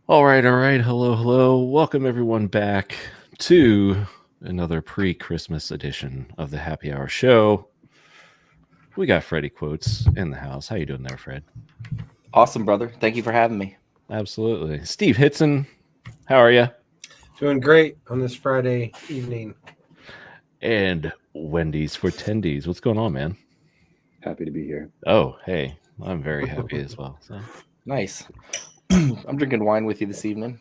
All right. Hello. Welcome everyone back to another pre-Christmas edition of the Happy Hour Show. We got Freddie Quotes in the house. How you doing there, Fred? Awesome, brother. Thank you for having me. Absolutely. Steve Hitson, how are you? Doing great on this Friday evening. And Wendys4Tendies. What's going on, man? Happy to be here. Oh, hey. I'm very happy as well. So. Nice. I'm drinking wine with you this evening.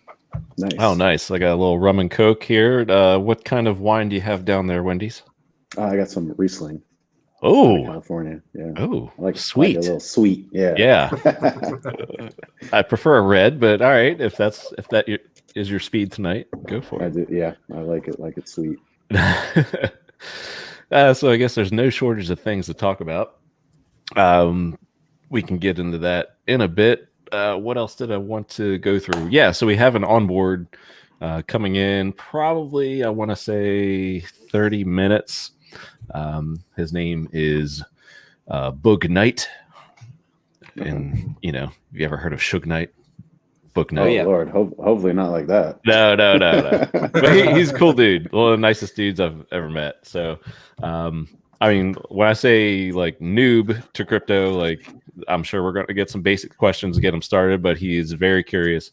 Nice. Oh, nice. I got a little rum and Coke here. What kind of wine do you have down there, Wendy's? I got some Riesling. Oh, California. Yeah. Oh, like sweet. Like a little sweet. Yeah. Yeah. I prefer a red, but all right. If that is your speed tonight, go for it. I do. Yeah. I like it. Like it's sweet. So I guess there's no shortage of things to talk about. We can get into that in a bit. What else did I want to go through? Yeah, so we have an onboard coming in probably, I want to say 30 minutes. His name is Booge Knight. And, have you ever heard of Suge Knight? Booge Knight. Oh, yeah. Lord. Hopefully not like that. No. But he's a cool dude. One of the nicest dudes I've ever met. So, I mean, when I say like noob to crypto, like I'm sure we're going to get some basic questions to get him started, but he is very curious,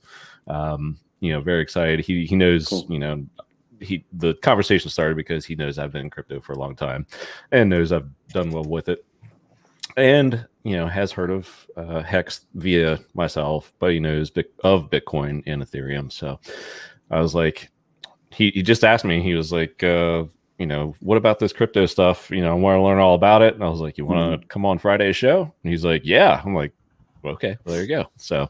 very excited. He knows, cool. The conversation started because he knows I've been in crypto for a long time and knows I've done well with it. And, has heard of HEX via myself, but he knows of Bitcoin and Ethereum. So I was like, he just asked me, he was like, what about this crypto stuff? I want to learn all about it. And I was like, you want to come on Friday's show? And he's like, yeah. I'm like, okay, well, there you go. So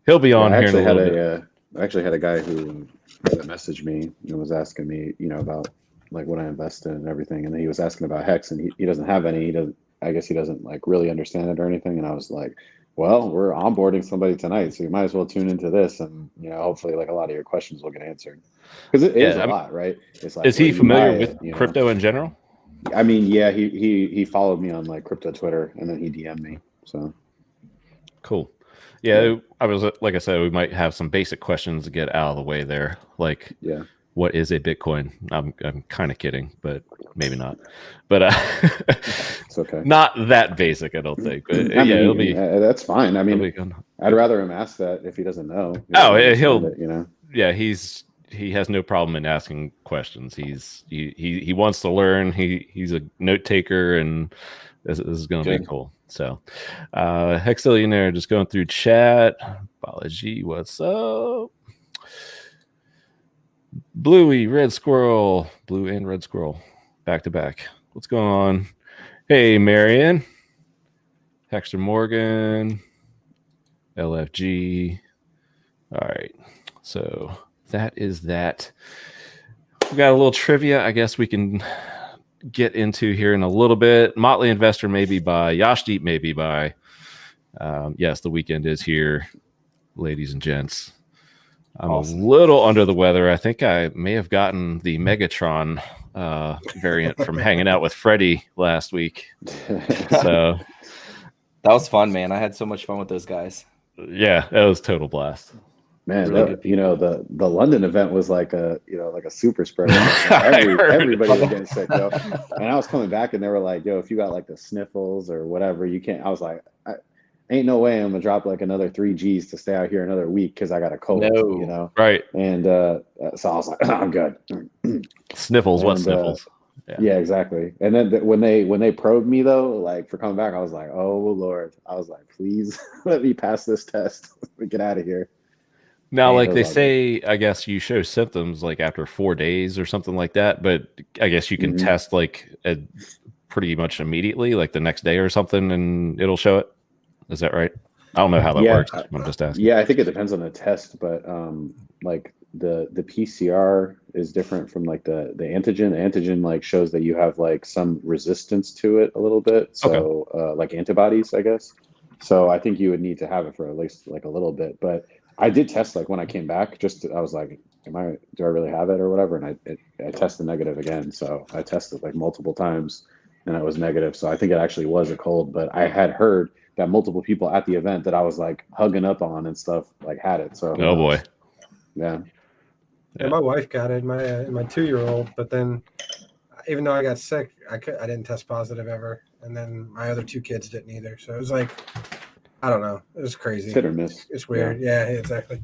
he'll be on here in a little bit. I actually had a guy who messaged me and was asking me, about like what I invest in and everything. And then he was asking about HEX, and he doesn't have any. I guess he doesn't like really understand it or anything. And I was like, well, we're onboarding somebody tonight, so you might as well tune into this, and hopefully like a lot of your questions will get answered, because it is a lot, right? It's like, is he familiar with crypto in general? I mean, yeah, he followed me on like crypto Twitter, and then he DM'd me. So cool. Yeah, I was like I said, we might have some basic questions to get out of the way there. Like, what is a Bitcoin? I'm kind of kidding, but maybe not. But it's okay. Not that basic, I don't think. But it'll be. That's fine. I mean, I'd rather him ask that if he doesn't know. He'll. Yeah, he has no problem in asking questions. He wants to learn. He's a note taker, and this is going to be cool. So, Hexillionaire just going through chat. Apology, what's up? Bluey, Red Squirrel, Blue and Red Squirrel, back to back. What's going on? Hey, Marion, Hexter Morgan, LFG. All right, so that is that. We got a little trivia. I guess we can get into here in a little bit. Motley Investor may be by. Yashdeep may be by. Yes, the weekend is here, ladies and gents. I'm awesome. A little under the weather. I think I may have gotten the Megatron variant from hanging out with Freddie last week. So that was fun, man. I had so much fun with those guys. Yeah, that was total blast. Man, really the London event was like a super spreader. Everybody was getting sick, yo. And I was coming back, and they were like, "Yo, if you got like the sniffles or whatever, you can't." I was like, ain't no way I'm gonna drop like another 3 G's to stay out here another week because I got a cold. Right? And so I was like, I'm good. Sniffles, what sniffles? Yeah, exactly. And then when they probed me though, like for coming back, I was like, oh Lord. I was like, please let me pass this test. Let me get out of here. Now, like they say, I guess you show symptoms like after 4 days or something like that, but I guess you can test like pretty much immediately, like the next day or something, and it'll show it. Is that right? I don't know how that works. I'm just asking. Yeah, I think it depends on the test, but like the PCR is different from like the antigen. The antigen like shows that you have like some resistance to it a little bit. So like antibodies, I guess. So I think you would need to have it for at least like a little bit, but I did test like when I came back. I was like, do I really have it or whatever? And I tested negative again. So I tested like multiple times, and it was negative. So I think it actually was a cold. But I had heard that multiple people at the event that I was like hugging up on and stuff like had it. So Oh boy. yeah. Yeah, my wife got it, my 2-year-old, but then even though I got sick, I didn't test positive ever, and then my other 2 kids didn't either. So it was like, I don't know, it was crazy. It's hit or miss. It's weird. Yeah, exactly.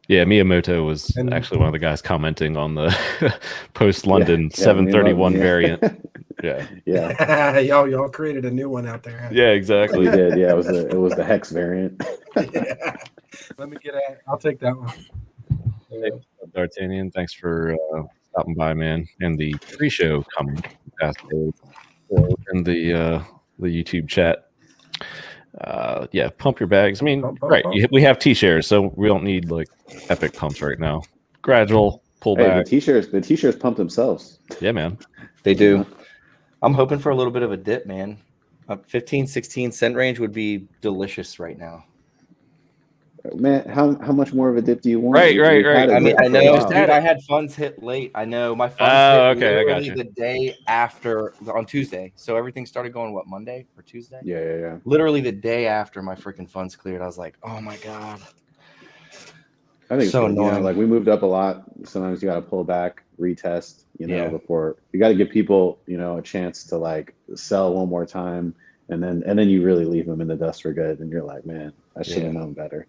Yeah, Miyamoto was And- actually one of the guys commenting on the post London Yeah, 731 Miyamoto, variant. Yeah. Yeah. y'all created a new one out there. Huh? Yeah, exactly. We did. Yeah, it was the HEX variant. Yeah. Let me get it. I'll take that one. D'Artagnan, thanks for stopping by, man, and the pre-show comment past in the YouTube chat. Yeah, pump your bags. I mean, Pump, right? pump. We have T-shares, so we don't need like epic pumps right now. Gradual Hey, pullback. the t-shirts pump themselves. Yeah, man. They do. I'm hoping for a little bit of a dip, man. 15, 16 cent range would be delicious right now. Man, how much more of a dip do you want? Right, We've right, had right. a I mean, dip I for a know, while. dude. I had funds hit late. I know my funds Oh, hit okay, I got literally you. the day after on Tuesday. So everything started going what, Monday or Tuesday? Yeah. Literally the day after my freaking funds cleared, I was like, oh my god. I think So it's good. You know, annoying. like we moved up a lot. Sometimes you got to pull back, retest. You know, Yeah. before you got to give people, you know, a chance to like sell one more time, and then you really leave them in the dust for good, and you're like, man, I should have known better.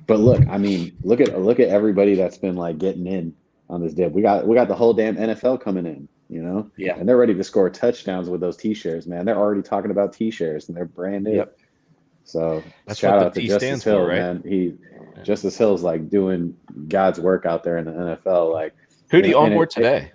But look, I mean, look at everybody that's been like getting in on this dip. We got the whole damn NFL coming in, you know, Yeah. and they're ready to score touchdowns with those T-shares, man. They're already talking about T-shares, and they're brand new. Yep. So That's shout what the out to T Justice stands for, Hill, right? man. Justice Hill's like doing God's work out there in the NFL. Like, Who do you and onboard today?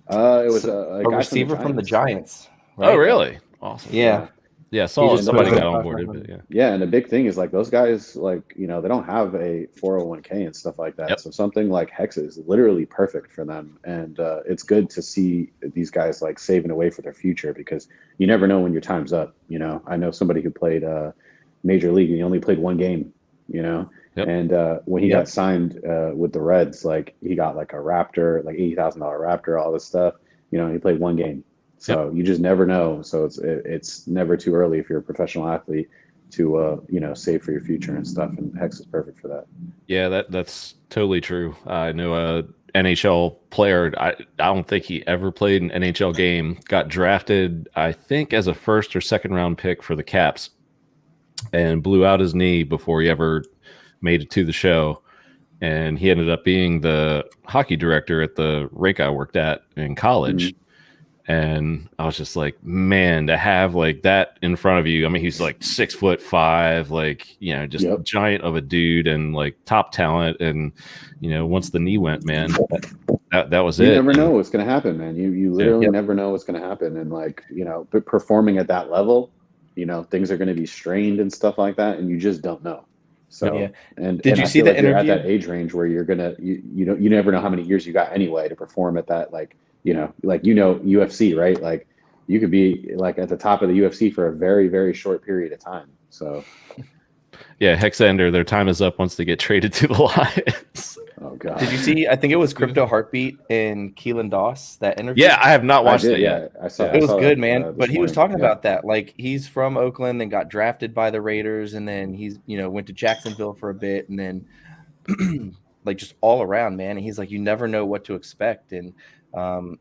It was a guy receiver from the Giants. Oh, right? really? Awesome. Yeah. Yeah, I saw just somebody put got it- onboarded, but yeah. Yeah, and the big thing is like those guys, like, you know, they don't have a 401k and stuff like that. Yep. So something like HEX is literally perfect for them, and it's good to see these guys like saving away for their future, because you never know when your time's up. You know, I know somebody who played Major League and he only played one game. You know, Yep. and when he got signed with the Reds, like he got like a Raptor, like $80,000 Raptor, all this stuff. You know, he played one game. So you just never know. So it's never too early if you're a professional athlete to you know, save for your future and stuff. And HEX is perfect for that. Yeah, that's totally true. I know a NHL player. I don't think he ever played an NHL game. Got drafted, I think, as a first or second round pick for the Caps, and blew out his knee before he ever made it to the show. And he ended up being the hockey director at the rink I worked at in college. Mm-hmm. And I was just like, man, to have like that in front of you. I mean, he's like 6'5", like, you know, just giant of a dude and like top talent. And, you know, once the knee went, man, that was it. You never know what's going to happen, man. You literally never know what's going to happen. And like, you know, but performing at that level, you know, things are going to be strained and stuff like that. And you just don't know. So, and did you I see feel the like you're interview? at that age range where you're going to, you never know how many years you got anyway to perform at that, like, you know, UFC, right? Like you could be like at the top of the UFC for a very, very short period of time. So yeah, Hexander, their time is up once they get traded to the Lions. Oh god. Did you see? I think it was Crypto Heartbeat and Keelan Doss, that interview. Yeah, I have not watched it yet. Yeah, I saw. It was good, that, man. But he was morning. talking about that. Like he's from Oakland and got drafted by the Raiders, and then he's, you know, went to Jacksonville for a bit, and then like just all around, man. And he's like, you never know what to expect. And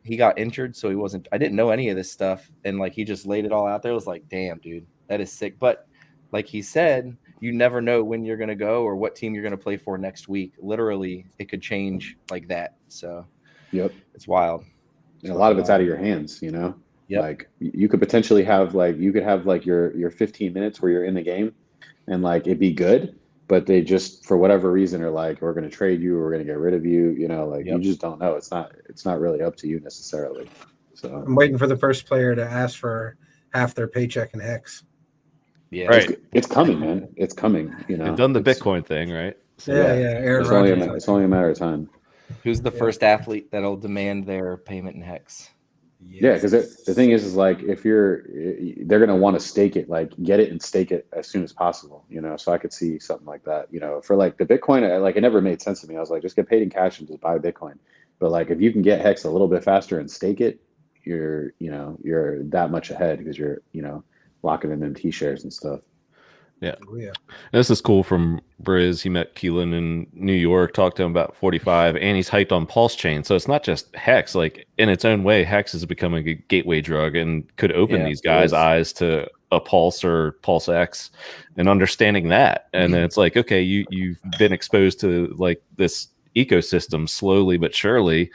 he got injured, so he wasn't. I didn't know any of this stuff, and like he just laid it all out there. I was like, damn, dude, that is sick. But like he said, you never know when you're gonna go or what team you're gonna play for next week. Literally, it could change like that. So, it's wild. And a lot of it's out of your hands, you know. Yep. Like you could potentially have like your 15 minutes where you're in the game, and like it'd be good, but they just for whatever reason are like, we're going to trade you, we're going to get rid of you, you know. Like you just don't know. It's not really up to you necessarily. So I'm waiting for the first player to ask for half their paycheck in HEX. Yeah, right. It's coming, man. It's coming. You know, They've done the Bitcoin thing, right? So, Aaron it's Rodgers. only a matter of time. Who's the first athlete that'll demand their payment in HEX? Yeah, because the thing is like if they're going to want to stake it, like get it and stake it as soon as possible, you know. So I could see something like that, you know. For like the Bitcoin, like it never made sense to me. I was like, just get paid in cash and just buy Bitcoin. But like if you can get HEX a little bit faster and stake it, you're that much ahead because you're locking them in T-shares and stuff. Yeah. Oh, yeah. This is cool from Briz. He met Keelan in New York, talked to him about 45, and he's hyped on PulseChain. So it's not just HEX. Like, in its own way, HEX is becoming a gateway drug and could open these guys' eyes to a Pulse or PulseX and understanding that. And then it's like, okay, you've been exposed to like this ecosystem slowly but surely.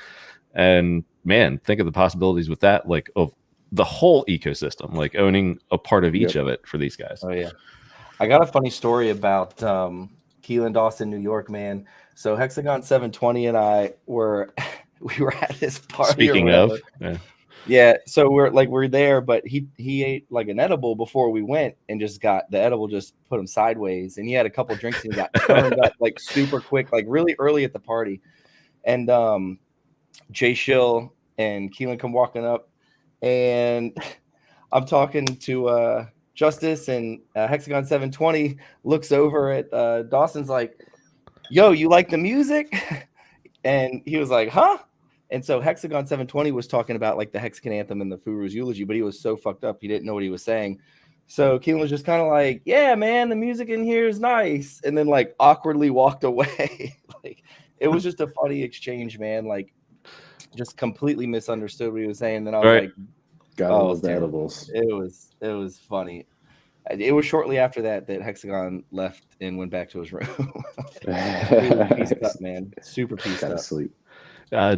And man, think of the possibilities with that, like of the whole ecosystem, like owning a part of each of it for these guys. Oh, yeah. I got a funny story about Keelan Dawson, New York, man. So Hexagon 720 and I were at this party. Speaking of, so we're there, but he ate like an edible before we went and just got the edible just put him sideways, and he had a couple drinks and he got turned up like super quick, like really early at the party. And Jay Schill and Keelan come walking up, and I'm talking to Justice, and Hexagon 720 looks over at Dawson's like, yo, you like the music? And he was like, huh? And so Hexagon 720 was talking about like the Hexagon anthem and the Furu's eulogy, but he was so fucked up he didn't know what he was saying. So Keelan was just kind of like, yeah, man, the music in here is nice, and then like awkwardly walked away. Like, it was just a funny exchange, man. Like, just completely misunderstood what he was saying. Then I was like, got all the edibles. It was funny. It was shortly after that Hexagon left and went back to his room. Pieced up, man. Super pieced up. Sleep.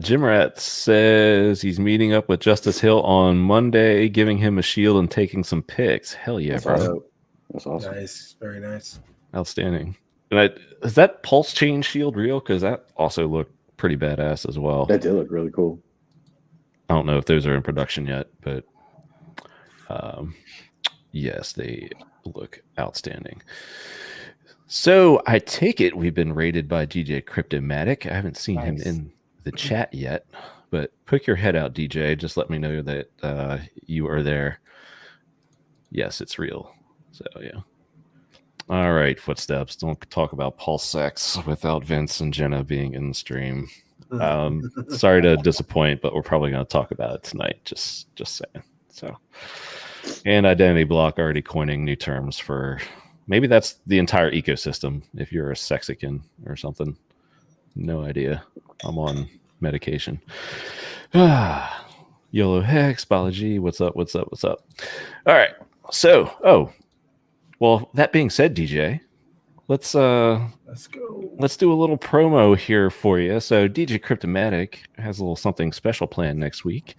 Jim Rat says he's meeting up with Justice Hill on Monday, giving him a shield and taking some pics. Hell yeah, That's bro. awesome. That's awesome. Nice. Very nice. Outstanding. And is that PulseChain shield real? Because that also looked pretty badass as well. That did look really cool. I don't know if those are in production yet, but yes, they look outstanding. So I take it we've been rated by DJ Cryptomatic. I haven't seen him in the chat yet, but poke your head out, DJ. Just let me know that you are there. Yes, it's real. So yeah. All right, footsteps. Don't talk about PulseX without Vince and Jenna being in the stream. Sorry to disappoint, but we're probably going to talk about it tonight. Just saying. So, and Identity Block already coining new terms for maybe that's the entire ecosystem. If you're a Sexican or something, no idea. I'm on medication. YOLO Hex, Balaji, what's up? All right. So, well, that being said, DJ, let's go. Let's do a little promo here for you. So DJ Cryptomatic has a little something special planned next week.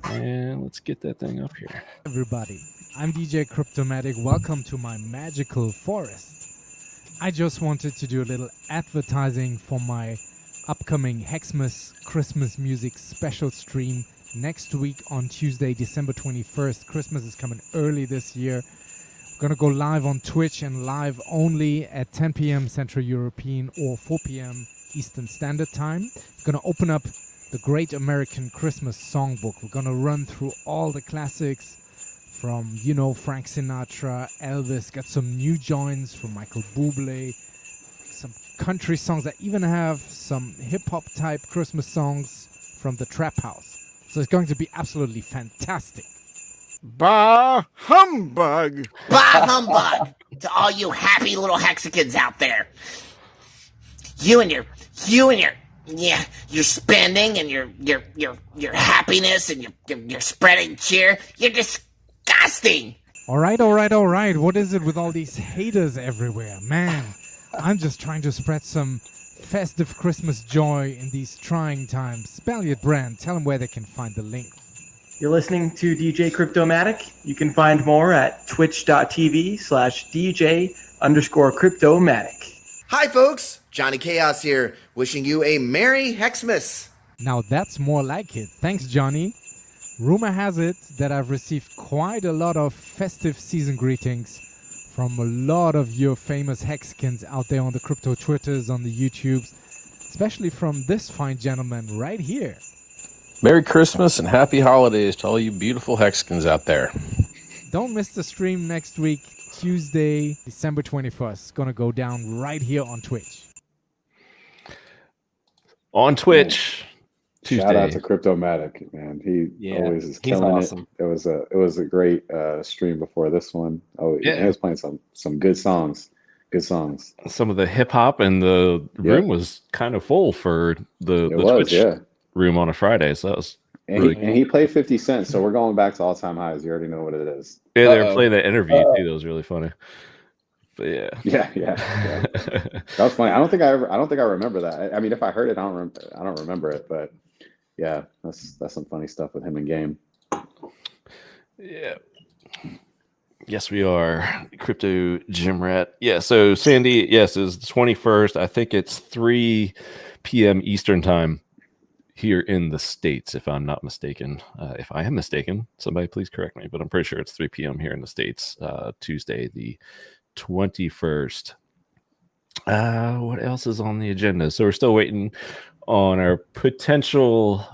And let's get that thing up here. Everybody, I'm DJ Cryptomatic. Welcome to my magical forest. I just wanted to do a little advertising for my upcoming Hexmas Christmas music special stream next week on Tuesday, December 21st. Christmas is coming early this year. We're going to go live on Twitch and live only at 10 p.m. Central European or 4 p.m. Eastern Standard Time. We're going to open up the Great American Christmas Songbook. We're going to run through all the classics from, Frank Sinatra, Elvis, got some new joins from Michael Bublé, some country songs that even have some hip-hop type Christmas songs from the Trap House. So it's going to be absolutely fantastic. Bah humbug! Bah humbug to all you happy little Hexicans out there. You and your your spending and your happiness and your spreading cheer. You're disgusting. All right. What is it with all these haters everywhere? Man, I'm just trying to spread some festive Christmas joy in these trying times. Spalliot Brand, tell them where they can find the link. You're listening to DJ Cryptomatic. You can find more at twitch.tv/DJ_Cryptomatic. Hi, folks. Johnny Chaos here, wishing you a Merry Hexmas. Now that's more like it. Thanks, Johnny. Rumor has it that I've received quite a lot of festive season greetings from a lot of your famous Hexicans out there on the crypto Twitters, on the YouTubes, especially from this fine gentleman right here. Merry Christmas and happy holidays to all you beautiful Hexicans out there. Don't miss the stream next week, Tuesday, December 21st. It's going to go down right here on Twitch. On Twitch, Shout out Tuesday. to Cryptomatic, man. He always is he's killing awesome. it. It was a great stream before this one. Oh yeah, he was playing some good songs. Good songs. Some of the hip hop, and the room was kind of full for the Twitch room on a Friday. So that was and he played 50 Cent. So we're going back to all time highs. You already know what it is. Yeah, they were playing that interview too. That was really funny. But yeah. That was funny. I don't think I remember that. I mean, if I heard it, I don't remember it. But yeah, that's some funny stuff with him in game. Yeah. Yes, we are Crypto Gym Rat. Yeah. So Sandy, yes, is the 21st. I think it's 3 p.m. Eastern time here in the States, if I'm not mistaken. If I am mistaken, somebody please correct me. But I'm pretty sure it's 3 p.m. here in the States. Tuesday, the 21st. What else is on the agenda? So we're still waiting on our potential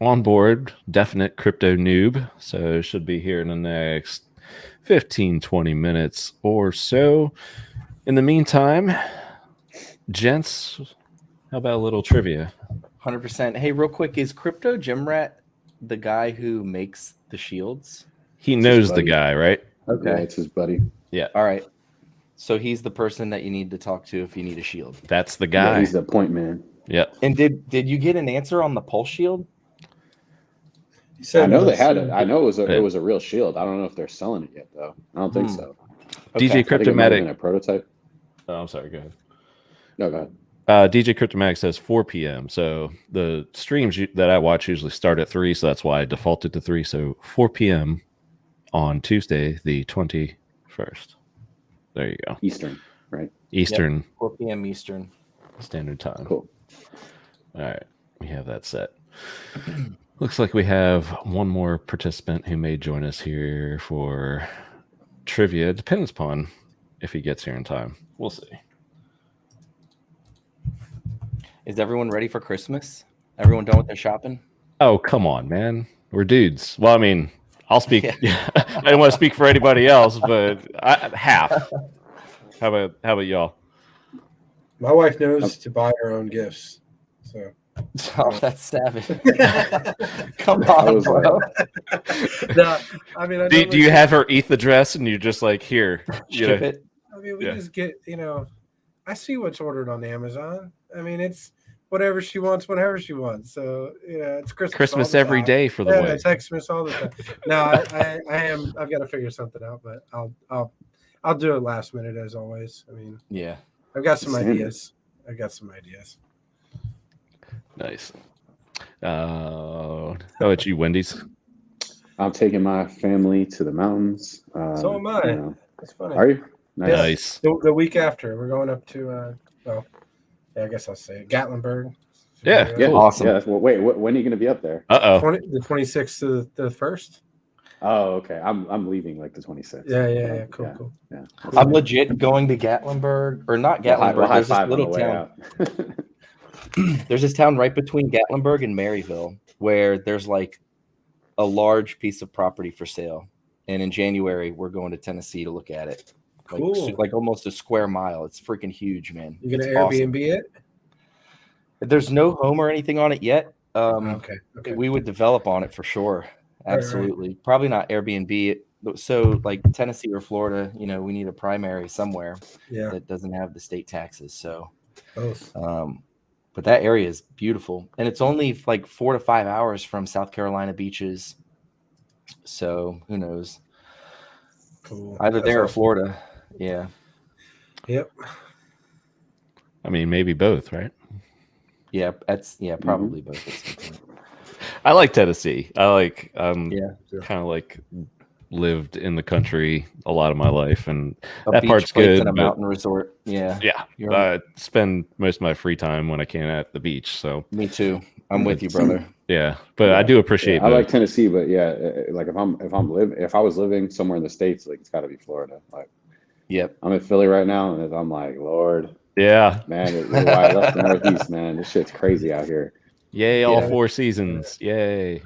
onboard definite crypto noob. So it should be here in the next 15-20 minutes or so. In the meantime, gents, how about a little trivia? 100%. Hey, real quick, is Crypto Gym Rat the guy who makes the shields? He knows the guy, right? Okay. Yeah, it's his buddy. Yeah. All right. So he's the person that you need to talk to if you need a shield. That's the guy. Yeah, he's the point man. Yeah. And did you get an answer on the pulse shield? I know they had it. I know it was a real shield. I don't know if they're selling it yet though. I don't think so. Okay. DJ Cryptomatic. A prototype. Oh, I'm sorry. Go ahead. No, go ahead. DJ Cryptomatic says 4 p.m. So the streams that I watch usually start at 3, so that's why I defaulted to 3. So 4 p.m. on Tuesday, the 21st. There you go. Eastern, right? Eastern. Yep, 4 p.m. Eastern Standard Time. Cool. All right. We have that set. Looks like we have one more participant who may join us here for trivia. Depends upon if he gets here in time. We'll see. Is everyone ready for Christmas? Everyone done with their shopping? Oh, come on, man. We're dudes. Well, I mean, I'll speak. I don't want to speak for anybody else, but half. How about y'all? My wife knows to buy her own gifts. So. Oh, that's savage. Come on, bro. No, I mean, do you have her ETH address and you're just like, here, ship it? I mean, we just get, I see what's ordered on Amazon. I mean, it's whatever she wants, whenever she wants. So, it's Christmas every day for the way. It's Xmas all the time. No, I've got to figure something out, but I'll do it last minute as always. I mean, yeah, I've got some ideas. Nice. How about you, Wendy's? I'm taking my family to the mountains. So am I. That's funny. Are you? Nice. The week after, we're going up to, I guess I'll say it, Gatlinburg. Yeah, cool. Awesome. Yeah, when are you going to be up there? The 26th to the 1st. Oh, okay. I'm leaving like the 26th. Yeah. Cool. Yeah. I'm legit going to Gatlinburg, or not Gatlinburg. There's this little town. There's this town right between Gatlinburg and Maryville where there's like a large piece of property for sale. And in January, we're going to Tennessee to look at it. Cool. Like almost a square mile. It's freaking huge, man. You gonna Airbnb it? There's no home or anything on it yet. Okay. We would develop on it for sure. Absolutely. Right. Probably not Airbnb. So like Tennessee or Florida, we need a primary somewhere that doesn't have the state taxes. So, but that area is beautiful, and it's only like 4 to 5 hours from South Carolina beaches. So who knows? Cool. Either there or Florida. Yeah. Yep. I mean, maybe both, right? Yeah, probably both. I like Tennessee. Sure. Kind of like lived in the country a lot of my life, and that beach part's place good. And a mountain resort. Yeah. I spend most of my free time when I can at the beach. So me too. I'm with you, brother. Yeah, but I do appreciate. I like Tennessee, but like if I was living somewhere in the States, like it's got to be Florida. Like, yep. I'm in Philly right now, and I'm like, Lord, yeah, man, why I left the Northeast, man. This shit's crazy out here. Yay, all 4 seasons. Yay.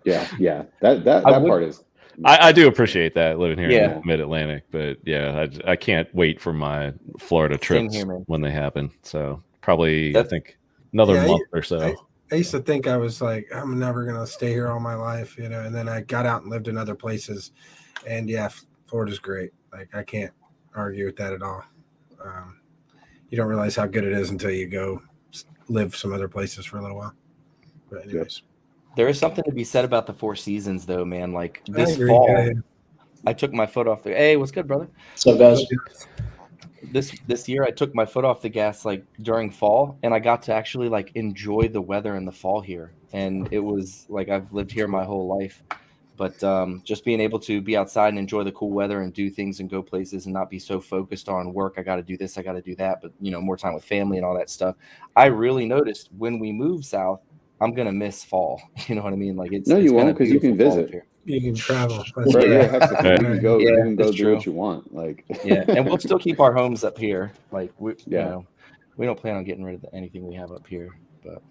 Yeah. That part is. I do appreciate that living here in the Mid-Atlantic, but I can't wait for my Florida trips when they happen. So probably I think another month or so. I used to think I was like, I'm never gonna stay here all my life, you know. And then I got out and lived in other places, and yeah, Florida's great. Like I can't argue with that at all. You don't realize how good it is until you go live some other places for a little while. But anyways, there is something to be said about the Four Seasons, though, man. Like this agree, fall, yeah. I took my foot off the. Hey, what's good, brother? So guys, This year, I took my foot off the gas like during fall, and I got to actually like enjoy the weather in the fall here. And it was like I've lived here my whole life, but just being able to be outside and enjoy the cool weather and do things and go places and not be so focused on work. I got to do this, I got to do that, but you know, more time with family and all that stuff. I really noticed when we move south, I'm gonna miss fall. You know what I mean? Like it's No, you it's been won't a because you can beautiful fall visit. here. you can travel. Right, Yeah. Hex, you can go. Yeah, you can go it's do true. what you want. Like Yeah, and we'll still keep our homes up here. Like we, Yeah. you know, we don't plan on getting rid of anything we have up here. But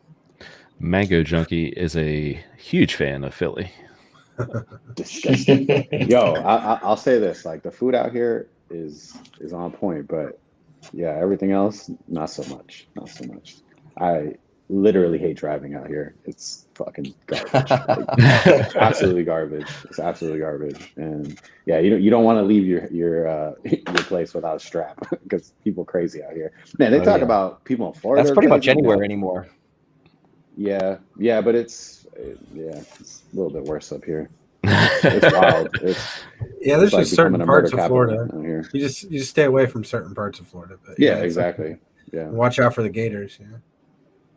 Mango Junkie is a huge fan of Philly. disgusting. Yo, I'll say this: like the food out here is on point, but yeah, everything else not so much. Not so much. I literally hate driving out here. It's fucking garbage. Like, absolutely garbage. It's absolutely garbage. And yeah, you don't want to leave your place without a strap because people crazy out here. Man, they talk about people in Florida. that's are pretty much crazy. anywhere anymore. Yeah, but it's a little bit worse up here. It's wild. Yeah, there's like just certain becoming a parts murder of Florida. capital out here. You just stay away from certain parts of Florida. But Yeah, it's exactly. like- Yeah. watch out for the gators.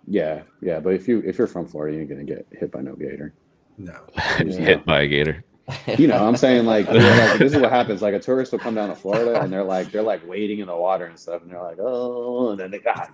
Yeah. Yeah, but if you're from Florida, you ain't gonna get hit by no gator. No. Hit by a gator. You know, I'm saying like this is what happens. Like a tourist will come down to Florida and they're like wading in the water and stuff, and they're like, oh, and then they got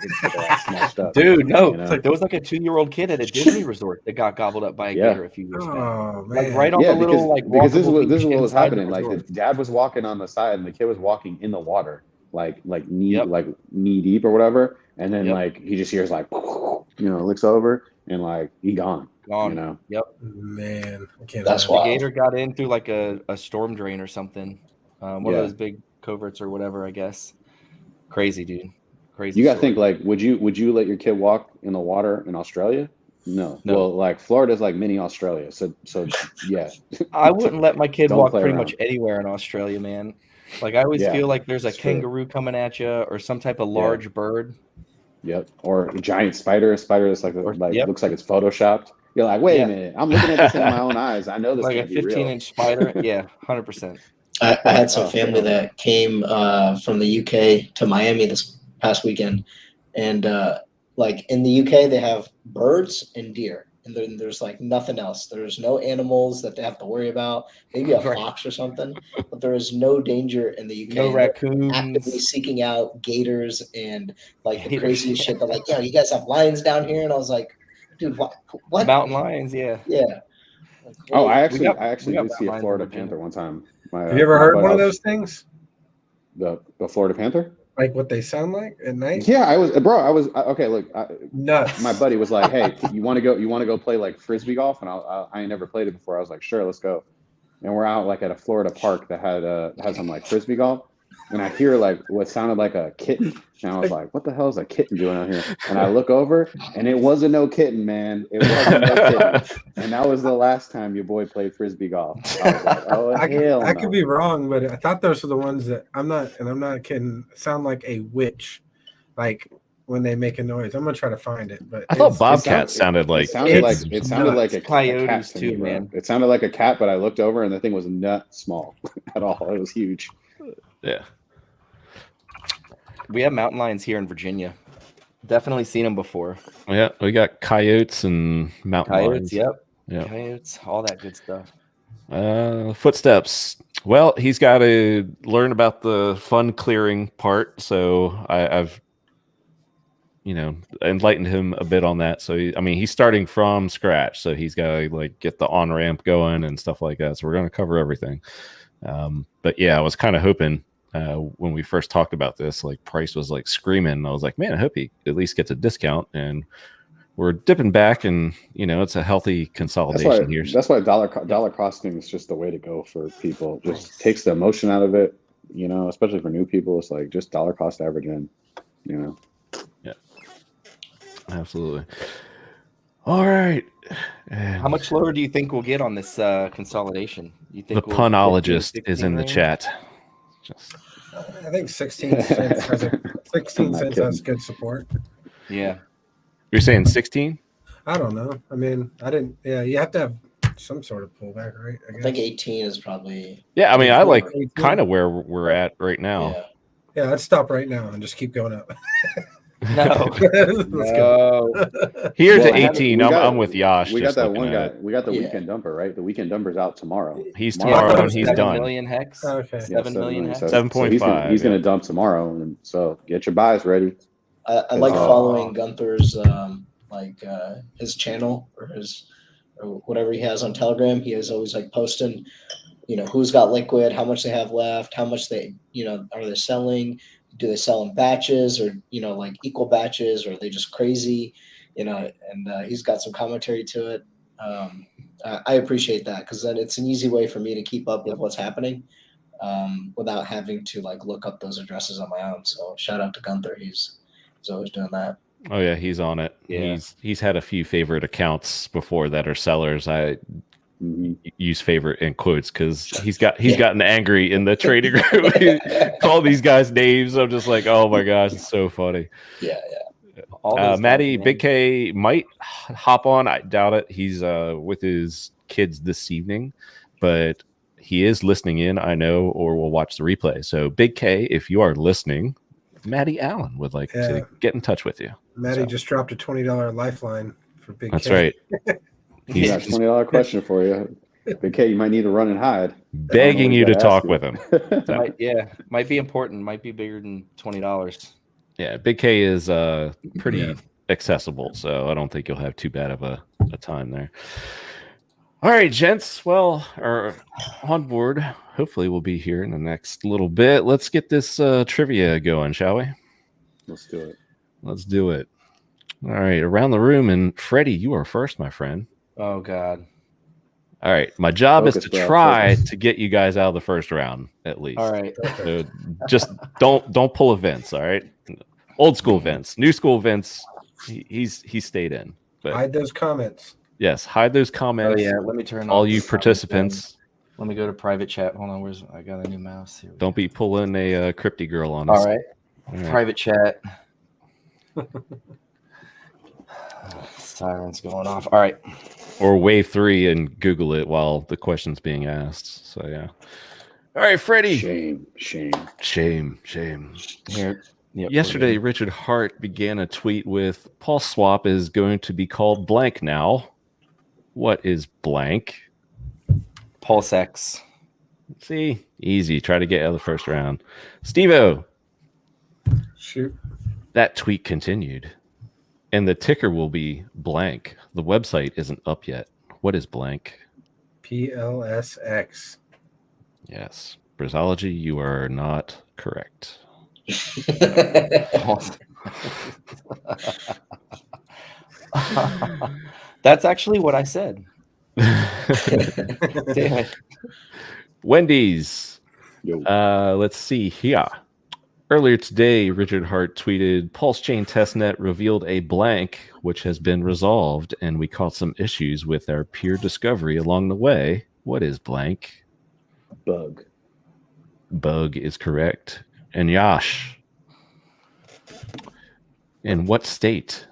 smashed up. Dude, no, You know? there was like a 2-year-old kid at a Disney resort that got gobbled up by a Yeah. gator a few years back. Oh man. Like right on Yeah, the little like because this is walkable what beach was inside happening. the Like the resort. dad was walking on the side and the kid was walking in the water, like knee Yep. like knee deep or whatever, and then Yep. like he just hears like looks over and like he gone. Gone. You know. Yep. Man, I can't. That's imagine. wild. The gator got in through like a storm drain or something. One Yeah. of those big coverts or whatever, I guess. Crazy, dude. Crazy. You got to story. think like, would you let your kid walk in the water in Australia? No. No. Well, like Florida's like mini Australia, so yeah. I wouldn't let my kid Don't walk play pretty around. much anywhere in Australia, man. Like I always Yeah, feel like there's a it's true. kangaroo coming at you or some type of large bird. Yep. Or a giant spider, a spider that's Yep. looks like it's photoshopped. You're like, wait Yeah. a minute, I'm looking at this in my own eyes. I know this Like a can't be real. 15-inch spider. Yeah, 100%. I had some Oh, family yeah. that came from the UK to Miami this past weekend, and like in the UK they have birds and deer, and then there's like nothing else. There's no animals that they have to worry about. Maybe a Right. fox or something, but there is no danger in the UK. No And they're actively raccoons. seeking out gators and like the Gators. craziest shit. They're like, "Yo, you guys have lions down here?" And I was like, "Dude, what? Mountain lions, yeah. Yeah." Like, Oh, wait. I We got did see a mountain lions Florida in Virginia. panther one time. Have you ever heard my one of buddy- those things? The Florida panther? Like what they sound like at night? Yeah, I was okay. Look, Nuts. my buddy was like, "Hey, you want to go play like frisbee golf?" And I ain't never played it before. I was like, "Sure, let's go." And we're out like at a Florida park that had some like frisbee golf, and I hear like what sounded like a kitten, and I was like, "What the hell is a kitten doing out here?" And I look over, and it wasn't no kitten, man. It wasn't no kitten. And that was the last time your boy played frisbee golf. I was like, "Oh hell I no." could be wrong, but I thought those were the ones that I'm not kidding. Sound like a witch, like when they make a noise. I'm gonna try to find it, but I thought it's- bobcats sounded like It sounded like It's a Coyotes cat to me, too, bro. man. It sounded like a cat, but I looked over and the thing was not small at all. It was huge. Yeah. We have mountain lions here in Virginia. Definitely seen them before. Yeah, we got coyotes and mountain Coyotes, lions. yep. Yeah. Coyotes, all that good stuff. Footsteps. Well, he's got to learn about the fund clearing part. So I've, enlightened him a bit on that. So he's starting from scratch. So he's got to like get the on ramp going and stuff like that. So we're going to cover everything. But yeah, I was kind of hoping when we first talked about this, like price was like screaming. I was like, man, I hope he at least gets a discount. And we're dipping back, and it's a healthy consolidation here. That's why dollar costing is just the way to go for people. Just takes the emotion out of it, especially for new people. It's like just dollar cost average in, Yeah, absolutely. All right. How much lower do you think we'll get on this consolidation? You The think punologist is in the chat. I think 16 cents has 16 cents has good support. Yeah. You're saying 16? I don't know. I mean, I didn't. Yeah, you have to have some sort of pullback, right? I think 18 is probably. Yeah, I mean, I like kind of where we're at right now. Yeah, let's stop right now and just keep going up. No. Here to 18, I'm with Yash. We got that one guy. We got the weekend dumper, right? The weekend dumper's out tomorrow. He's tomorrow and he's 7 done. million hex. Okay. 7 million hex. 7.5. He's going to dump tomorrow, and so get your buys ready. I like following Gunther's his channel or whatever he has on Telegram. He is always like posting, who's got liquid, how much they have left, how much they, are they selling? Do they sell in batches or, like equal batches, or are they just crazy? And he's got some commentary to it. I appreciate that because then it's an easy way for me to keep up with what's happening without having to like look up those addresses on my own. So shout out to Gunther. He's always doing that. Oh yeah, he's on it. Yeah. He's had a few favorite accounts before that are sellers. I use favorite in quotes because he's gotten angry in the trading group. He called these guys names. I'm just like, oh my gosh, it's so funny. Yeah. Maddie, Big K might hop on. I doubt it. He's with his kids this evening, but he is listening in, I know, or will watch the replay. So Big K, if you are listening, Maddie Allen would like to get in touch with you. Maddie just dropped a $20 lifeline for Big That's K. right. He's got a $20 question for you. Big K, you might need to run and hide. Begging you to talk with him. Might be important. Might be bigger than $20. Yeah, Big K is pretty accessible, so I don't think you'll have too bad of a time there. All right, gents. Well, our Onboard hopefully will be here in the next little bit. Let's get this trivia going, shall we? Let's do it. Let's do it. All right, around the room, and Freddie, you are first, my friend. Oh God. All right, my job is to bro, try to get you guys out of the first round at least. All right. So just don't pull a Vince. All right, old school Vince, new school Vince. He stayed in. But Hide those comments. yes, hide those comments. Oh yeah. Let me turn all off you the participants. Let me go to private chat. Hold on. I got a new mouse here. Don't be pulling a crypty girl on us. All right. Private chat. Sirens going off. All right. Or wave 3 and Google it while the question's being asked. So yeah. All right, Freddie. Shame. Here. Yep, Yesterday, Richard Hart began a tweet with Pulse Swap is going to be called blank now. What is blank? PulseX. See, easy. Try to get out of the first round. Steve-O. Shoot. That tweet continued. And the ticker will be blank. The website isn't up yet. What is blank? PLSX. Yes. Brizology, you are not correct. That's actually what I said. Wendy's. Let's see here. Earlier today, Richard Hart tweeted, PulseChain testnet revealed a blank, which has been resolved, and we caught some issues with our peer discovery along the way. What is blank? Bug. Bug is correct. And Yash, in what state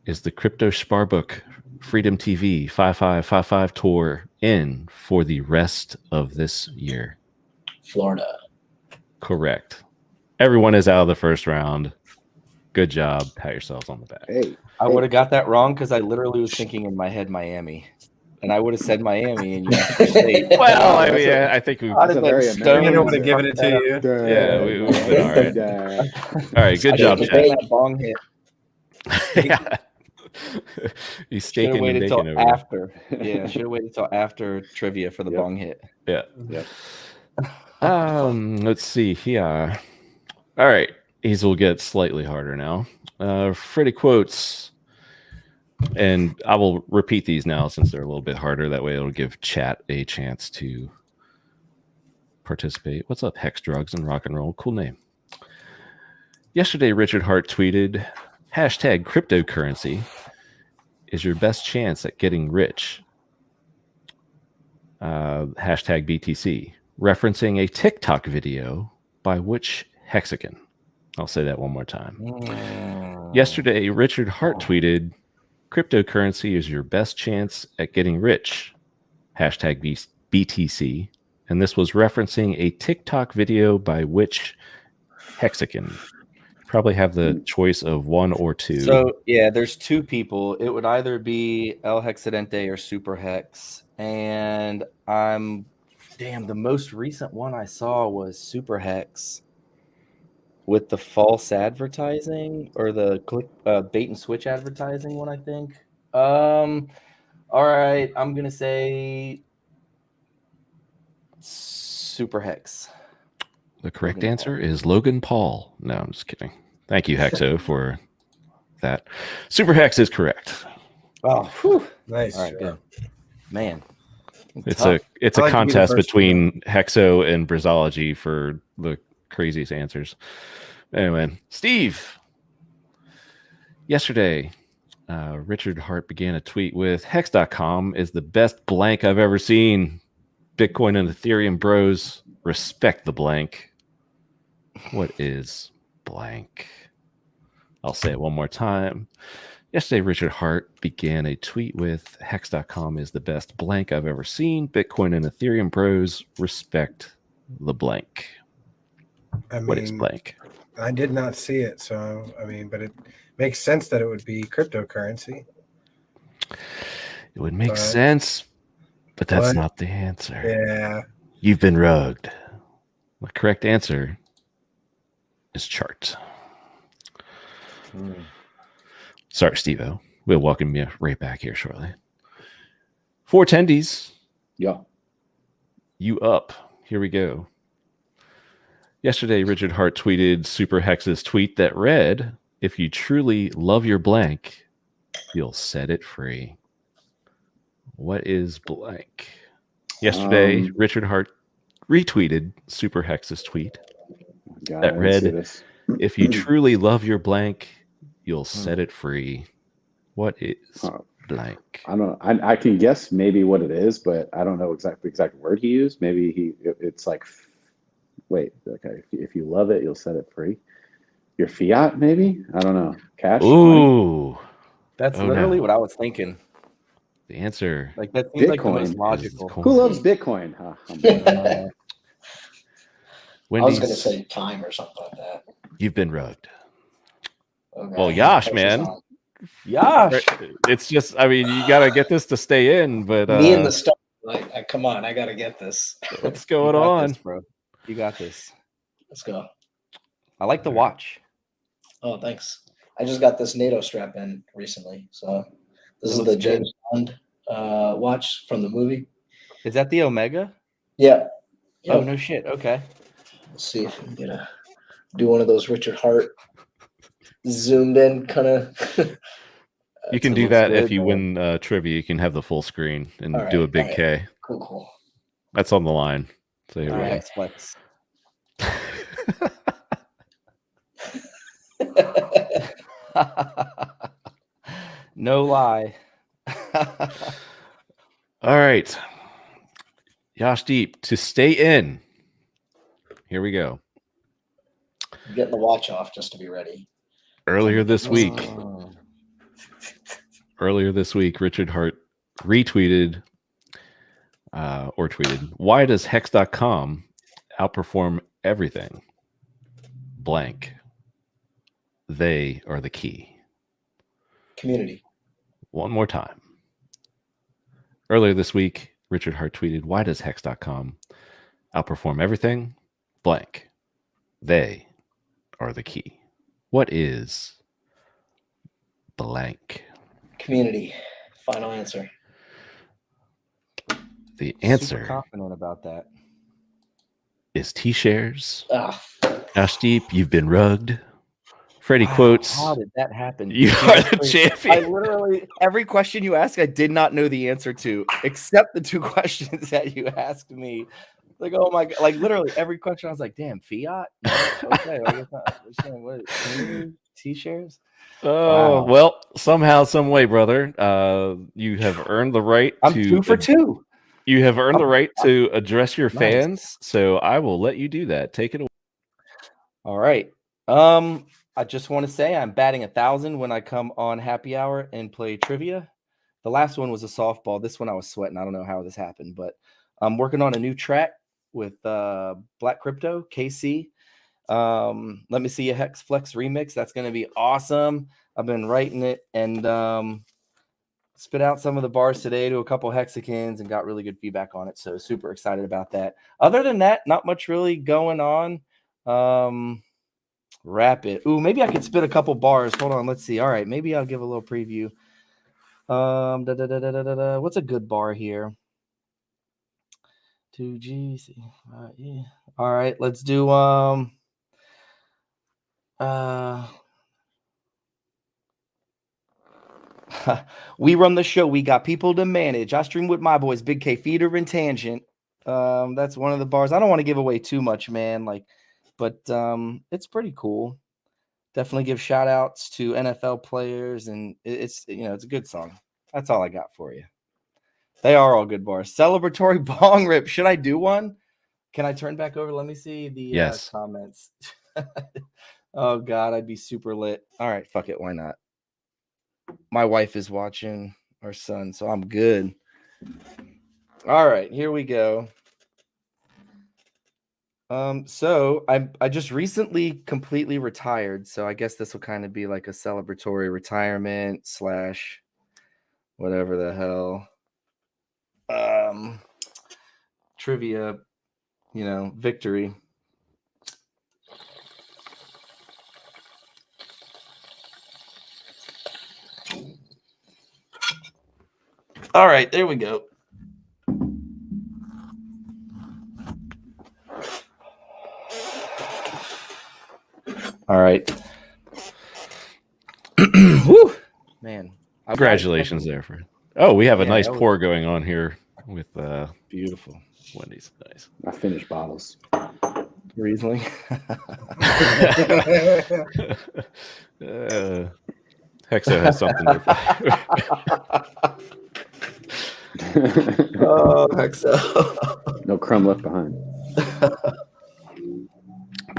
is the Crypto Sparbook Freedom TV 5555 tour in for the rest of this year? Florida. Correct. Everyone is out of the first round. Good job. Pat yourselves on the back. Hey, I would have got that wrong because I literally was thinking in my head Miami. And I would have said Miami and you state. Well, I mean, I think we've I would have given it to you. Yeah, we've been all right. All right, good job, Chad. That bong hit. Yeah. He's staking and waited baking till over after. Yeah, should have waited till after trivia for the bong hit. Yeah. Let's see here. All right, these will get slightly harder now. Freddie quotes, and I will repeat these now since they're a little bit harder. That way, it'll give chat a chance to participate. What's up, Hex Drugs and Rock and Roll? Cool name. Yesterday, Richard Hart tweeted, #cryptocurrency is your best chance at getting rich? Hashtag BTC, referencing a TikTok video by which Hexagon? I'll say that one more time. Yesterday, Richard Hart tweeted, cryptocurrency is your best chance at getting rich. Hashtag BTC. And this was referencing a TikTok video by which Hexagon? Probably have the choice of one or two. So yeah, there's two people. It would either be El Hexadente or Super Hex. And the most recent one I saw was Super Hex with the false advertising or the click bait and switch advertising one, I think. All right, I'm gonna say Super Hex. The correct answer is Logan Paul. No, I'm just kidding. Thank you, Hexo, for that. Super Hex is correct. Oh, whew. Nice. All right, good. Man. It's a contest between Hexo and Brizology for the craziest answers. Anyway, Steve. Yesterday, Richard Hart began a tweet with Hex.com is the best blank I've ever seen. Bitcoin and Ethereum bros respect the blank. What is blank? I'll say it one more time. Yesterday, Richard Hart began a tweet with Hex.com is the best blank I've ever seen. Bitcoin and Ethereum bros respect the blank. What is blank? I did not see it, so but it makes sense that it would be cryptocurrency. It would make sense, but that's not the answer. Yeah. You've been rugged. The correct answer is chart. Sorry, Steve-O. We'll welcome you right back here shortly. 4Tendies. Yeah. You up. Here we go. Yesterday, Richard Hart tweeted Super Hex's tweet that read, if you truly love your blank, you'll set it free. What is blank? Yesterday, Richard Hart retweeted Super Hex's tweet that read, if you truly love your blank, you'll set it free. What is blank? I don't know. I can guess maybe what it is, but I don't know exact word he used. Maybe it's like, wait, okay. If you love it, you'll set it free. Your fiat, maybe? I don't know. Cash? Ooh. Money? That's literally what I was thinking. The answer. Like that seems like the most logical. Who loves Bitcoin? I was going to say time or something like that. You've been rugged. Okay. Well, Yash, man. Yash. It's just, you got to get this to stay in, but... Me and the stuff, come on, I got to get this. What's going on? This, bro. You got this. Let's go. I like the watch. Oh, thanks. I just got this NATO strap in recently. So this is the James Bond watch from the movie. Is that the Omega? Yeah. Yep. Oh, no shit. Okay. Let's see if we can do one of those Richard Hart zoomed in kind of. You can do that if you win trivia. You can have the full screen and do a big K. Cool. That's on the line. So here we go. Flex. No lie. All right. Yash Deep, to stay in. Here we go. I'm getting the watch off just to be ready. Earlier this week, Richard Hart retweeted or tweeted, why does Hex.com outperform everything? Blank. They are the key. Community. One more time. Earlier this week, Richard Hart tweeted, why does Hex.com outperform everything? Blank. They are the key. What is blank? Community. Final answer. The answer. Super confident about that. Is T-shares. Yash Deep, you've been rugged. Freddie quotes. How did that happen? You are the champion. I literally, every question you asked, I did not know the answer to, except the two questions that you asked me. Like, oh my God. Like, literally every question, I was like, damn, fiat? No? Okay. I guess not. What? T-shares. Oh, Wow. well, somehow, some way, brother, you have earned the right I'm to 2 for 2. You have earned the right to address your Nice. fans, so I will let you do that. Take it away. All right. I just want to say I'm batting 1,000 when I come on Happy Hour and play trivia. The last one was a softball. This one I was sweating. I don't know how this happened, but I'm working on a new track with Black Crypto, KC. Let me see a Hex Flex remix. That's going to be awesome. I've been writing it and spit out some of the bars today to a couple Hexicans and got really good feedback on it. So super excited about that. Other than that, not much really going on. Wrap it. Ooh, maybe I could spit a couple bars. Hold on, let's see. All right, maybe I'll give a little preview. What's a good bar here? 2G. Yeah. All right, let's do we run the show. We got people to manage. I stream with my boys, Big K, Feeder, and Tangent. That's one of the bars. I don't want to give away too much, man. But it's pretty cool. Definitely give shout outs to NFL players, and it's a good song. That's all I got for you. They are all good bars. Celebratory bong rip. Should I do one? Can I turn back over? Let me see the comments. Oh God, I'd be super lit. All right, fuck it. Why not? My wife is watching our son, so I'm good. All right, here we go. So I just recently completely retired, so I guess this will kind of be like a celebratory retirement / whatever the hell. Trivia, victory. All right, there we go. All right. Woo! Man. Congratulations there, Fred. Oh, we have a nice that was- pour going on here with Beautiful. Wendy's. Nice. I finished bottles. Riesling. Hexo has something there. Oh, Hexo. No crumb left behind.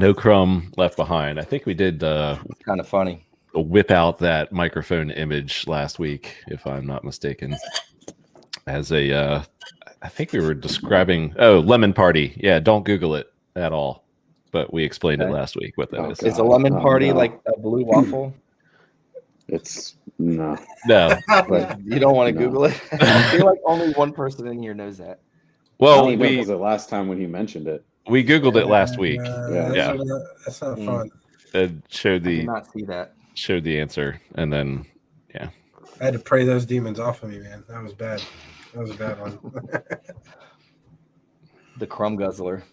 No crumb left behind. I think we did It's kind of funny. whip out that microphone image last week, if I'm not mistaken, as a I think we were describing lemon party. Yeah, don't Google it at all, but we explained it last week what that is. It's a lemon party like a blue waffle. It's no. But you don't want to Google it. I feel like only one person in here knows that. Well, was the last time when he mentioned it. We Googled it last week. Yeah. That's not fun. It showed I did not see that. Showed the answer, and then I had to pray those demons off of me, man. That was bad. That was a bad one. The crumb guzzler.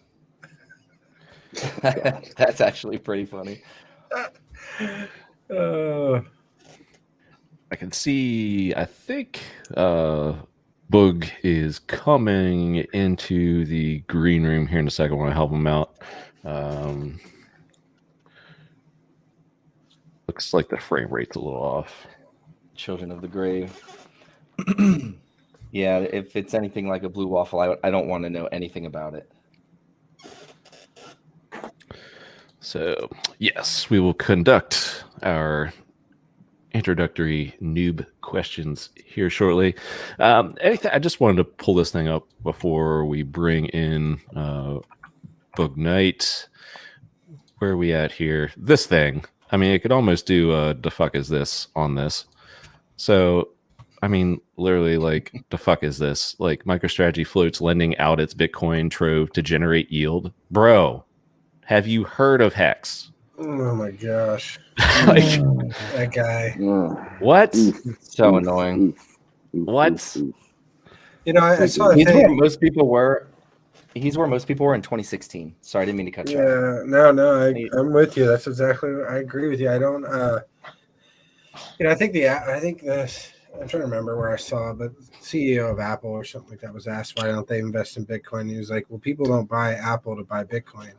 That's actually pretty funny. I can see. I think Boog is coming into the green room here in a second. I want to help him out. Looks like the frame rate's a little off. Children of the Grave. Yeah, if it's anything like a blue waffle, I don't want to know anything about it. So, yes, we will conduct our introductory noob questions here shortly. I just wanted to pull this thing up before we bring in Booge Knight. Where are we at here? This thing. I mean, it could almost do the fuck is this on this. So, I mean, literally, like, the fuck is this? Like, MicroStrategy floats lending out its Bitcoin trove to generate yield. Bro, have you heard of HEX? Oh my gosh. Like, that guy. What? So annoying. What? You know, I saw He's where most people were. He's where most people were in 2016. Sorry, I didn't mean to cut you off. No, I'm with you. That's exactly. I agree with you. I don't. I think this. I'm trying to remember where I saw, but CEO of Apple or something like that was asked why don't they invest in Bitcoin. And he was like, "Well, people don't buy Apple to buy Bitcoin,"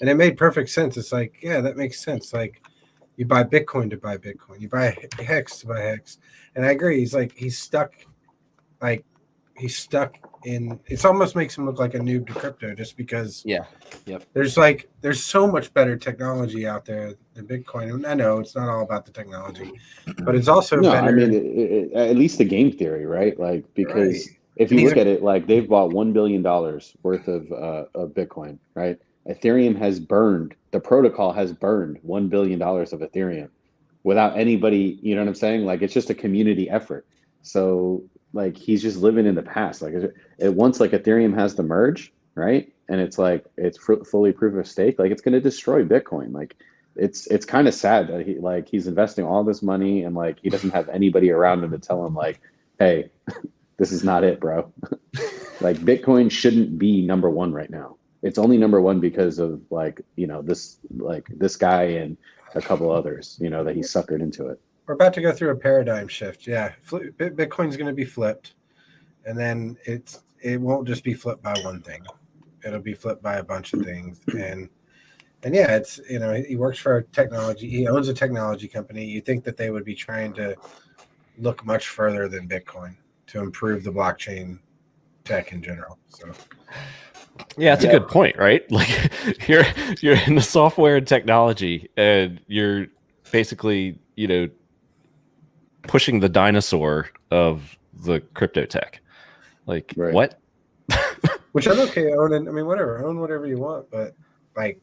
and it made perfect sense. It's like, yeah, that makes sense. Like, You buy Bitcoin to buy Bitcoin. You buy HEX to buy HEX. And I agree. He's stuck in. It almost makes him look like a noob to crypto, just because. Yeah. Yep. There's so much better technology out there than Bitcoin. And I know it's not all about the technology, but it's also better. I mean, at least the game theory, right? Like, because if you look at it, like, they've bought $1 billion worth of Bitcoin, right? Ethereum has burned, the protocol has burned $1 billion of Ethereum without anybody, you know what I'm saying? Like, it's just a community effort. So, like, he's just living in the past. Like, once, like, Ethereum has the merge, right? And it's like, it's fully proof of stake, like, it's going to destroy Bitcoin. Like, it's kind of sad that he's investing all this money and, like, he doesn't have anybody around him to tell him, like, hey, this is not it, bro. Like, Bitcoin shouldn't be number one right now. It's only number one because of, like, you know, this guy and a couple others, you know, that he suckered into it. We're about to go through a paradigm shift. Yeah. Bitcoin's going to be flipped, and then it won't just be flipped by one thing. It'll be flipped by a bunch of things. And yeah, it's, you know, he works for a technology. He owns a technology company. You think that they would be trying to look much further than Bitcoin to improve the blockchain tech in general. So. Yeah, that's a good point, right? Like, you're in the software and technology, and you're basically, you know, pushing the dinosaur of the crypto tech. Like, what? Which I'm okay owning. I mean, own whatever you want, but, like,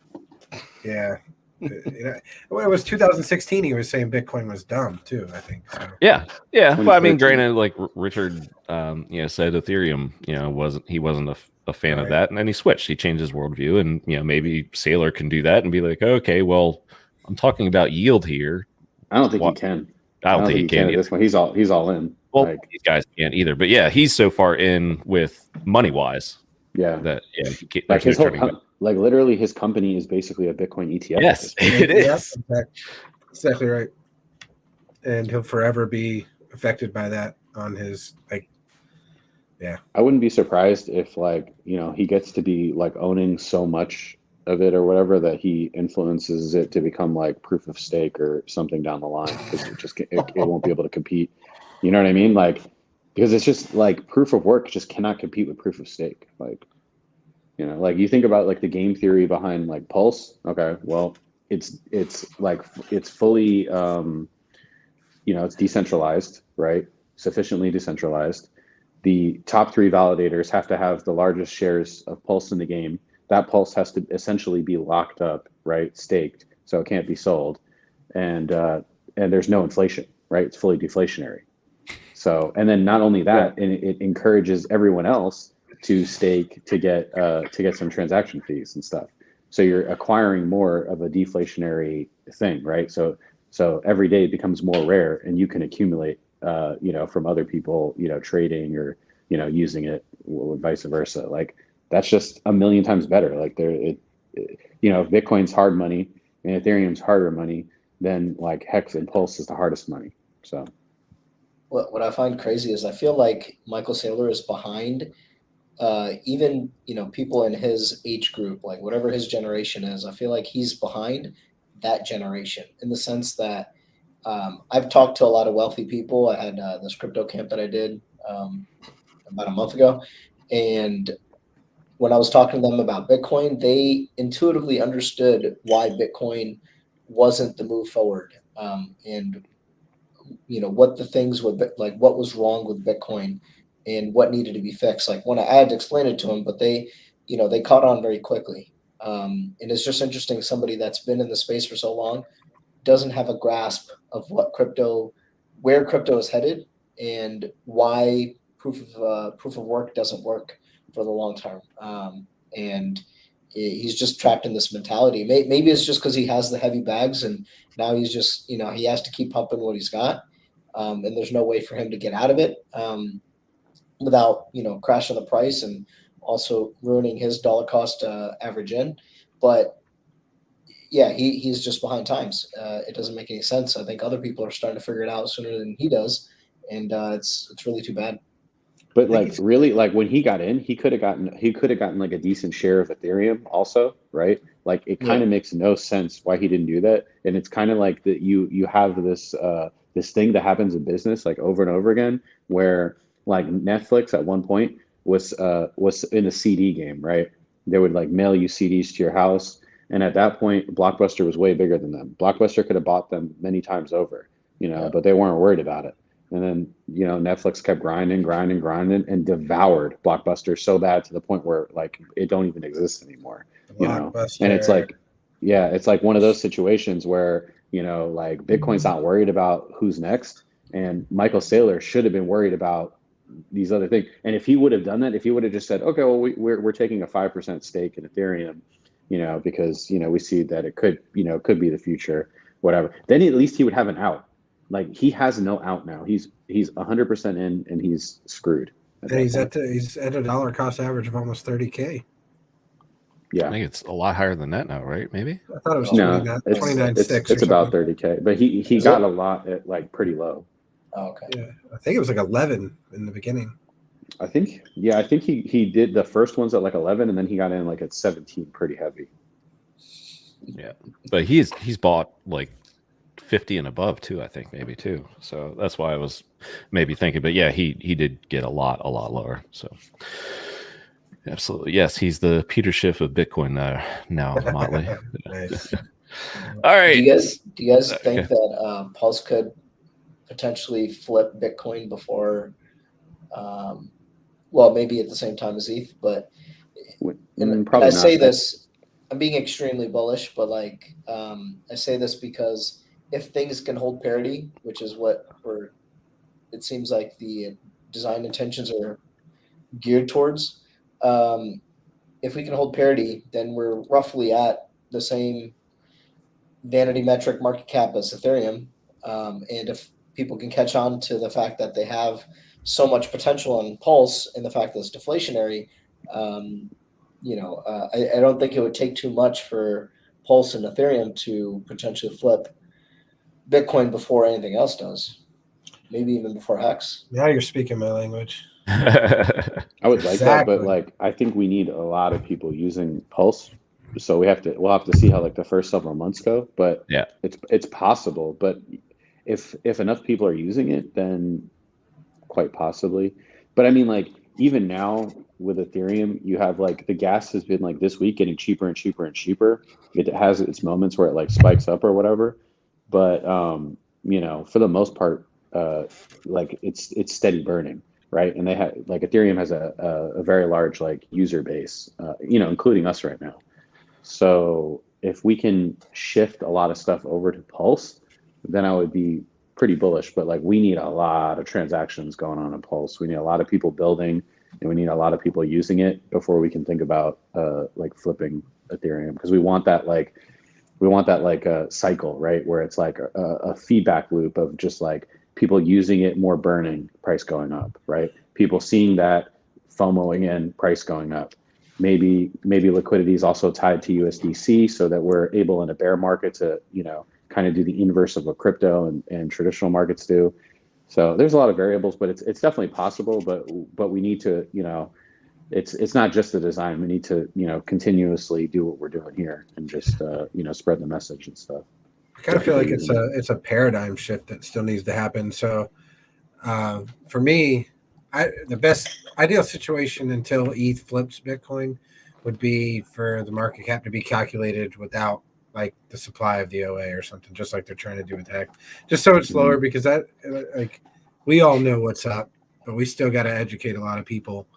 yeah. You know, when it was 2016, he was saying Bitcoin was dumb too, I think. So. Yeah. Well, I mean, granted, like Richard, you know, said Ethereum, you know, wasn't a fan of that, and then he switched. He changed his worldview, and, you know, maybe Saylor can do that and be like, okay, well, I'm talking about yield here. I don't think he can. I don't think he can at this point. He's all in. Well, these guys can't either. But yeah, he's so far in with money wise. Yeah. That like his whole like literally his company is basically a Bitcoin ETF. Yes, it is. Exactly right. And he'll forever be affected by that on his, like, yeah. I wouldn't be surprised if, like, you know, he gets to be, like, owning so much of it or whatever that he influences it to become, like, proof of stake or something down the line, because it won't be able to compete. You know what I mean? Like, because it's just like proof of work just cannot compete with proof of stake. Like, you know, like, you think about, like, the game theory behind, like, Pulse. Okay, well, it's fully, you know, it's decentralized, right? Sufficiently decentralized. The top 3 validators have to have the largest shares of Pulse in the game. That Pulse has to essentially be locked up, right? Staked, so it can't be sold. And there's no inflation, right? It's fully deflationary. So, and then not only that, and it encourages everyone else to stake to get some transaction fees and stuff. So you're acquiring more of a deflationary thing, right? So every day it becomes more rare, and you can accumulate, you know, from other people, you know, trading or, you know, using it, or vice versa. Like, that's just a million times better. Like, you know, if Bitcoin's hard money and Ethereum's harder money, then, like, HEX and Pulse is the hardest money. So. What I find crazy is I feel like Michael Saylor is behind even, you know, people in his age group, like whatever his generation is. I feel like he's behind that generation, in the sense that I've talked to a lot of wealthy people. I had this crypto camp that I did about a month ago, and when I was talking to them about Bitcoin, they intuitively understood why Bitcoin wasn't the move forward, and, you know, what the things would be, like, what was wrong with Bitcoin and what needed to be fixed. Like, when I had to explain it to them, but they, you know, they caught on very quickly. And it's just interesting, somebody that's been in the space for so long doesn't have a grasp of where crypto is headed, and why proof of work doesn't work for the long term. And he's just trapped in this mentality. Maybe it's just because he has the heavy bags, and now he's just, you know, he has to keep pumping what he's got, and there's no way for him to get out of it without, you know, crashing the price and also ruining his dollar cost average in. But yeah, he's just behind times. It doesn't make any sense. I think other people are starting to figure it out sooner than he does, and it's really too bad. But, like, really, like, when he got in, he could have gotten like a decent share of Ethereum also, right? Like it kind of makes no sense why he didn't do that. And it's kind of like that you have this this thing that happens in business like over and over again, where like Netflix at one point was in a CD game, right? They would like mail you CDs to your house. And at that point, Blockbuster was way bigger than them. Blockbuster could have bought them many times over, but they weren't worried about it. And then, Netflix kept grinding and devoured Blockbuster so bad to the point where like it don't even exist anymore, And it's like, it's like one of those situations where, like Bitcoin's not worried about who's next. And Michael Saylor should have been worried about these other things. And if he would have done that, if he would have just said, okay, well, we're taking a 5% stake in Ethereum, because, we see that it could be the future, whatever, then at least he would have an out. Like he has no out now. He's 100% in and he's screwed. And he's at a dollar cost average of almost 30K. Yeah. I think it's a lot higher than that now, right? Maybe. I thought it was 29.6. It's about 30K, but he got a lot at like pretty low. Oh, okay. Yeah. I think it was like 11 in the beginning. I think he did the first ones at like 11 and then he got in like at 17 pretty heavy. Yeah. But he's bought like 50 and above too, I think maybe too. So that's why I was maybe thinking, but yeah, he did get a lot lower. So absolutely. Yes. He's the Peter Schiff of Bitcoin now, Motley. Nice. All right. Do you guys think that Pulse could potentially flip Bitcoin before, maybe at the same time as ETH, but probably I say this, I'm being extremely bullish, but like, I say this because if things can hold parity, which is what it seems like the design intentions are geared towards, if we can hold parity, then we're roughly at the same vanity metric market cap as Ethereum. And if people can catch on to the fact that they have so much potential on Pulse and the fact that it's deflationary, I don't think it would take too much for Pulse and Ethereum to potentially flip Bitcoin before anything else does. Maybe even before HEX. Now you're speaking my language. I would like that, but like I think we need a lot of people using Pulse. So we'll have to see how like the first several months go. But yeah, it's possible. But if enough people are using it, then quite possibly. But I mean, like even now with Ethereum, you have like the gas has been like this week getting cheaper and cheaper and cheaper. It has its moments where it like spikes up or whatever. But for the most part, like it's steady burning, right? And they have like Ethereum has a very large like user base, including us right now. So if we can shift a lot of stuff over to Pulse, then I would be pretty bullish. But like we need a lot of transactions going on in Pulse. We need a lot of people building, and we need a lot of people using it before we can think about like flipping Ethereum, because we want that like a cycle, right? Where it's like a feedback loop of just like people using it more, burning, price going up, right? People seeing that, FOMOing in, price going up. Maybe liquidity is also tied to USDC, so that we're able in a bear market to kind of do the inverse of what crypto and traditional markets do. So there's a lot of variables, but it's definitely possible. But we need to it's not just the design. We need to continuously do what we're doing here and just spread the message and stuff. I kind of feel like it's a paradigm shift that still needs to happen. So for me, the best ideal situation until ETH flips Bitcoin would be for the market cap to be calculated without like the supply of the OA or something, just like they're trying to do with HEX, just so it's lower, because that like we all know what's up, but we still got to educate a lot of people,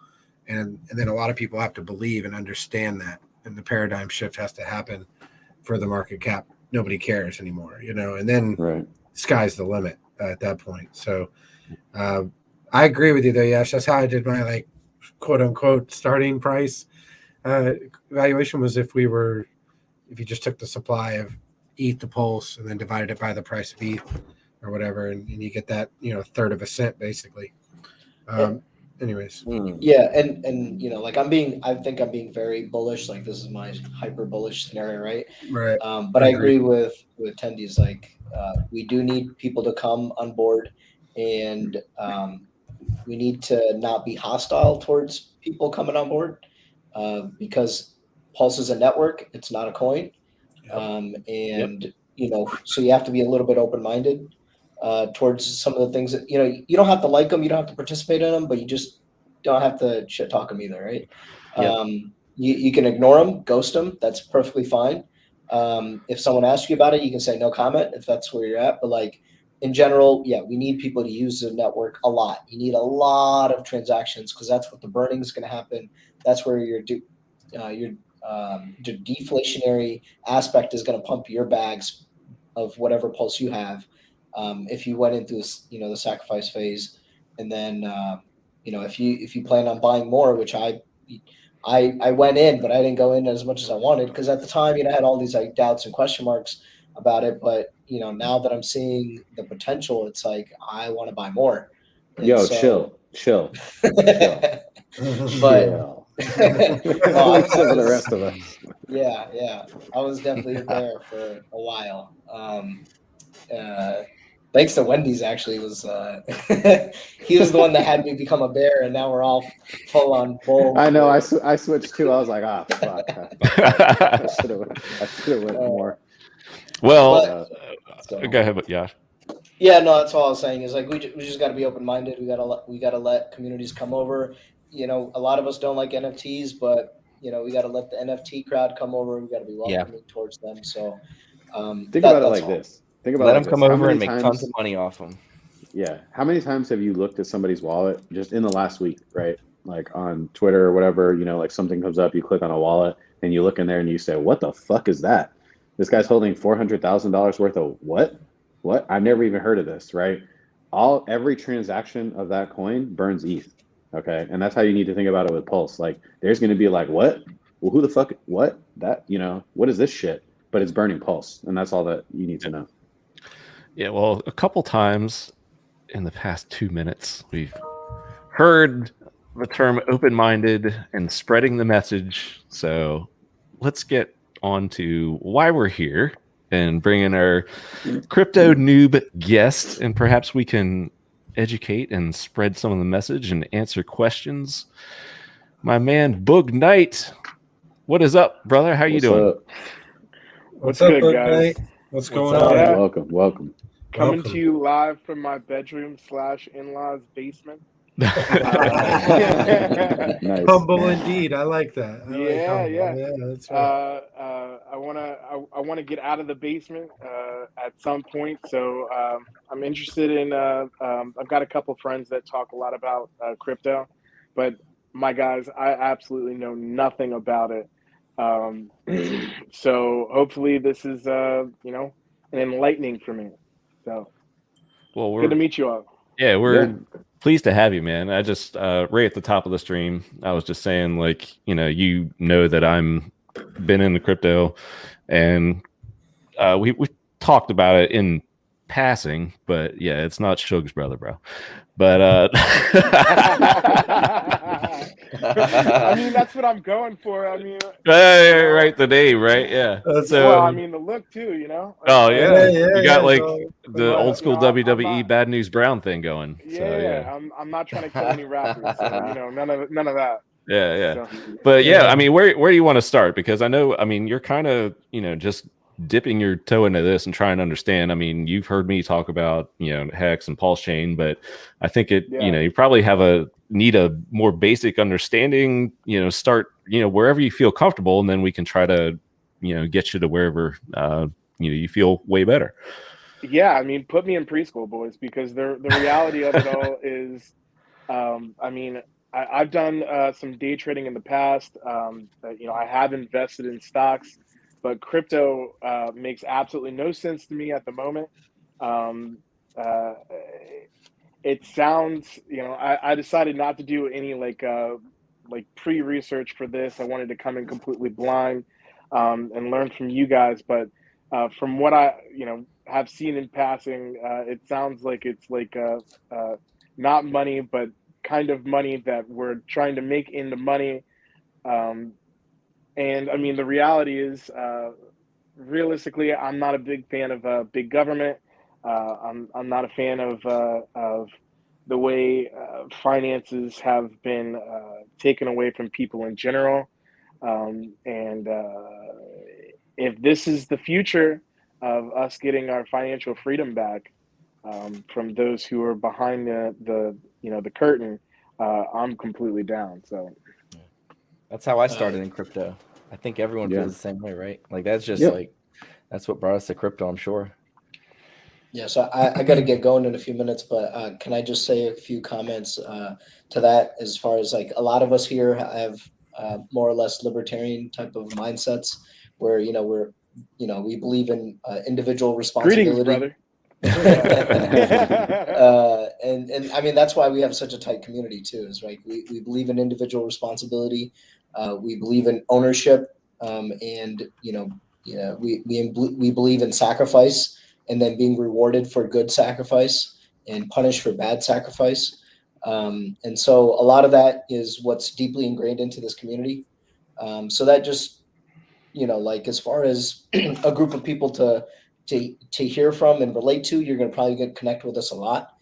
and then a lot of people have to believe and understand that, and the paradigm shift has to happen for the market cap. Nobody cares anymore, and then sky's the limit at that point. So I agree with you though, Yash. That's how I did my like quote unquote starting price valuation, was if you just took the supply of ETH to Pulse and then divided it by the price of ETH or whatever, and you get that, a third of a cent basically. Anyways. Yeah, and like I think I'm being very bullish. Like this is my hyper bullish scenario, right? Right. But I agree with Tendies. Like we do need people to come on board, and we need to not be hostile towards people coming on board, because Pulse is a network; it's not a coin. And you know, so you have to be a little bit open-minded towards some of the things that, you know, you don't have to like them, you don't have to participate in them, but you just don't have to shit talk them either, right? You can ignore them, ghost them. That's perfectly fine. If someone asks you about it, you can say no comment if that's where you're at. But like in general, yeah, we need people to use the network a lot. You need a lot of transactions because that's what the burning is going to happen. That's where your deflationary aspect is going to pump your bags of whatever pulse you have. If you went into this, you know, the sacrifice phase, and then you know, if you plan on buying more, which I went in, but I didn't go in as much as I wanted because at the time, you know, I had all these like doubts and question marks about it. But you know, now that I'm seeing the potential, it's like I want to buy more. And Yo, so, chill. But like some of the rest of us. Yeah, I was definitely there for a while. Thanks to Wendy's, actually, was he was the one that had me become a bear, and now we're all full on bull. I know. I switched too. I was like, fuck. I should have went more. Well, go ahead, but yeah. Yeah, no, that's all I was saying is like we just got to be open minded. We gotta let communities come over. You know, a lot of us don't like NFTs, but you know, we got to let the NFT crowd come over. We got to be welcoming towards them. So think about it like this. Think about let them like come over and make tons of money off them. Yeah. How many times have you looked at somebody's wallet just in the last week, right? Like on Twitter or whatever, you know, like something comes up, you click on a wallet and you look in there and you say, what the fuck is that? This guy's holding $400,000 worth of what? What? I've never even heard of this, right? Every transaction of that coin burns ETH. Okay. And that's how you need to think about it with Pulse. Like there's going to be like, what? Well, who the fuck? What? That, you know, what is this shit? But it's burning Pulse. And that's all that you need to know. Yeah. Well, a couple times in the past 2 minutes, we've heard the term open-minded and spreading the message. So let's get on to why we're here and bring in our crypto noob guest, and perhaps we can educate and spread some of the message and answer questions. My man Booge Knight, what is up, brother? How you doing? What's up, good, guys? guys? What's going on? Yeah. Welcome. Coming to you live from my bedroom / in-laws basement. Nice. Humble indeed. I like that. Yeah, that's right. I wanna get out of the basement at some point. So I'm interested in. I've got a couple friends that talk a lot about crypto, but my guys, I absolutely know nothing about it. So hopefully this is you know, an enlightening for me. So well, good to meet you all. Yeah, we're pleased to have you, man. I just right at the top of the stream, I was just saying, like, you know that I'm been into crypto, and we talked about it in passing, but yeah, it's not Suge's brother, bro. But I mean, that's what I'm going for. I mean, right, the name, right? Yeah. So well, I mean, the look too, you know. Oh yeah, you got like so, the old school WWE Bad News Brown thing going. Yeah, so, yeah. I'm not trying to kill any rappers, so, you know, none of that. Yeah. So, but yeah, I mean, where do you want to start? Because I know, I mean, you're kind of, you know, just dipping your toe into this and trying to understand. I mean, you've heard me talk about, you know, HEX and PulseChain, but I think you know, you probably need a more basic understanding, you know, start, you know, wherever you feel comfortable, and then we can try to, you know, get you to wherever, you know, you feel way better. Yeah. I mean, put me in preschool, boys, because the reality of it all is, I mean, I've done some day trading in the past. You know, I have invested in stocks, but crypto makes absolutely no sense to me at the moment. It sounds, you know, I decided not to do any like pre-research for this. I wanted to come in completely blind and learn from you guys. But from what I, you know, have seen in passing, it sounds like it's like not money, but kind of money that we're trying to make into money. And I mean, the reality is, realistically, I'm not a big fan of big government. I'm not a fan of the way finances have been taken away from people in general. And if this is the future of us getting our financial freedom back from those who are behind the curtain, I'm completely down. So That's how I started in crypto. I think everyone Yeah. feels the same way, right? Like that's just Yep. like that's what brought us to crypto, I'm sure. Yeah, so I got to get going in a few minutes, but can I just say a few comments to that? As far as like a lot of us here have more or less libertarian type of mindsets, where we believe in individual greetings, responsibility. brother. And I mean that's why we have such a tight community too. Is right. We believe in individual responsibility. We believe in ownership, and we believe in sacrifice, and then being rewarded for good sacrifice and punished for bad sacrifice. And so a lot of that is what's deeply ingrained into this community. So that just, like as far as a group of people to hear from and relate to, you're going to probably connect with us a lot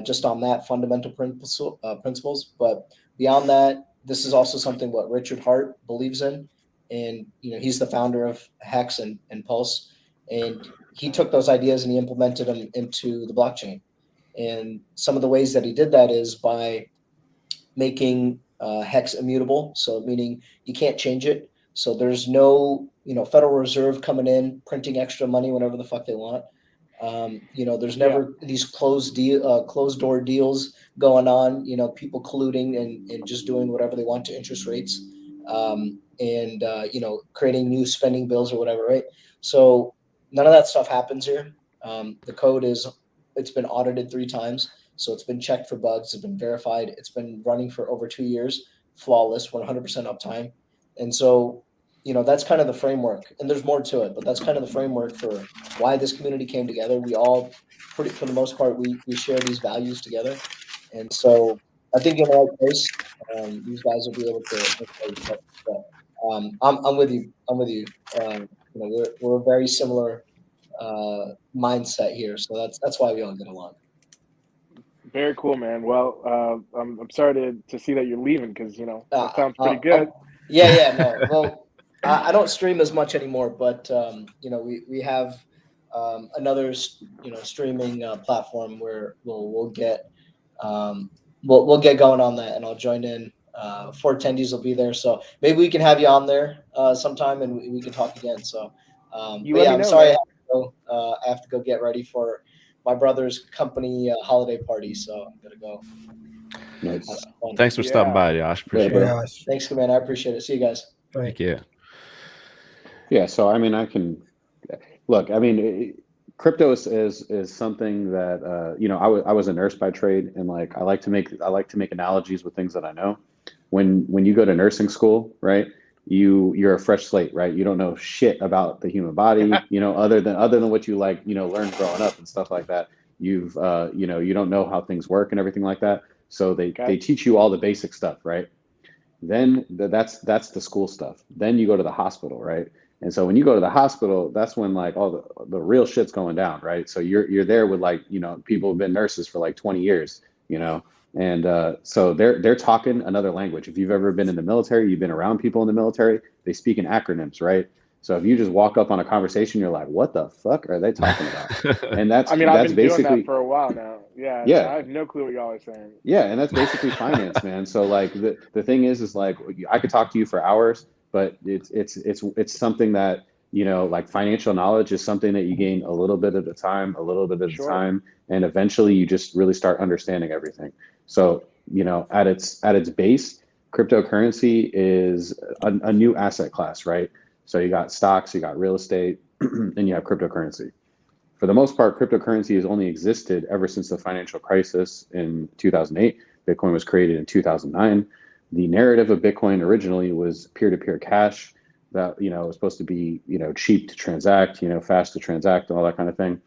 just on that fundamental principles. But beyond that, this is also something what Richard Hart believes in. And, he's the founder of HEX and Pulse. And he took those ideas and he implemented them into the blockchain. And some of the ways that he did that is by making HEX immutable. So meaning you can't change it. So there's no, Federal Reserve coming in, printing extra money whenever the fuck they want. There's never these closed door deals going on, people colluding and just doing whatever they want to interest rates, creating new spending bills or whatever, right? So none of that stuff happens here. The code it's been audited 3 times. So it's been checked for bugs. It's been verified. It's been running for over 2 years, flawless, 100% uptime. And so, that's kind of the framework, and there's more to it, but that's kind of the framework for why this community came together. We all, for the most part, we share these values together. And so I think in the right place, these guys will be able to, I'm with you. I'm with you. We're a very similar mindset here. So that's why we all get along. Very cool, man. Well, I'm sorry to see that you're leaving because that sounds pretty good. No. Well, I don't stream as much anymore, but we have another streaming platform where we'll get going on that, and I'll join in. 4Tendies will be there, so maybe we can have you on there sometime, and we can talk again. So, I'm sorry, I have to go get ready for my brother's company holiday party, so I'm gonna go. Nice. Thanks for stopping by, Josh. Appreciate it. Thanks, man. I appreciate it. See you guys. Thank you. Yeah. So I mean, I can look. I mean, crypto is something that I was a nurse by trade, and like I like to make analogies with things that I know. When you go to nursing school, right? You're a fresh slate, right? You don't know shit about the human body, other than what you learned growing up and stuff like that. You don't know how things work and everything like that. So they teach you all the basic stuff, right? Then that's the school stuff. Then you go to the hospital, right? And so when you go to the hospital, that's when like all the real shit's going down, right? So you're there with people who've been nurses for like 20 years, and so they're talking another language. If you've ever been in the military, you've been around people in the military, they speak in acronyms, right? So if you just walk up on a conversation, you're like, what the fuck are they talking about? And I've been doing that for a while now. Yeah. I have no clue what y'all are saying. Yeah, and that's basically finance, man. So like the thing is like I could talk to you for hours, but it's something that like financial knowledge is something that you gain a little bit at a time, and eventually you just really start understanding everything. So at its base, cryptocurrency is a new asset class, right? So you got stocks, you got real estate, and you have cryptocurrency. For the most part, cryptocurrency has only existed ever since the financial crisis in 2008. Bitcoin was created in 2009. The narrative of Bitcoin originally was peer-to-peer cash that was supposed to be cheap to transact, fast to transact, and all that kind of thing.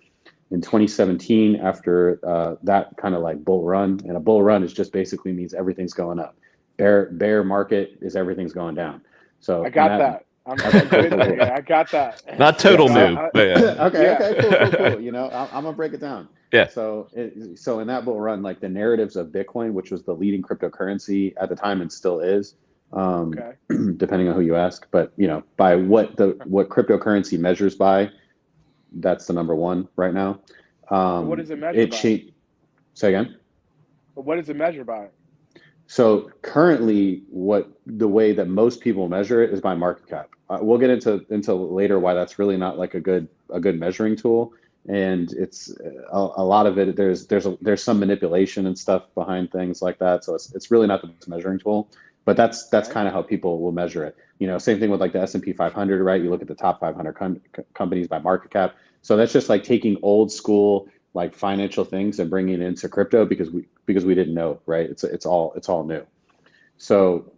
In 2017, after that kind of like bull run, and a bull run is just basically means everything's going up. Bear market is everything's going down. So I got that. I'm good there. Yeah, I got that. Not total noob, but yeah. Okay, cool. I'm gonna break it down. Yeah. So in that bull run, like the narratives of Bitcoin, which was the leading cryptocurrency at the time and still is, depending on who you ask. But by what cryptocurrency measures by, that's the number one right now. What does it measure by? Say again. What does it measure by? So currently, the way that most people measure it is by market cap. We'll get into later why that's really not like a good measuring tool, and it's a lot of it. There's some manipulation and stuff behind things like that. So it's really not the best measuring tool. But that's kind of how people will measure it. Same thing with like the S&P 500, right? You look at the top 500 companies by market cap. So that's just like taking old school like financial things and bringing it into crypto because we didn't know, right? It's all new. So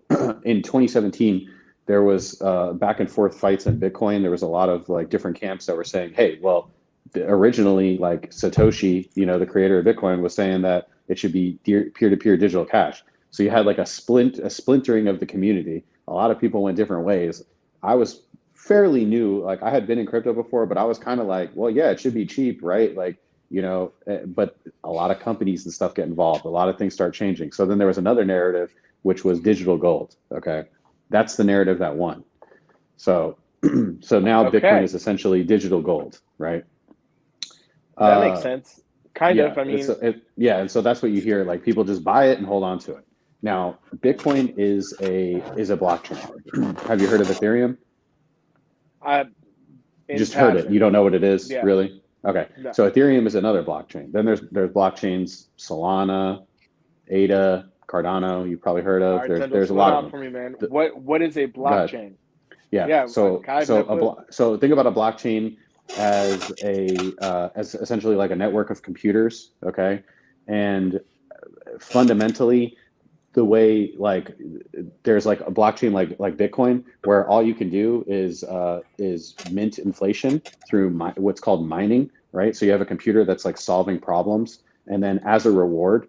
in 2017, there was back and forth fights in Bitcoin. There was a lot of like different camps that were saying, hey, well, originally like Satoshi, the creator of Bitcoin, was saying that it should be peer-to-peer digital cash. So you had like a splintering of the community. A lot of people went different ways. I was fairly new. Like I had been in crypto before, but I was kind of like, well, yeah, it should be cheap, right? Like, but a lot of companies and stuff get involved. A lot of things start changing. So then there was another narrative, which was digital gold. Okay. That's the narrative that won. So now Bitcoin is essentially digital gold, right? That makes sense. Kind of. I mean, and so that's what you hear. Like people just buy it and hold on to it. Now, Bitcoin is a blockchain. Have you heard of Ethereum? Just heard it. You don't know what it is, really? Okay. No. So Ethereum is another blockchain. Then there's blockchains, Solana, ADA, Cardano. You've probably heard of. Right, there's a lot of them. For me, man. What is a blockchain? Yeah. So think about a blockchain as essentially like a network of computers. Okay, and fundamentally, the way like there's like a blockchain like Bitcoin where all you can do is mint inflation through what's called mining, right? So you have a computer that's like solving problems, and then as a reward,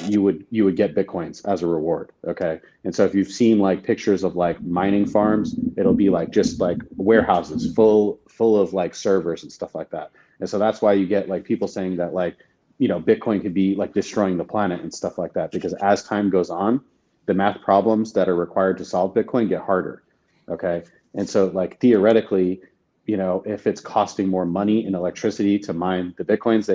you would get Bitcoins as a reward. Okay, and so if you've seen like pictures of like mining farms, it'll be like just like warehouses full of like servers and stuff like that. And so that's why you get like people saying that like, Bitcoin could be like destroying the planet and stuff like that, because as time goes on, the math problems that are required to solve Bitcoin get harder. Okay. And so like theoretically, if it's costing more money in electricity to mine the Bitcoins,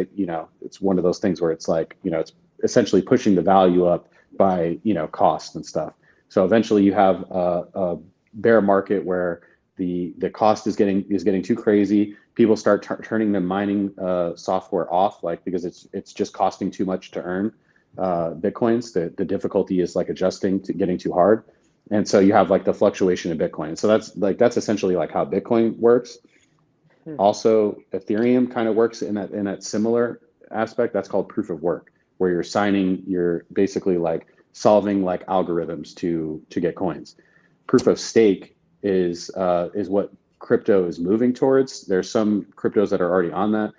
it's one of those things where it's like, it's essentially pushing the value up by, cost and stuff. So eventually you have a bear market where the cost is getting too crazy. People start turning the mining software off, like because it's just costing too much to earn Bitcoins. The difficulty is like adjusting to getting too hard, and so you have like the fluctuation in Bitcoin. So that's essentially like how Bitcoin works. Also, Ethereum kind of works in that similar aspect. That's called proof of work, where you're basically like solving like algorithms to get coins. Proof of stake is what crypto is moving towards. There's some cryptos that are already on that.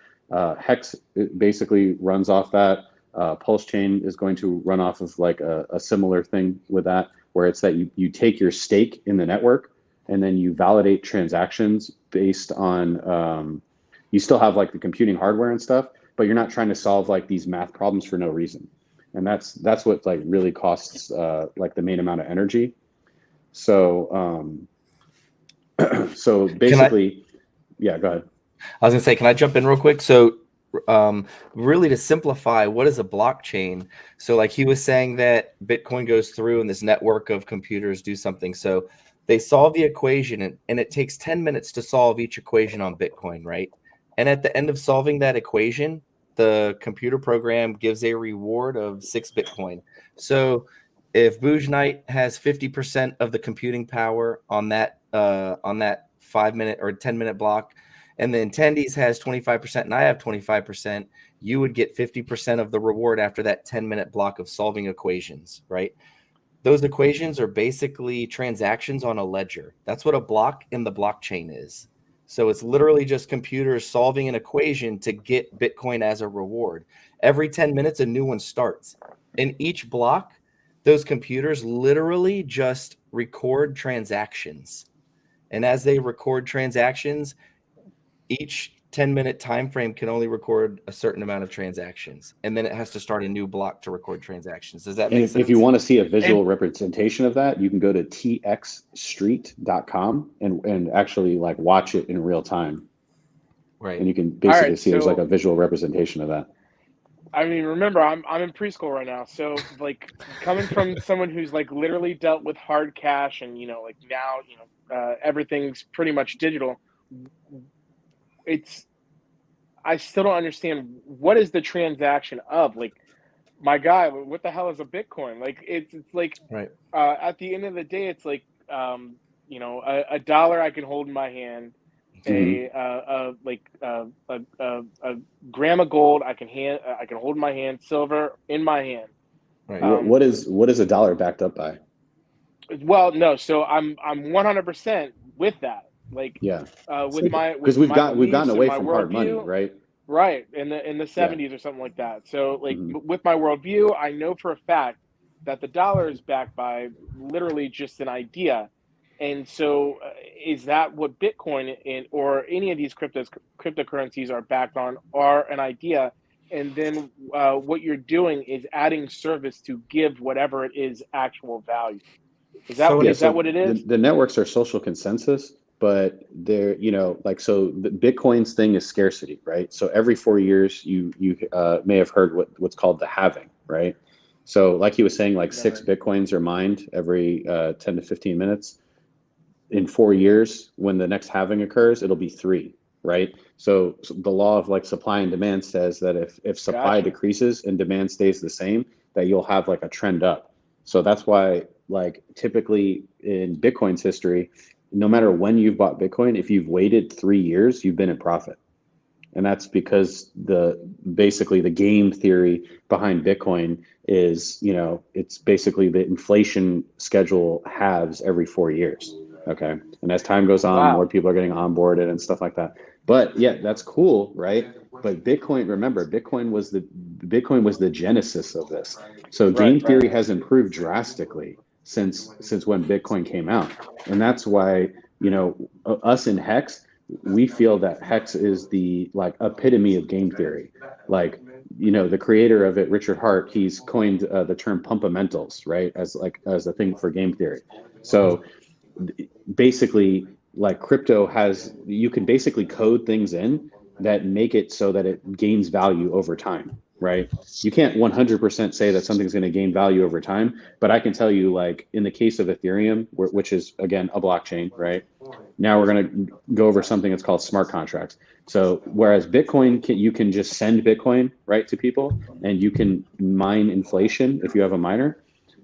HEX basically runs off that. PulseChain is going to run off of like a similar thing with that, where it's that you take your stake in the network and then you validate transactions based on, you still have like the computing hardware and stuff, but you're not trying to solve like these math problems for no reason. And that's what like really costs like the main amount of energy. So, so basically, yeah, go ahead. I was gonna say, can I jump in real quick? So really to simplify, what is a blockchain? So like he was saying that Bitcoin goes through and this network of computers do something. So they solve the equation and it takes 10 minutes to solve each equation on Bitcoin, right? And at the end of solving that equation, the computer program gives a reward of 6 Bitcoin. So if Booge Knight has 50% of the computing power on that 5-minute or 10-minute block, and then Tendies has 25% and I have 25%, you would get 50% of the reward after that 10-minute block of solving equations, right? Those equations are basically transactions on a ledger. That's what a block in the blockchain is. So it's literally just computers solving an equation to get Bitcoin as a reward. Every 10 minutes, a new one starts. In each block, those computers literally just record transactions. And as they record transactions, each 10-minute time frame can only record a certain amount of transactions, and then it has to start a new block to record transactions. Does that make And sense? if you want to see a visual representation of that, you can go to txstreet.com and actually like watch it in real time. Right. And you can basically right, see there's like so- a visual representation of that. I mean, remember, I'm in preschool right now, so like coming from someone who's like literally dealt with hard cash, and like now everything's pretty much digital. I still don't understand what is the transaction of, like, my guy, what the hell is a Bitcoin? Like it's like Right. At the end of the day, it's like a dollar I can hold in my hand. A gram of gold I can hold in my hand, silver in my hand. Right. What is a dollar backed up by? Well, no, so I'm 100% with that. Like, Yeah, with my because we've gotten away from hard money, right? Right, in the 70s or something like that. So like with my worldview, I know for a fact that the dollar is backed by literally just an idea. And so is that what Bitcoin or any of these cryptocurrencies are backed on, are an idea? And then what you're doing is adding service to give whatever it is actual value. Is that what it is? The networks are social consensus, but they're, so the Bitcoin's thing is scarcity, right? So every 4 years, you may have heard what's called the halving, right? So like he was saying, like 6 Bitcoins are mined every 10 to 15 minutes. In 4 years, when the next halving occurs, it'll be 3, right? So the law of like supply and demand says that if supply decreases and demand stays the same, that you'll have like a trend up. So that's why, like, typically in Bitcoin's history, no matter when you've bought Bitcoin, if you've waited 3 years, you've been in profit. And that's because basically the game theory behind Bitcoin is, it's basically the inflation schedule halves every 4 years. Okay. And as time goes on, more people are getting onboarded and stuff like that. But yeah, that's cool, right? But Bitcoin, remember, Bitcoin was the genesis of this. So game theory has improved drastically since when Bitcoin came out. And that's why, us in HEX, we feel that HEX is the like epitome of game theory. Like, the creator of it, Richard Hart, he's coined the term pumpamentals, right? As a thing for game theory. So basically, like, crypto you can basically code things in that make it so that it gains value over time, right? You can't 100% say that something's going to gain value over time, but I can tell you, like, in the case of Ethereum, which is, again, a blockchain, right? Now we're going to go over something that's called smart contracts. So whereas Bitcoin, you can just send Bitcoin, right, to people, and you can mine inflation if you have a miner.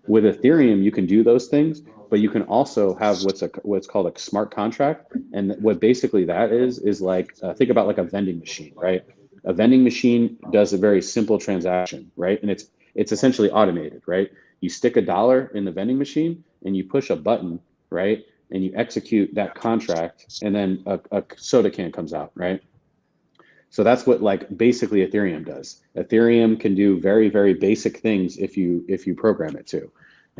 With Ethereum, you can do those things, but you can also have what's called a smart contract. And what basically that is like, think about like a vending machine, right? A vending machine does a very simple transaction, right? And it's essentially automated, right? You stick $1 in the vending machine and you push a button, right? And you execute that contract, and then a soda can comes out, right? So that's what, like, basically Ethereum does. Ethereum can do very, very basic things if you program it to.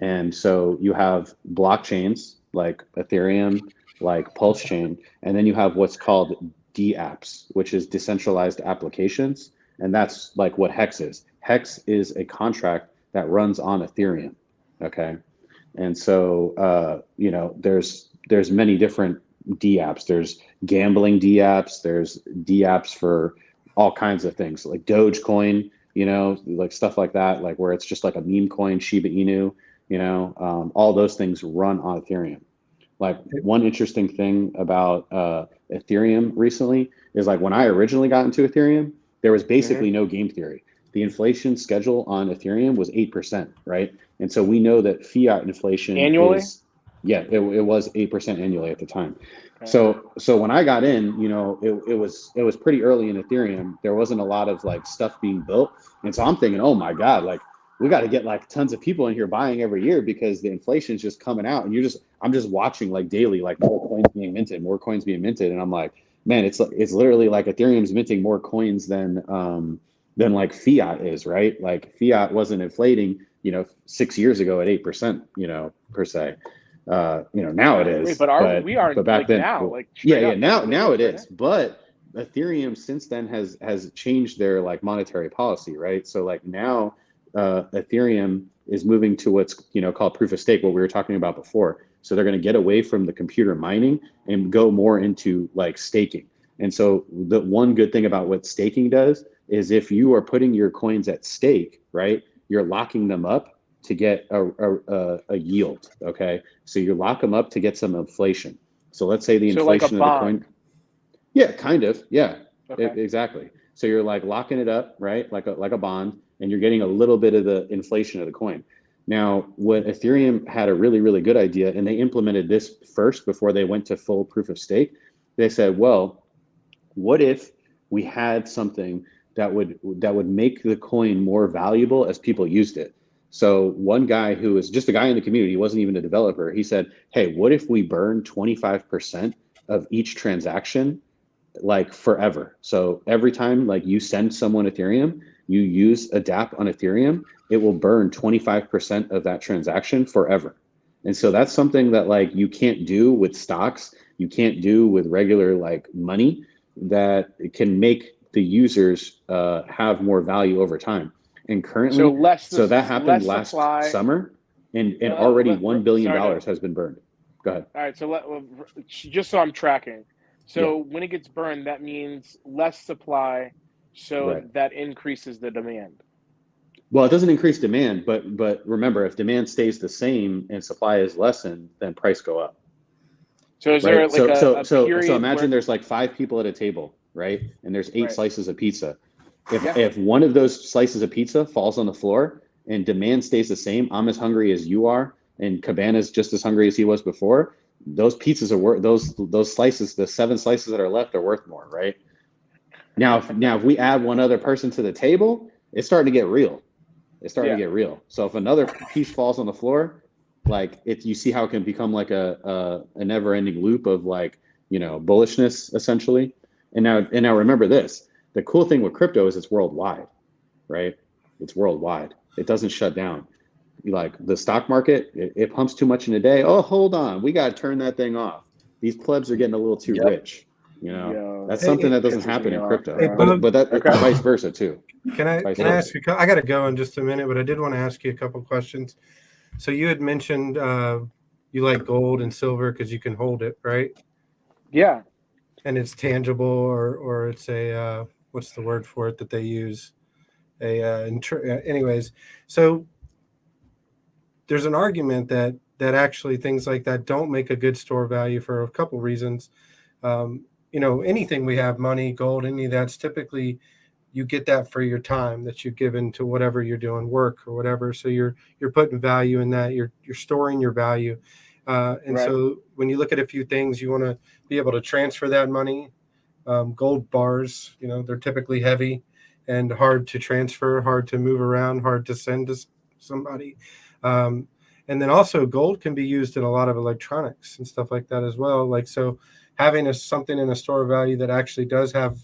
And so you have blockchains like Ethereum, like PulseChain, and then you have what's called DApps, which is decentralized applications. And that's like what HEX is. HEX is a contract that runs on Ethereum. Okay. And so, there's many different DApps. There's gambling DApps. There's DApps for all kinds of things, like Dogecoin, like stuff like that, like where it's just like a meme coin, Shiba Inu, all those things run on Ethereum. Like, one interesting thing about Ethereum recently is, like, when I originally got into Ethereum, there was basically no game theory. The inflation schedule on Ethereum was 8%, right? And so we know that fiat inflation annually. It was 8% annually at the time. Okay. So when I got in, it was pretty early in Ethereum. There wasn't a lot of like stuff being built, and so I'm thinking, oh my God, like, we got to get like tons of people in here buying every year because the inflation is just coming out, and I'm just watching like daily, like more coins being minted, and I'm like, man, it's literally like Ethereum's minting more coins than like fiat is, right? Like, fiat wasn't inflating, 6 years ago at 8%, per se. Now it is. Wait, but we are, but back like, then, now, like, now it is. But Ethereum since then has changed their like monetary policy, right? So like now Ethereum is moving to what's called proof of stake, what we were talking about before. So they're going to get away from the computer mining and go more into like staking. And so the one good thing about what staking does is if you are putting your coins at stake, right, you're locking them up to get a yield. Okay, so you lock them up to get some inflation. So let's say the inflation of the coin. Yeah, kind of. Yeah, Okay. Exactly. So you're like locking it up, right? Like a bond, and you're getting a little bit of the inflation of the coin. Now, what Ethereum had a really, really good idea, and they implemented this first before they went to full proof of stake. They said, well, what if we had something that would make the coin more valuable as people used it? So one guy who was just a guy in the community, he wasn't even a developer, he said, hey, what if we burn 25% of each transaction like forever? So every time like you send someone Ethereum, you use a dApp on Ethereum, it will burn 25% of that transaction forever. And so that's something that like you can't do with stocks, you can't do with regular like money, that it can make the users have more value over time. And currently, so that happened last summer, and already $1 billion has been burned. Go ahead. All right, so just so I'm tracking. So when it gets burned, that means less supply, so that increases the demand. Well, it doesn't increase demand, but remember, if demand stays the same and supply is lessened, then price go up. So is there like a period so imagine where... there's like 5 people at a table, right? And there's 8 slices of pizza. If one of those slices of pizza falls on the floor and demand stays the same, I'm as hungry as you are, and Cabana's just as hungry as he was before, those pizzas are worth, those slices, the 7 slices that are left are worth more, right? Now if we add one other person to the table, it's starting to get real. It's starting to get real. So if another piece falls on the floor, like you see how it can become like a never-ending loop of like, bullishness essentially. And now remember this. The cool thing with crypto is it's worldwide, right? It's worldwide. It doesn't shut down. Like the stock market, it pumps too much in a day. Oh, hold on. We got to turn that thing off. These plebs are getting a little too rich. That's something that doesn't happen in crypto, but that vice versa too. Can I ask you? I got to go in just a minute, but I did want to ask you a couple questions. So you had mentioned you like gold and silver because you can hold it, right? Yeah. And it's tangible, or it's a what's the word for it that they use? Anyways, so there's an argument that actually things like that don't make a good store value for a couple reasons. Anything we have, money, gold, any of that's typically you get that for your time that you give into whatever you're doing, work or whatever. So you're putting value in that. You're storing your value. So when you look at a few things, you want to be able to transfer that money. Gold bars, they're typically heavy and hard to transfer, hard to move around, hard to send to somebody. And then also gold can be used in a lot of electronics and stuff like that as well. Like, so having something in a store of value that actually does have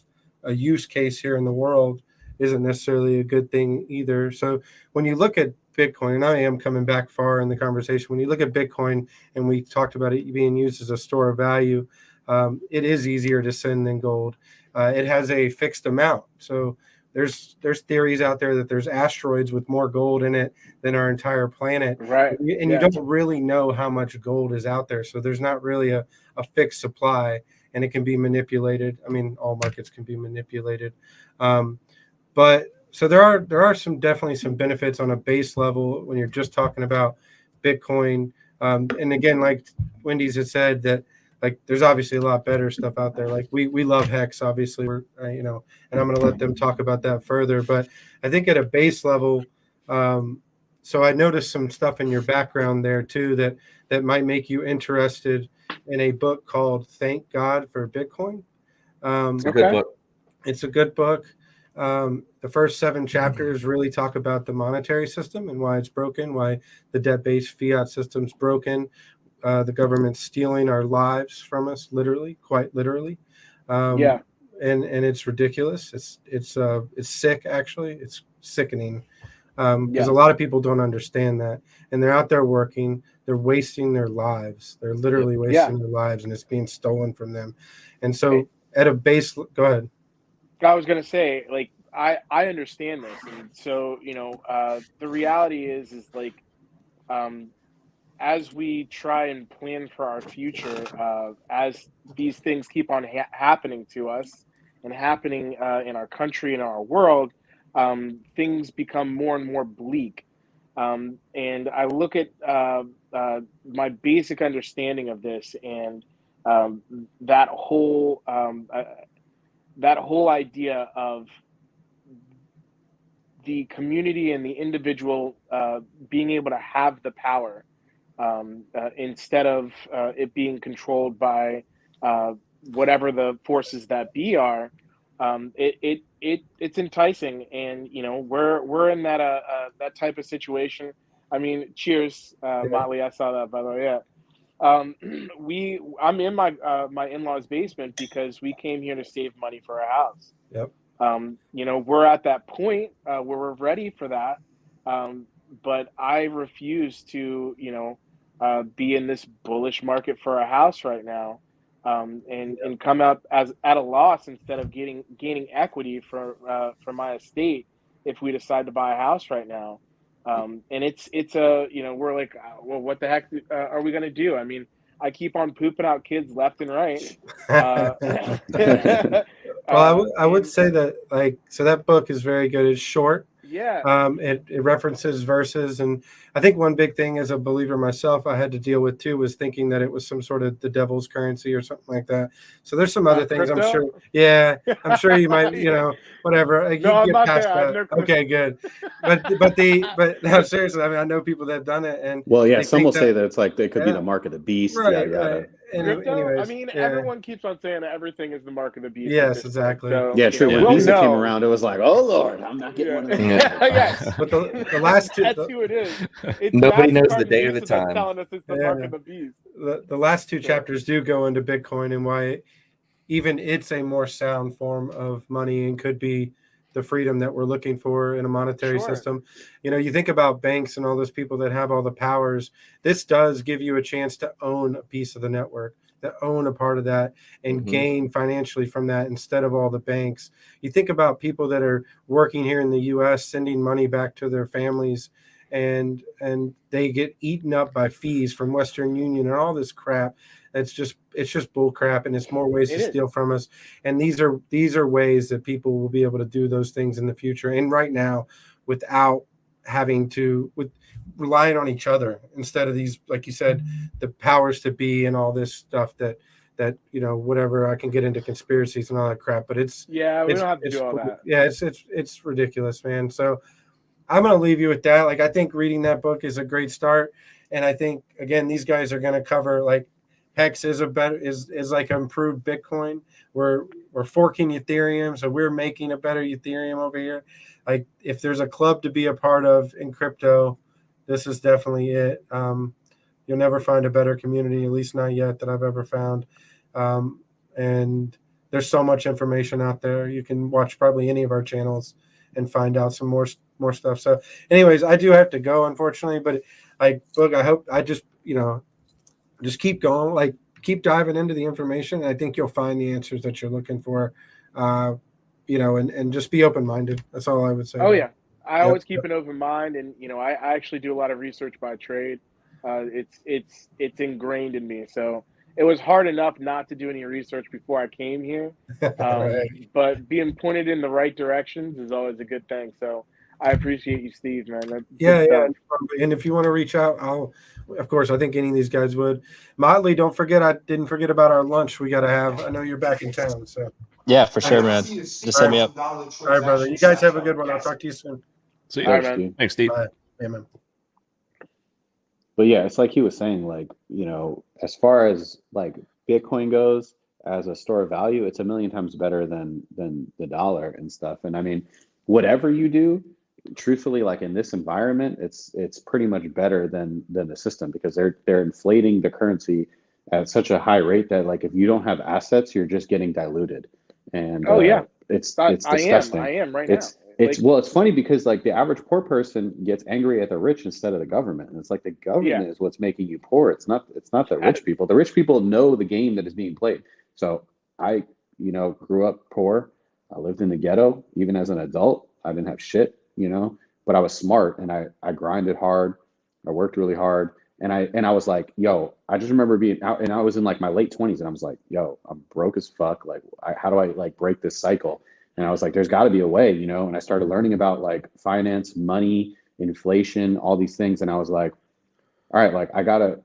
a use case here in the world isn't necessarily a good thing either. So when you look at Bitcoin, and I am coming back far in the conversation, when you look at Bitcoin and we talked about it being used as a store of value, it is easier to send than gold. It has a fixed amount. So there's theories out there that there's asteroids with more gold in it than our entire planet. Right. And you don't really know how much gold is out there. So there's not really a fixed supply, and it can be manipulated. I mean, all markets can be manipulated. But so there are definitely some benefits on a base level when you're just talking about Bitcoin. And again, like Wendy's had said, that like there's obviously a lot better stuff out there. Like we love HEX, obviously, we're and I'm going to let them talk about that further. But I think at a base level, so I noticed some stuff in your background there too that might make you interested in a book called Thank God for Bitcoin. It's a good book. It's a good book. The first 7 chapters really talk about the monetary system and why it's broken, why the debt-based fiat system's broken. The government's stealing our lives from us, quite literally. And it's ridiculous. It's sick, actually. It's sickening. Because a lot of people don't understand that, and they're out there working. They're wasting their lives. They're literally wasting their lives, and it's being stolen from them. And so at a base. Go ahead. I was gonna say, like, I understand this, and so the reality is like, as we try and plan for our future, as these things keep on happening to us and happening in our country and our world, things become more and more bleak. And I look at my basic understanding of this, and that whole idea of the community and the individual being able to have the power instead of it being controlled by whatever the forces that be are. It's enticing, and we're in that type of situation. I mean, cheers, Motley. I saw that, by the way. Yeah. I'm in my in-laws' basement because we came here to save money for our house. Yep. We're at that point where we're ready for that, but I refuse to be in this bullish market for a house right now, and come out at a loss instead of gaining equity for my estate if we decide to buy a house right now. And it's we're like, well, what the heck are we gonna do? I mean, I keep on pooping out kids left and right. Well, I would say that, like, so that book is very good. It's short. Yeah. It references verses, and I think one big thing as a believer myself I had to deal with too was thinking that it was some sort of the devil's currency or something like that. So there's some other things crypto? I'm sure. Yeah, I'm sure you might, whatever. Like, No, you I'm get not past there. I have that. no Okay, good. But no, seriously, I mean, I know people that have done it, and Well, yeah, they some think will say that it's like they could be Yeah. the mark of the beast. right, Yada yada. right. Crypto? Anyways, I mean, yeah. everyone keeps on saying that everything is the mark of the beast. at Yes, this point. exactly. So, Yeah, true. When we'll Visa came know. around, it was like, oh Lord, I'm not getting one of those. Yes. But the last two, That's who it is. It's Nobody knows MasterCard the and day or the Visa that's time. telling us it's the mark of the beast. the last two chapters do go into Bitcoin and why even it's a more sound form of money and could be the freedom that we're looking for in a monetary Sure. system. You think about banks and all those people that have all the powers. This does give you a chance to own a piece of the network, to own a part of that, and gain financially from that instead of all the banks. You think about people that are working here in the U.S., sending money back to their families, and they get eaten up by fees from Western Union and all this crap. It's just bull crap, and it's more ways to steal from us. And these are ways that people will be able to do those things in the future and right now without having to relying on each other instead of these, like you said, the powers to be and all this stuff that whatever. I can get into conspiracies and all that crap, but we don't have to do all that. Yeah, it's ridiculous, man. So I'm going to leave you with that. Like, I think reading that book is a great start. And I think, again, these guys are going to cover, like, HEX is like improved Bitcoin. We're forking Ethereum, so we're making a better Ethereum over here. Like, if there's a club to be a part of in crypto, this is definitely it. You'll never find a better community, at least not yet, that I've ever found. And there's so much information out there. You can watch probably any of our channels and find out some more stuff. So anyways, I do have to go, unfortunately, but I hope I just keep going, like, keep diving into the information. I think you'll find the answers that you're looking for, and just be open-minded. That's all I would say. Oh yeah. I always keep an open mind, and I actually do a lot of research by trade. It's ingrained in me. So it was hard enough not to do any research before I came here. But being pointed in the right directions is always a good thing. So I appreciate you, Steve, man. Yeah. And if you want to reach out, of course, I think any of these guys would. Motley, don't forget, I didn't forget about our lunch we got to have. I know you're back in town, so. Yeah, for sure, man. Just hit me up. All right, brother. You guys have a good one. I'll talk to you soon. See you. All right, man. Thanks, Steve. Bye. Yeah, man. But yeah, it's like he was saying, like, as far as like Bitcoin goes as a store of value, it's a million times better than the dollar and stuff. And I mean, whatever you do, truthfully, like in this environment, it's pretty much better than the system, because they're inflating the currency at such a high rate that, like, if you don't have assets, you're just getting diluted. And it's disgusting. I am right now. It's funny because, like, the average poor person gets angry at the rich instead of the government, and it's like the government is what's making you poor. It's not the rich people. The rich people know the game that is being played. So I you know, grew up poor. I lived in the ghetto. Even as an adult, I didn't have shit, you know, but I was smart and I grinded hard. I worked really hard. And I was like, yo, I just remember being out, and I was in like my late 20s, and I was like, yo, I'm broke as fuck. Like, how do I like break this cycle? And I was like, there's got to be a way, you know. And I started learning about like finance, money, inflation, all these things. And I was like, all right, like I gotta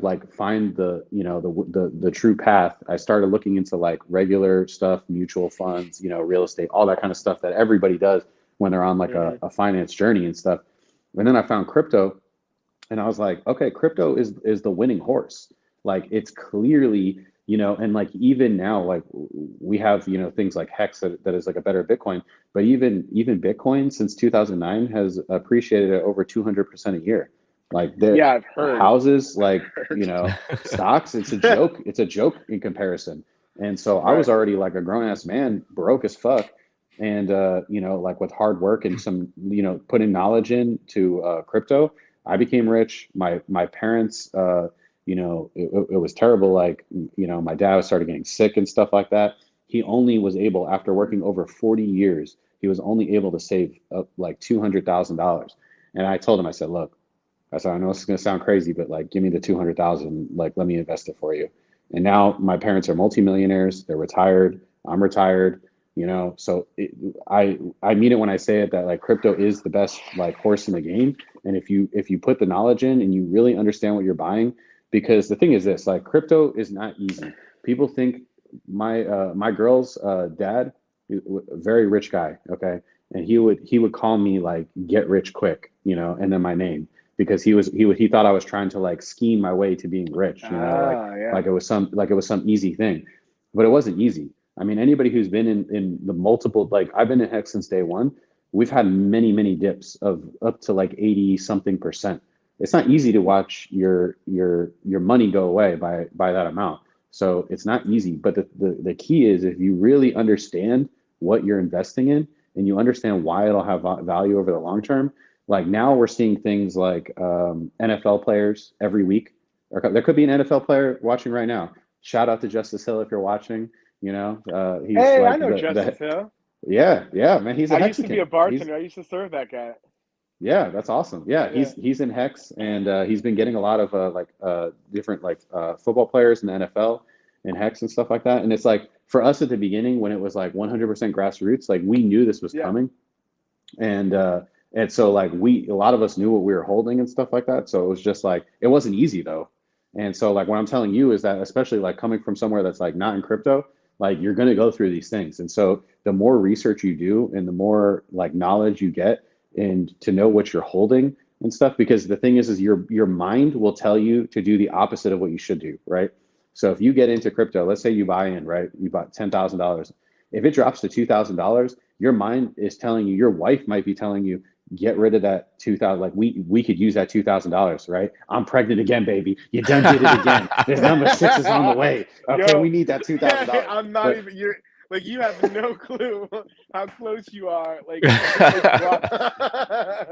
like find the, you know, the true path. I started looking into like regular stuff, mutual funds, you know, real estate, all that kind of stuff that everybody does when they're on like a finance journey and stuff. And then I found crypto. And I was like, okay, crypto is the winning horse. Like it's clearly, you know, and like even now, like we have, you know, things like HEX that is like a better Bitcoin, but even Bitcoin since 2009 has appreciated at over 200% a year. Like I've heard houses, like, you know, stocks, it's a joke. It's a joke in comparison. And so I was already like a grown ass man, broke as fuck. And, you know, like with hard work and some, you know, putting knowledge into crypto, I became rich. My parents, you know, it was terrible. Like, you know, my dad started getting sick and stuff like that. He only was able, after working over 40 years, he was only able to save up like $200,000. And I told him, I said, look, I said, I know this is going to sound crazy, but like, give me the 200,000, like, let me invest it for you. And now my parents are multimillionaires. They're retired. I'm retired. You know, so I mean it when I say it, that like crypto is the best like horse in the game. And if you put the knowledge in and you really understand what you're buying, because the thing is this, like crypto is not easy. People think my girl's dad, very rich guy, okay, and he would call me like get rich quick, you know, and then my name, because he thought I was trying to like scheme my way to being rich, you know, like it was some easy thing, but it wasn't easy. I mean, anybody who's been in the multiple, like I've been in HEX since day one, we've had many dips of up to like 80 something percent. It's not easy to watch your money go away by that amount. So it's not easy, but the key is if you really understand what you're investing in and you understand why it'll have value over the long term. Like now we're seeing things like NFL players every week. Or there could be an NFL player watching right now. Shout out to Justice Hill if you're watching. You know, he's hey, like I know Justice Hill. Yeah, man, he's a I Hex used to be a bartender. I used to serve that guy. Yeah, that's awesome. Yeah, he's in HEX, and he's been getting a lot of different like football players in the NFL and HEX and stuff like that. And it's like for us at the beginning when it was like 100% grassroots, like we knew this was coming, and so like a lot of us knew what we were holding and stuff like that. So it was just like it wasn't easy though. And so like what I'm telling you is that especially like coming from somewhere that's like not in crypto, like you're going to go through these things. And so the more research you do and the more like knowledge you get and to know what you're holding and stuff, because the thing is your mind will tell you to do the opposite of what you should do, right? So if you get into crypto, let's say you buy in, right? You bought $10,000. If it drops to $2,000, your mind is telling you, your wife might be telling you, get rid of that 2,000. Like we could use that $2,000, right? I'm pregnant again, baby. You done did it again. There's number 6 is on the way. Okay, we need that $2,000. I'm not even. You're like you have no clue how close you are. Like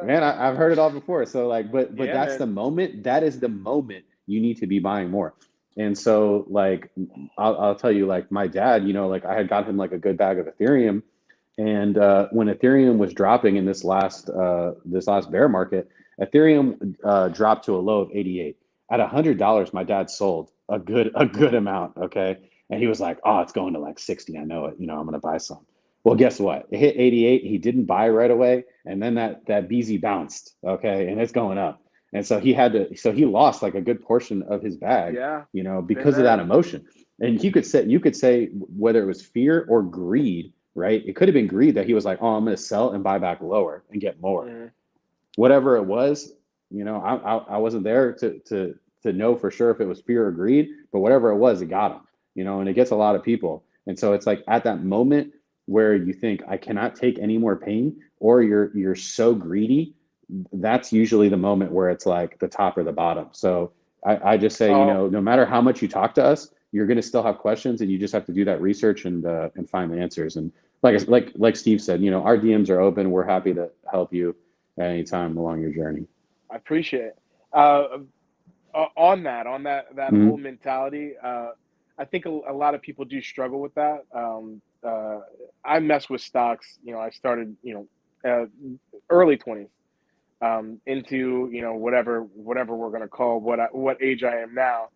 man, I've heard it all before. So like, but that's man. the moment. That is the moment you need to be buying more. And so like, I'll tell you, like my dad, you know, like I had got him like a good bag of Ethereum. And when Ethereum was dropping in this last bear market, Ethereum dropped to a low of 88. At $100, my dad sold a good amount. Okay, and he was like, "Oh, it's going to like 60. I know it. You know, I'm gonna buy some." Well, guess what? It hit 88. He didn't buy right away, and then that BZ bounced. Okay, and it's going up. And so he lost like a good portion of his bag. You know, because of that emotion. And you could say whether it was fear or greed. Right? It could have been greed that he was like, oh, I'm going to sell and buy back lower and get more. Whatever it was, you know, I wasn't there to know for sure if it was fear or greed, but whatever it was, it got him, you know, and it gets a lot of people. And so it's like at that moment where you think I cannot take any more pain, or you're so greedy, that's usually the moment where it's like the top or the bottom. So I just say, you know, no matter how much you talk to us, you're going to still have questions, and you just have to do that research and find the answers. And like Steve said, you know, our DMs are open. We're happy to help you at any time along your journey. I appreciate it. On that whole mentality, I think a lot of people do struggle with that. I mess with stocks. I started early 20s into whatever we're gonna call what age I am now,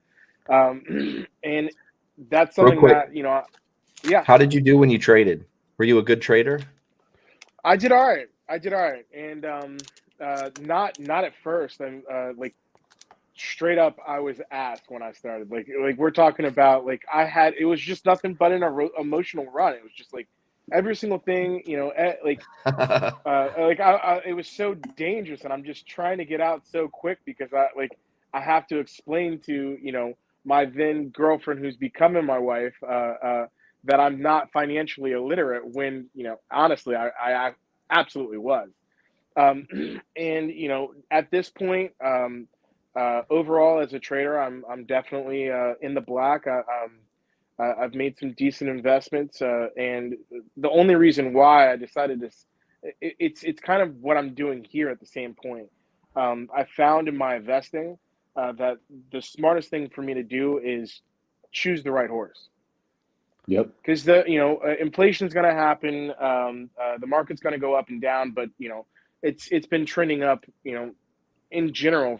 and that's Real something quick, that yeah. how did you do when you traded? Were you a good trader? I did all right. And not at first. I'm like straight up, I was asked when I started. Like we're talking about like it was just nothing but an emotional run. It was just like every single thing, like it was so dangerous, and I'm just trying to get out so quick because I have to explain to my then girlfriend who's becoming my wife that I'm not financially illiterate when honestly I absolutely was. And at this point, overall as a trader, I'm definitely in the black. I've made some decent investments, and the only reason why I decided to, it's kind of what I'm doing here at the same point. I found in my investing that the smartest thing for me to do is choose the right horse. Yep. Because inflation is going to happen. The market's going to go up and down, but it's been trending up, in general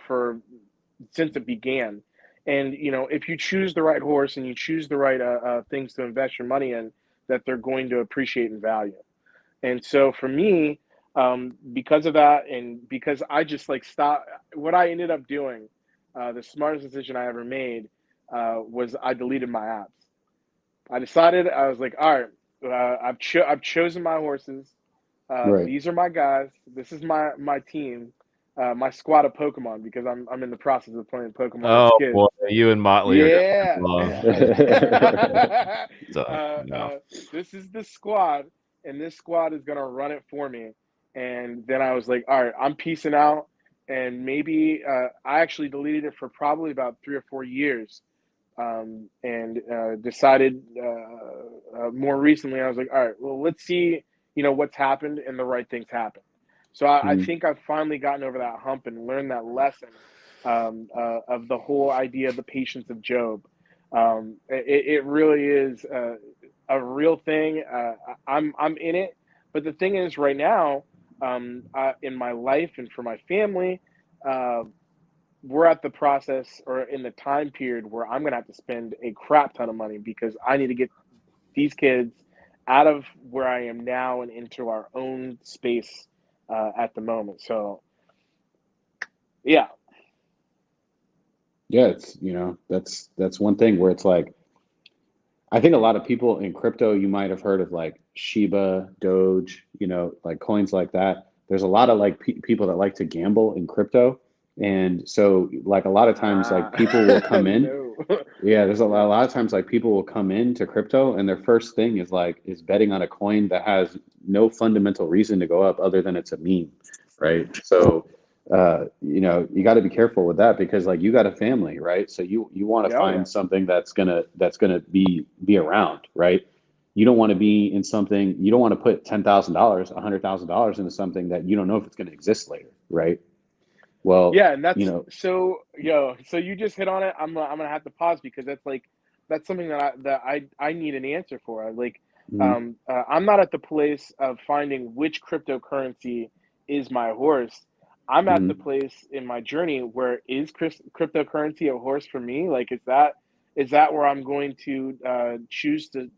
since it began. And if you choose the right horse and you choose the right things to invest your money in, that they're going to appreciate in value. And so for me, because of that, and because I just stopped, what I ended up doing, the smartest decision I ever made was I deleted my apps. I decided, I was like, all right, I've chosen my horses. Right. These are my guys. This is my team. My squad of Pokemon, because I'm in the process of playing Pokemon as Oh kids. boy, you and Motley Yeah. are no. This is the squad, and this squad is gonna run it for me. And then I was like, all right, I'm peacing out. And maybe I actually deleted it for probably about 3 or 4 years, and decided more recently. I was like, all right, well, let's see, what's happened, and the right things happen. So I think I've finally gotten over that hump and learned that lesson of the whole idea of the patience of Job. It really is a real thing. I'm in it, but the thing is, right now, in my life and for my family, we're at the process or in the time period where I'm gonna have to spend a crap ton of money because I need to get these kids out of where I am now and into our own space at the moment. So, yeah. Yeah, it's that's one thing where it's like, I think a lot of people in crypto, you might have heard of like Shiba, Doge, like coins like that. There's a lot of like people that like to gamble in crypto, and so like a lot of times like people will come in. No. Yeah, there's a lot of times like people will come into crypto and their first thing is betting on a coin that has no fundamental reason to go up other than it's a meme, right? So you got to be careful with that because like you got a family, right? So you want to find something that's gonna be around, right? You don't want to be in something. You don't want to put $10,000, $100,000 into something that you don't know if it's going to exist later, right? Well, yeah, and that's so you just hit on it. I'm gonna have to pause because that's something that I need an answer for. Like, I'm not at the place of finding which cryptocurrency is my horse. I'm at the place in my journey where is cryptocurrency a horse for me? Like, is that where I'm going to choose to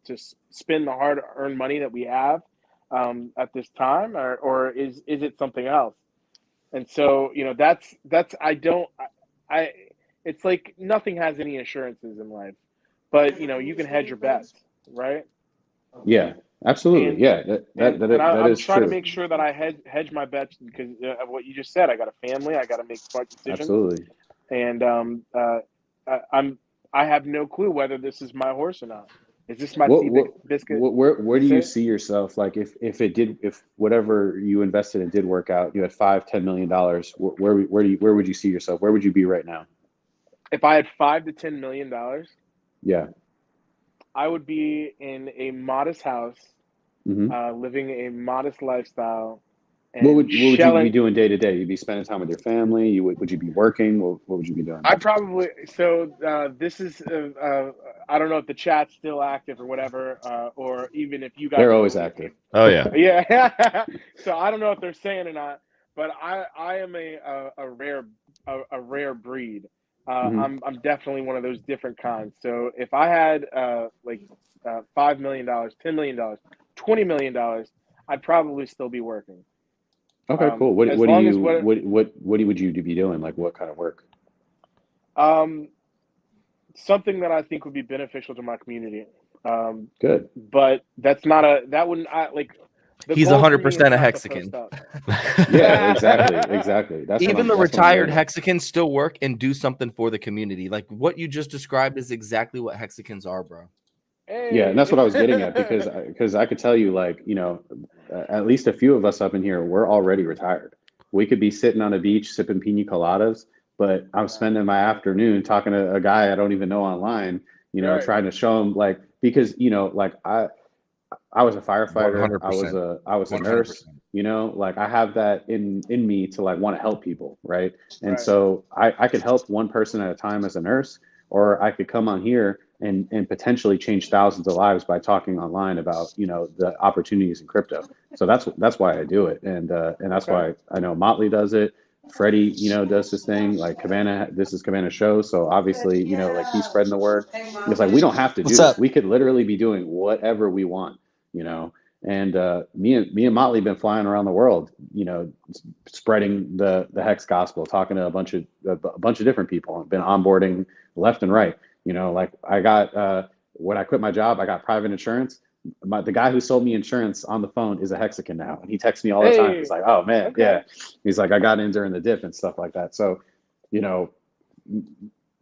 spend the hard-earned money that we have at this time, or is it something else? And so, that's it's like nothing has any assurances in life, but you can hedge your bets, right? Yeah, absolutely. And Yeah, that I'm is trying true. to make sure that I hedge my bets because of what you just said. I got a family. I got to make smart decisions. Absolutely. And I have no clue whether this is my horse or not. Is this my biscuit? Where do you see yourself? Like if whatever you invested in did work out, you had $5-10 million. Where would you see yourself? Where would you be right now? If I had $5 to $10 million, yeah, I would be in a modest house, living a modest lifestyle, And what would you be doing day to day? You'd be spending time with your family. Would you be working? What would you be doing? I probably this is I don't know if the chat's still active or whatever, or even if you guys. They're always active. Oh yeah. Yeah. So I don't know if they're saying or not, but I am a rare breed. I'm definitely one of those different kinds. So if I had $5 million, $10 million, $20 million, I'd probably still be working. Okay, cool. What would you be doing? Like what kind of work? Something that I think would be beneficial to my community. Good. But that's not that wouldn't like. He's 100% a Hexagon. Yeah, exactly. Even the retired Hexagons still work and do something for the community. Like what you just described is exactly what Hexagons are, bro. Hey. Yeah, and that's what I was getting at because I could tell you, like, you know, at least a few of us up in here, we're already retired. We could be sitting on a beach sipping pina coladas, but I'm spending my afternoon talking to a guy I don't even know online, you know, trying to show him, like, because, you know, like I was a firefighter, 100%. I was a nurse, you know, like I have that in me to like want to help people, right? And so I could help one person at a time as a nurse, or I could come on here and potentially change thousands of lives by talking online about, you know, the opportunities in crypto. So that's why I do it, and that's why I know Motley does it. Freddie, you know, does this thing, like Cabana. This is Cabana's show, so obviously, you know, like he's spreading the word. It's like we don't have to do this. We could literally be doing whatever we want, you know. And me and Motley been flying around the world, you know, spreading the Hex gospel, talking to a bunch of different people. I've been onboarding left and right. You know, like I got when I quit my job, I got private insurance. The guy who sold me insurance on the phone is a Hexagon now, and he texts me all the time. He's like, "Oh man, yeah." He's like, "I got in during the dip and stuff like that." So, you know,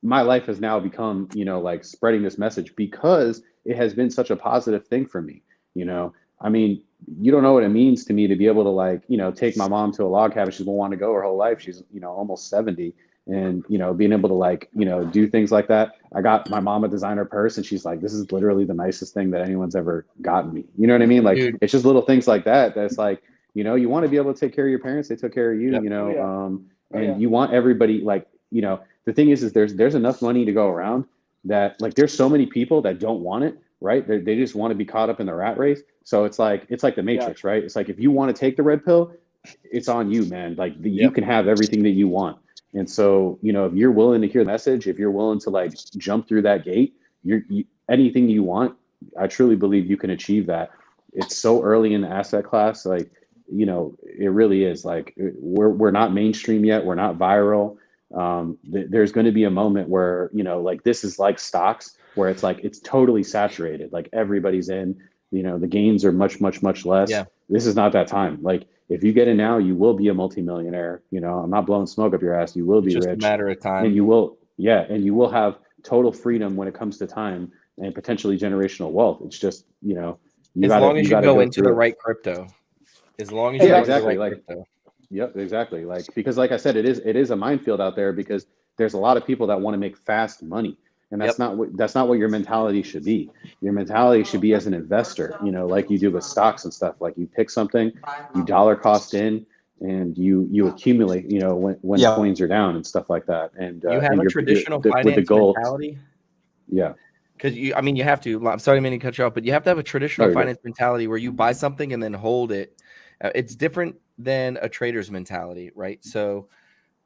my life has now become, you know, like spreading this message because it has been such a positive thing for me. You know, I mean, you don't know what it means to me to be able to, like, you know, take my mom to a log cabin. She's gonna want to go her whole life. She's, you know, almost 70. And, you know, being able to, like, you know, do things like that. I got my mom a designer purse, and she's like, "This is literally the nicest thing that anyone's ever gotten me." You know what I mean? Like, it's just little things like that. That's like, you know, you want to be able to take care of your parents. They took care of you, you know, and you want everybody, like, you know, the thing is there's enough money to go around that, like, there's so many people that don't want it, right? They just want to be caught up in the rat race. So it's like the Matrix, right? It's like, if you want to take the red pill, it's on you, man. Like you can have everything that you want. And so, you know, if you're willing to hear the message, if you're willing to, like, jump through that gate, anything you want, I truly believe you can achieve that. It's so early in the asset class. Like, you know, it really is. Like, we're not mainstream yet. We're not viral. There's going to be a moment where, you know, like, this is like stocks, where it's like, it's totally saturated. Like, everybody's in, you know, the gains are much, much, much less. Yeah. This is not that time. Like, if you get in now, you will be a multimillionaire. You know, I'm not blowing smoke up your ass. You will be Just rich. a matter of time. And you will have total freedom when it comes to time and potentially generational wealth. It's just, you know, as long as you go into the right crypto. As long as you go into the right crypto. Yep, exactly. Like, because like I said, it is a minefield out there, because there's a lot of people that want to make fast money. And that's not what your mentality should be. Your mentality should be as an investor, you know, like you do with stocks and stuff. Like, you pick something, you dollar cost in, and you accumulate, you know, when coins are down and stuff like that. And you have a traditional finance with the goal, mentality. Yeah. Because you have to. I'm sorry, I didn't mean to cut you off, but you have to have a traditional finance mentality where you buy something and then hold it. It's different than a trader's mentality, right? So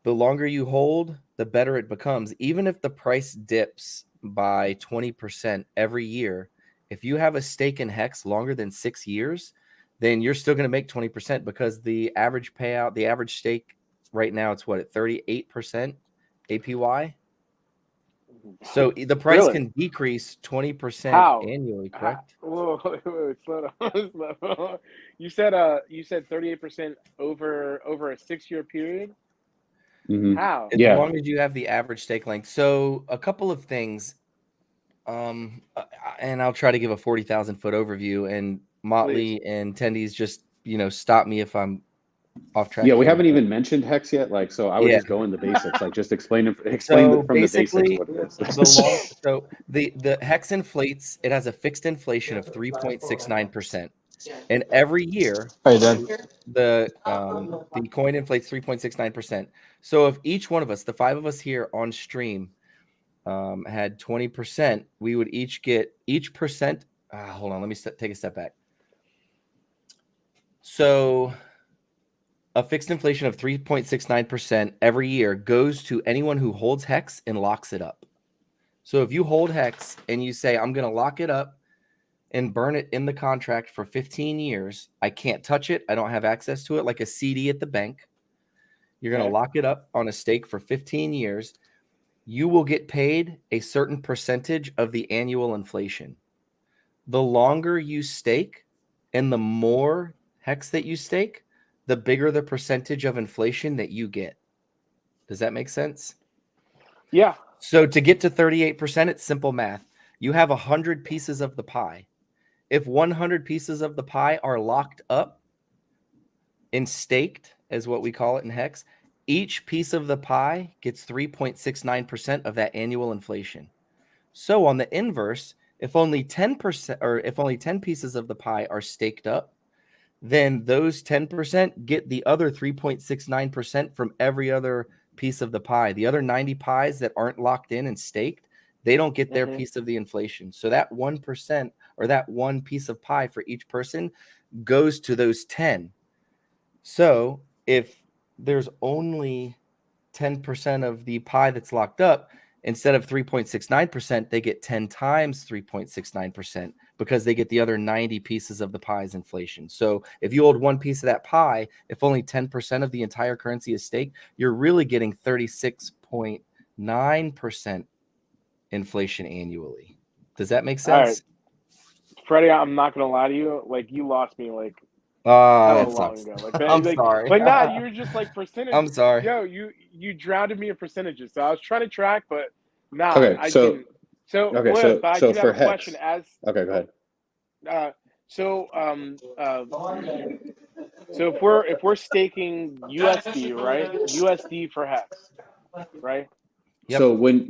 the longer you hold, the better it becomes. Even if the price dips by 20% every year, if you have a stake in Hex longer than 6 years, then you're still going to make 20%, because the average payout, the average stake right now, it's what, at 38% APY? So the price can decrease 20% annually, correct? Whoa, wait, slow down. You said 38% over a 6-year period. Mm-hmm. How? As long as you have the average stake length. So a couple of things, and I'll try to give a 40,000 foot overview. And Motley and Tendies, just, you know, stop me if I'm off track. Yeah, we haven't even mentioned Hex yet. Like, so I would just go in the basics, like just explain from the basics what it is. So the Hex inflates. It has a fixed inflation of 3.69%. And every year, Are you done? the coin inflates 3.69%. So if each one of us, the 5 of us here on stream, had 20%, we would each get each percent. Hold on, let me take a step back. So a fixed inflation of 3.69% every year goes to anyone who holds HEX and locks it up. So if you hold HEX and you say, I'm going to lock it up and burn it in the contract for 15 years, I can't touch it. I don't have access to it like a CD at the bank. You're going to lock it up on a stake for 15 years. You will get paid a certain percentage of the annual inflation. The longer you stake and the more HEX that you stake, the bigger the percentage of inflation that you get. Does that make sense? Yeah. So to get to 38%, it's simple math. You have 100 pieces of the pie. If 100 pieces of the pie are locked up and staked, as what we call it in HEX, each piece of the pie gets 3.69% of that annual inflation. So on the inverse, if only 10% or if only 10 pieces of the pie are staked up, then those 10% get the other 3.69% from every other piece of the pie. The other 90 pies that aren't locked in and staked, they don't get their piece of the inflation. So that 1% or that one piece of pie for each person goes to those 10. So if there's only 10% of the pie that's locked up, instead of 3.69%, they get 10 times 3.69% because they get the other 90 pieces of the pie's inflation. So if you hold one piece of that pie, if only 10% of the entire currency is staked, you're really getting 36.9% inflation annually. Does that make sense? All right. Freddie, I'm not going to lie to you. Like, you lost me, like, that long sucks. ago. Like, I'm sorry. But nah, you were just like percentage. I'm sorry. Yo, you drowned me in percentages. So I was trying to track, but nah, Okay, I so didn't. So, okay, but I so do for have a HEX. question as Okay, go ahead. so if we're staking USD, right? USD for HEX, right? Yep.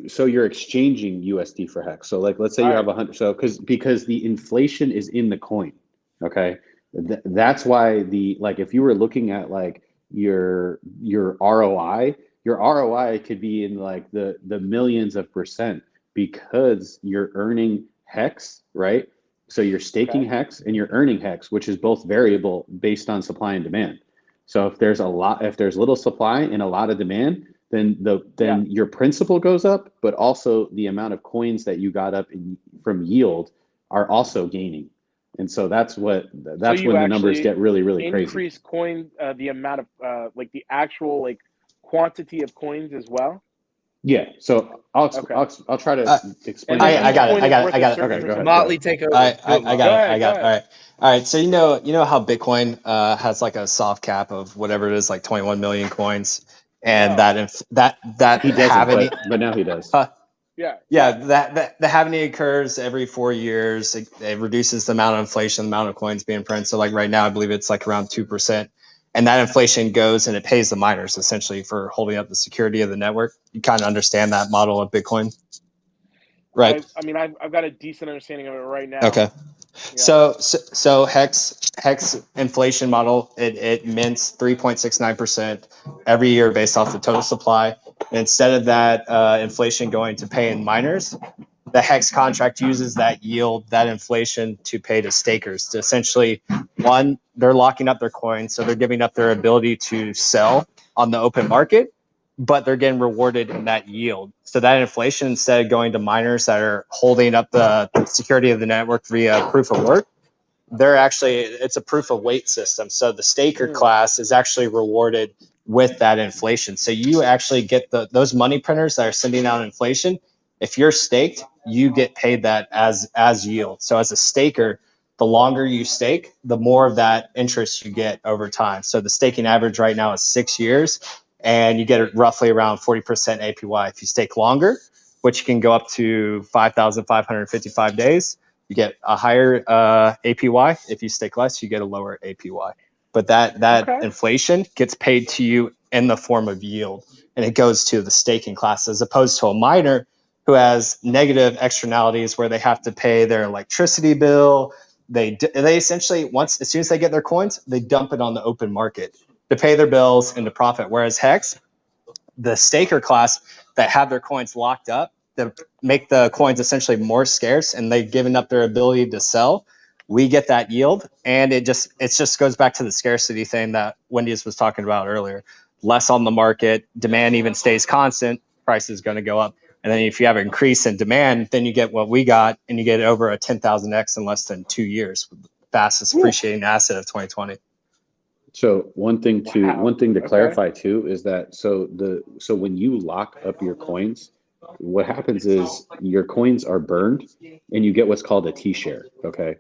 So you're exchanging USD for HEX. So like, let's say you have 100. So because the inflation is in the coin. Okay. That's why if you were looking at like your ROI, your ROI could be in like the millions of percent because you're earning HEX, right? So you're staking HEX and you're earning HEX, which is both variable based on supply and demand. So if there's little supply and a lot of demand, then your principal goes up, but also the amount of coins that you got up from yield are also gaining. And so that's when the numbers get really, really crazy. Increase coin, the amount of like the actual like quantity of coins as well. Yeah. So I'll try to explain. I got it. Okay, go ahead. Motley, take over. I got it. Go ahead. All right. So you know how Bitcoin has like a soft cap of whatever it is, like 21 million coins, and that he doesn't, halving, but now he does. That the halving occurs every 4 years. It reduces the amount of inflation, the amount of coins being printed. So like right now, I believe it's like around 2%. And that inflation goes and it pays the miners essentially for holding up the security of the network. You kind of understand that model of Bitcoin, right? I mean, I've got a decent understanding of it right now. Okay. Yeah. So HEX inflation model, it mints 3.69% every year based off the total supply. And instead of that inflation going to paying miners, the HEX contract uses that yield, that inflation, to pay to stakers. To essentially, one, they're locking up their coins, so they're giving up their ability to sell on the open market, but they're getting rewarded in that yield. So that inflation, instead of going to miners that are holding up the security of the network via proof of work, it's a proof of weight system. So the staker class is actually rewarded with that inflation. So you actually get those money printers that are sending out inflation. If you're staked, you get paid that as yield. So as a staker, the longer you stake, the more of that interest you get over time. So the staking average right now is 6 years, and you get roughly around 40% APY. If you stake longer, which can go up to 5,555 days, you get a higher APY. If you stake less, you get a lower APY. But that inflation gets paid to you in the form of yield, and it goes to the staking class, as opposed to a miner who has negative externalities where they have to pay their electricity bill, they essentially as soon as they get their coins, they dump it on the open market to pay their bills and to profit. Whereas HEX, the staker class that have their coins locked up, to make the coins essentially more scarce, and they've given up their ability to sell, we get that yield. And it just goes back to the scarcity thing that Wendys was talking about earlier. Less on the market, demand even stays constant, price is going to go up. And then if you have an increase in demand, then you get what we got, and you get over a 10,000x in less than 2 years, fastest appreciating asset of 2020. So one thing to clarify too is that so when you lock up your coins, what happens is your coins are burned and you get what's called a T-share. Okay.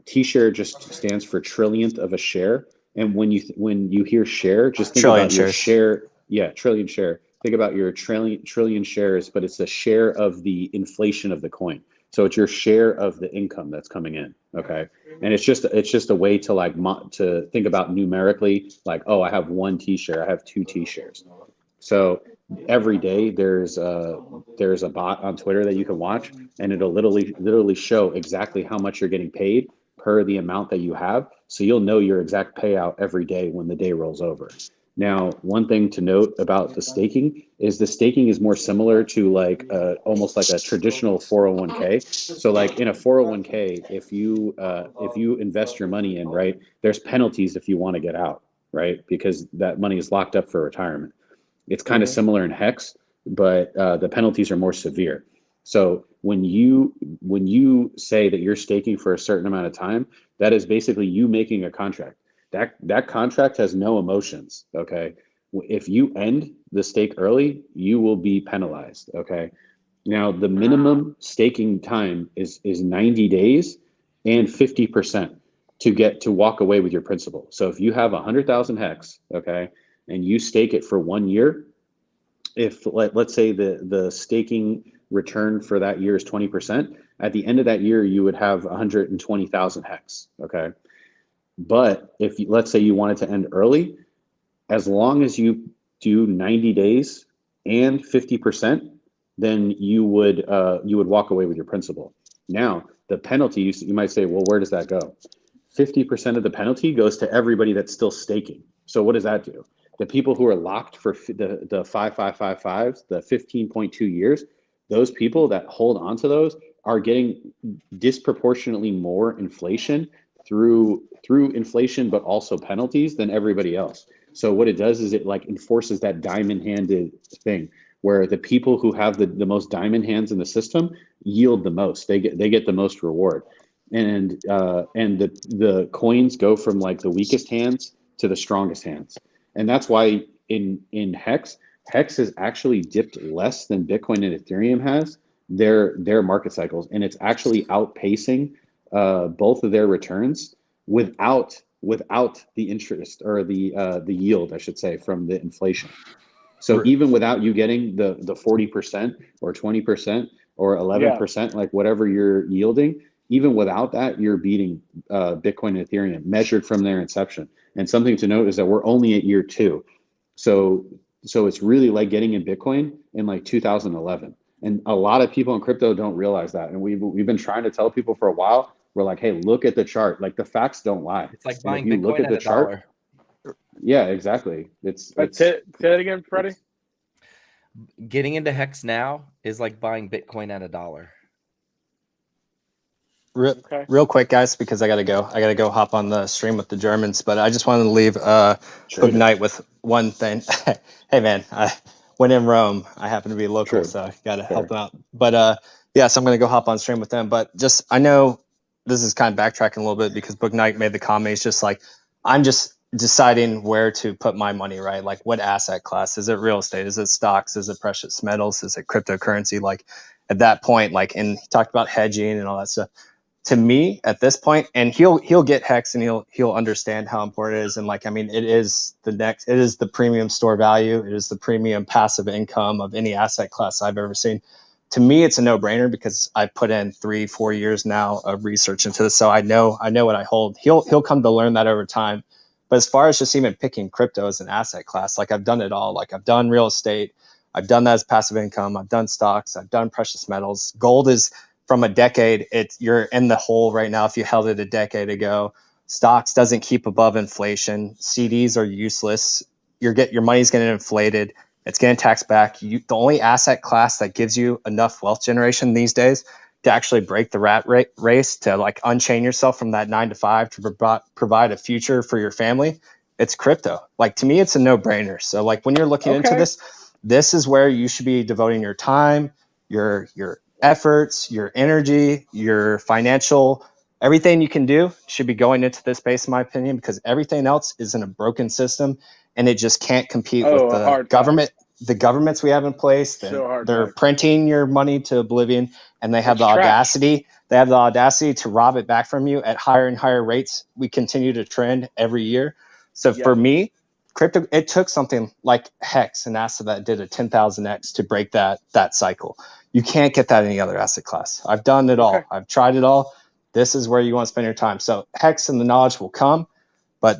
T-share just stands for trillionth of a share. And when you hear share, just think trillion about your shares. share. Yeah, trillion share. Think about your trillion shares, but it's a share of the inflation of the coin. So it's your share of the income that's coming in. Okay. And it's just a way to to think about numerically, like, oh, I have 1 T-share, I have 2 T-shares. So every day there's a bot on Twitter that you can watch, and it'll literally show exactly how much you're getting paid per the amount that you have. So you'll know your exact payout every day when the day rolls over. Now, one thing to note about the staking is more similar to like almost like a traditional 401k. So like in a 401k, if you invest your money in, right, there's penalties if you want to get out, right? Because that money is locked up for retirement. It's kind of similar in HEX, but the penalties are more severe. So when you say that you're staking for a certain amount of time, that is basically you making a contract. That contract has no emotions. Okay. If you end the stake early, you will be penalized. Okay. Now the minimum staking time is 90 days and 50% to walk away with your principal. So if you have 100,000 HEX, okay, and you stake it for 1 year, if let's say the staking return for that year is 20%, at the end of that year, you would have 120,000 HEX. Okay. But if let's say you wanted to end early, as long as you do 90 days and 50%, then you would walk away with your principal. Now, the penalty, you might say, well, where does that go? 50% of the penalty goes to everybody that's still staking. So what does that do? The people who are locked for the 5555s, the 15.2 years, those people that hold on to those are getting disproportionately more inflation through inflation, but also penalties than everybody else. So what it does is it like enforces that diamond-handed thing where the people who have the most diamond hands in the system yield the most. They get the most reward. And the coins go from like the weakest hands to the strongest hands. And that's why in HEX has actually dipped less than Bitcoin and Ethereum has their market cycles, and it's actually outpacing both of their returns without the interest or the yield, I should say, from the inflation. So even without you getting the 40% or 20% or 11%, like whatever you're yielding, even without that, you're beating Bitcoin and Ethereum measured from their inception. And something to note is that we're only at year 2. So it's really like getting in Bitcoin in like 2011. And a lot of people in crypto don't realize that. And we've been trying to tell people for a while. We're like, hey, look at the chart. Like the facts don't lie. It's like And buying if you look Bitcoin at the at chart. $1. Yeah, exactly. Say it again, Freddie. Getting into HEX now is like buying Bitcoin at $1. Real quick, guys, because I gotta go hop on the stream with the Germans. But I just wanted to leave Booge Knight with one thing. Hey man, when in Rome, I happen to be local, so gotta help them out. But yeah, so I'm gonna go hop on stream with them. But just I know this is kind of backtracking a little bit because Booge Knight made the comment. He's just like, I'm just deciding where to put my money, right? Like what asset class? Is it real estate? Is it stocks? Is it precious metals? Is it cryptocurrency? Like at that point, like, and he talked about hedging and all that stuff. To me at this point, and he'll get HEX and he'll understand how important it is. And like, I mean, it is the premium store value. It is the premium passive income of any asset class I've ever seen. To me, it's a no brainer because I put in 3-4 years now of research into this. So I know what I hold. He'll come to learn that over time. But as far as just even picking crypto as an asset class, like I've done it all. Like I've done real estate. I've done that as passive income. I've done stocks. I've done precious metals. Gold is from a decade, you're in the hole right now. If you held it a decade ago, stocks doesn't keep above inflation. CDs are useless. Your money's getting inflated. It's getting taxed back. The only asset class that gives you enough wealth generation these days to actually break the rat race, to like unchain yourself from that 9 to 5 to provide a future for your family, it's crypto. Like, to me, it's a no-brainer. So like, when you're looking into this is where you should be devoting your time, your efforts, your energy, your financial, everything you can do should be going into this space, in my opinion, because everything else is in a broken system and it just can't compete with the government. The governments we have in place, they're printing your money to oblivion, and they have the audacity. They have the audacity to rob it back from you at higher and higher rates. We continue to trend every year. So for me, crypto, it took something like HEX and NASA that did a 10,000x to break that cycle. You can't get that in any other asset class. I've done it all. I've tried it all. This is where you want to spend your time. So HEX and the knowledge will come, but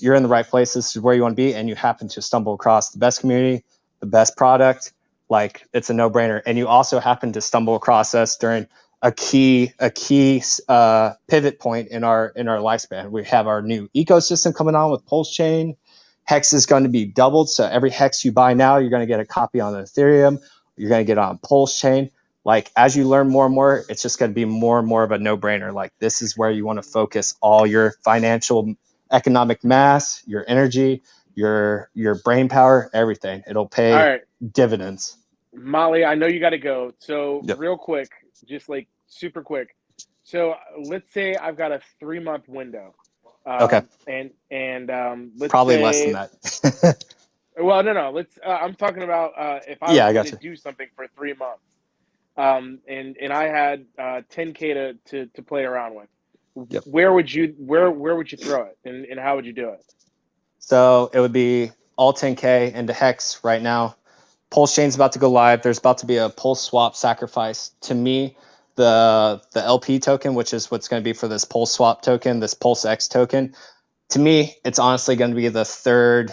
you're in the right place. This is where you want to be, and you happen to stumble across the best community, the best product. Like, it's a no-brainer. And you also happen to stumble across us during a key pivot point in our lifespan. We have our new ecosystem coming on with PulseChain. HEX is going to be doubled. So every HEX you buy now, you're going to get a copy on Ethereum. You're going to get on PulseChain. Like, as you learn more and more, it's just going to be more and more of a no-brainer. Like, this is where you want to focus all your financial, economic mass, your energy, your brain power, everything. It'll pay dividends. Molly, I know you got to go. So real quick, just like super quick. So let's say I've got a 3-month window. And let's probably say, less than that. Well, no. Let's. I'm talking about if I was going to do something for 3 months, and I had 10K to play around with. Where would you throw it, and how would you do it? So it would be all 10K into HEX right now. PulseChain's about to go live. There's about to be a Pulse Swap sacrifice. To me, the LP token, which is what's going to be for this Pulse Swap token, this PulseX token, to me, it's honestly going to be the third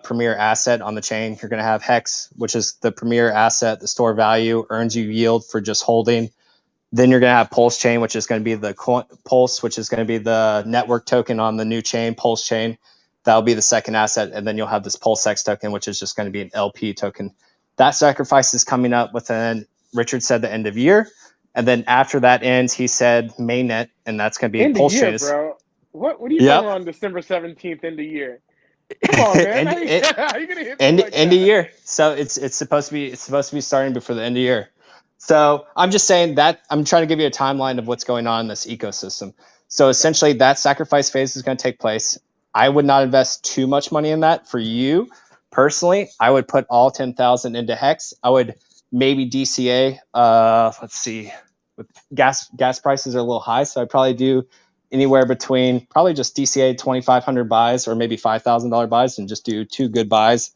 premier asset on the chain. You're going to have HEX, which is the premier asset, the store value, earns you yield for just holding. Then you're going to have PulseChain, which is going to be the Pulse, which is going to be the network token on the new chain, PulseChain. That'll be the second asset. And then you'll have this PulseX token, which is just going to be an LP token. That sacrifice is coming up within, Richard said, the end of year. And then after that ends, he said mainnet, and that's going to be PulseChain. Bro. What are you doing on December 17th, end of year? Come on, man. How you gonna hit end of year? So it's supposed to be starting before the end of year. So I'm just saying that I'm trying to give you a timeline of what's going on in this ecosystem. So essentially, that sacrifice phase is going to take place. I would not invest too much money in that. For you personally, I would put all 10,000 into HEX. I would maybe DCA. Let's see, with gas prices are a little high, so I'd probably do anywhere between probably just DCA 2,500 buys or maybe $5,000 buys, and just do 2 good buys.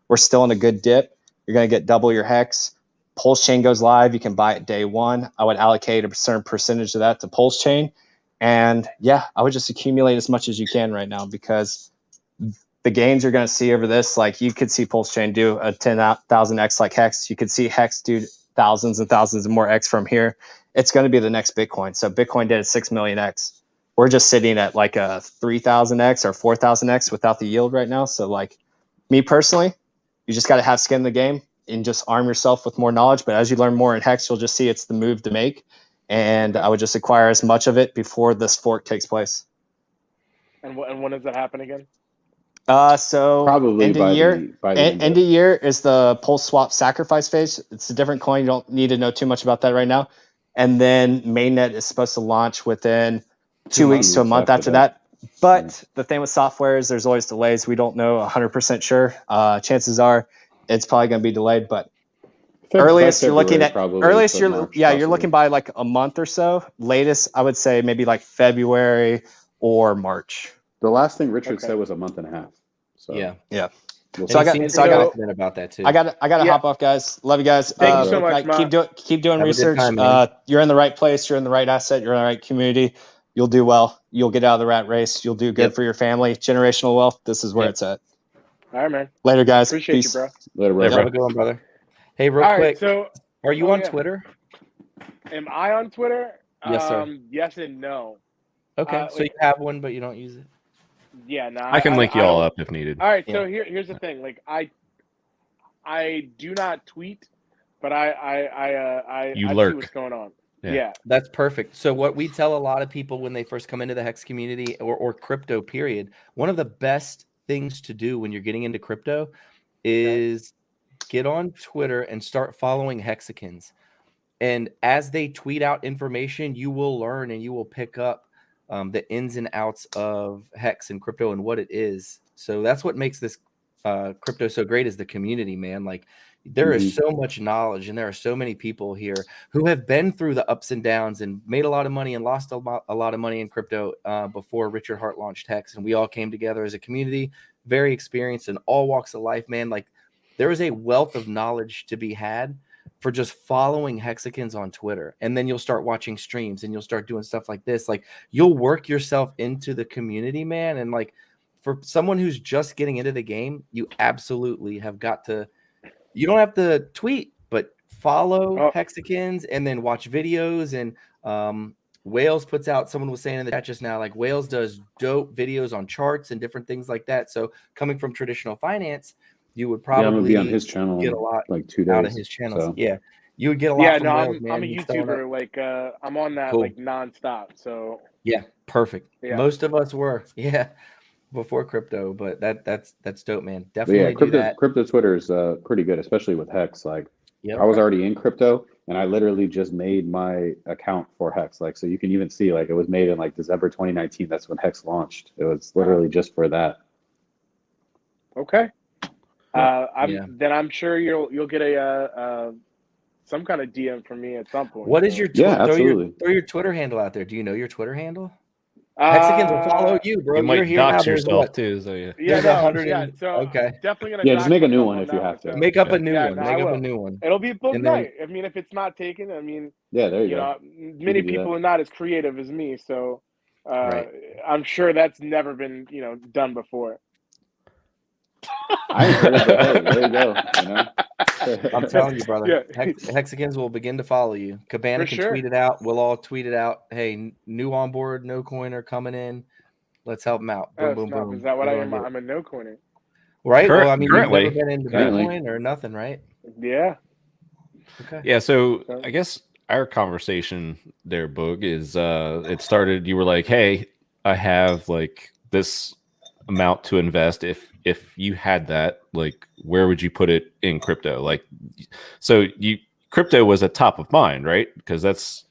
We're still in a good dip. You're going to get double your HEX. PulseChain goes live. You can buy it day one. I would allocate a certain percentage of that to PulseChain. And yeah, I would just accumulate as much as you can right now, because the gains you're going to see over this, like, you could see PulseChain do a 10,000x like HEX. You could see HEX do thousands and thousands of more X from here. It's going to be the next Bitcoin. So Bitcoin did a 6 million X. We're just sitting at like a 3,000x or 4,000x without the yield right now. So like, me personally, you just got to have skin in the game and just arm yourself with more knowledge. But as you learn more in HEX, you'll just see it's the move to make. And I would just acquire as much of it before this fork takes place. And when does that happen again? So probably end of year. End of year is the Pulse Swap sacrifice phase. It's a different coin. You don't need to know too much about that right now. And then mainnet is supposed to launch within 2 weeks to a month after that. But the thing with software is there's always delays. We don't know 100% sure. Chances are it's probably going to be delayed, but earliest you're looking at you're looking by like a month or so. Latest, I would say maybe like February or March. The last thing Richard said was a month and a half. So yeah. So I got about that too. I got to hop off, guys. Love you guys. Thank you so much, keep doing Have research. You're in the right place. You're in the right asset. You're in the right community. You'll do well. You'll get out of the rat race. You'll do good for your family. Generational wealth. This is where it's at. All right, man. Later, guys. Appreciate Peace. you, bro. Later, bro. Have a good one, brother. Hey, real quick. So, are you on Twitter? Am I on Twitter? Yes, sir. Yes and no. Okay, so you have one, but you don't use it. Yeah, no. I can link you all up if needed. All right, Yeah. so here's the thing. Like I do not tweet, but I You see lurk. what's going on. Yeah. Yeah. That's perfect. So what we tell a lot of people when they first come into the HEX community or crypto period, one of the best things to do when you're getting into crypto is get on Twitter and start following Hexicans. And as they tweet out information, you will learn and you will pick up the ins and outs of HEX and crypto and what it is. So that's what makes this crypto so great is the community, man. Like there is so much knowledge and there are so many people here who have been through the ups and downs and made a lot of money and lost a lot of money in crypto before Richard Hart launched HEX. And we all came together as a community, very experienced in all walks of life, man. Like there is a wealth of knowledge to be had for just following Hexicans on Twitter. And then you'll start watching streams and you'll start doing stuff like this. Like you'll work yourself into the community, man. And like for someone who's just getting into the game, you absolutely have got to, you don't have to tweet, but follow Hexicans and then watch videos. And Wales puts out, someone was saying in the chat just now, like Wales does dope videos on charts and different things like that. So coming from traditional finance, you would probably I'm gonna be on his channel get a lot like 2 days out of his channels. so. Yeah, you would get a lot. Yeah, from no, Wales, man. I'm a He's throwing YouTuber. up. Like I'm on that Cool. like nonstop. So Yeah, perfect. Yeah. Most of us were, before crypto, but that's dope, man. But Definitely yeah, do that. crypto Twitter is pretty good, especially with HEX. Like Yep. I was already in crypto and I literally just made my account for HEX. Like so you can even see like it was made in like December 2019. That's when HEX launched. It was literally just for that. Okay. Yeah. Then I'm sure you'll get a some kind of DM from me at some point. What is so. your Yeah, absolutely. throw your Twitter handle out there? Do you know your Twitter handle? Hexicans will follow you, bro. You might You're here dox now. There's yourself what? too. So yeah. Yeah, There's no, 100 yeah. and- So okay. definitely gonna Yeah, just dox make a new myself one on if you that have one, to. Make up a so. new Yeah, one. no, Make I up a will. new one. It'll be Booge And then- Knight. I mean, if it's not taken, I mean, Yeah, there you go. know, many can do people that. are not as creative as me, so Right. I'm sure that's never been done before. I ain't heard it, but hey, there you go. You know? I'm telling you, brother. Yeah. Hexicans will begin to follow you. Cabana For can sure. tweet it out. We'll all tweet it out. Hey, new onboard, no coiner coming in. Let's help them out. Boom, Oh, boom, snap. boom. Is that what We're I gonna am? get it. I'm a no coiner. Right? Current- Well, I mean, currently. you've never been into Currently. Bitcoin or nothing, right? Yeah. Okay. Yeah, so I guess our conversation there, Boog, is it started, you were like, hey, I have like this amount to invest. If you had that, like where would you put it in crypto? Like so crypto was at top of mind, right? Because that's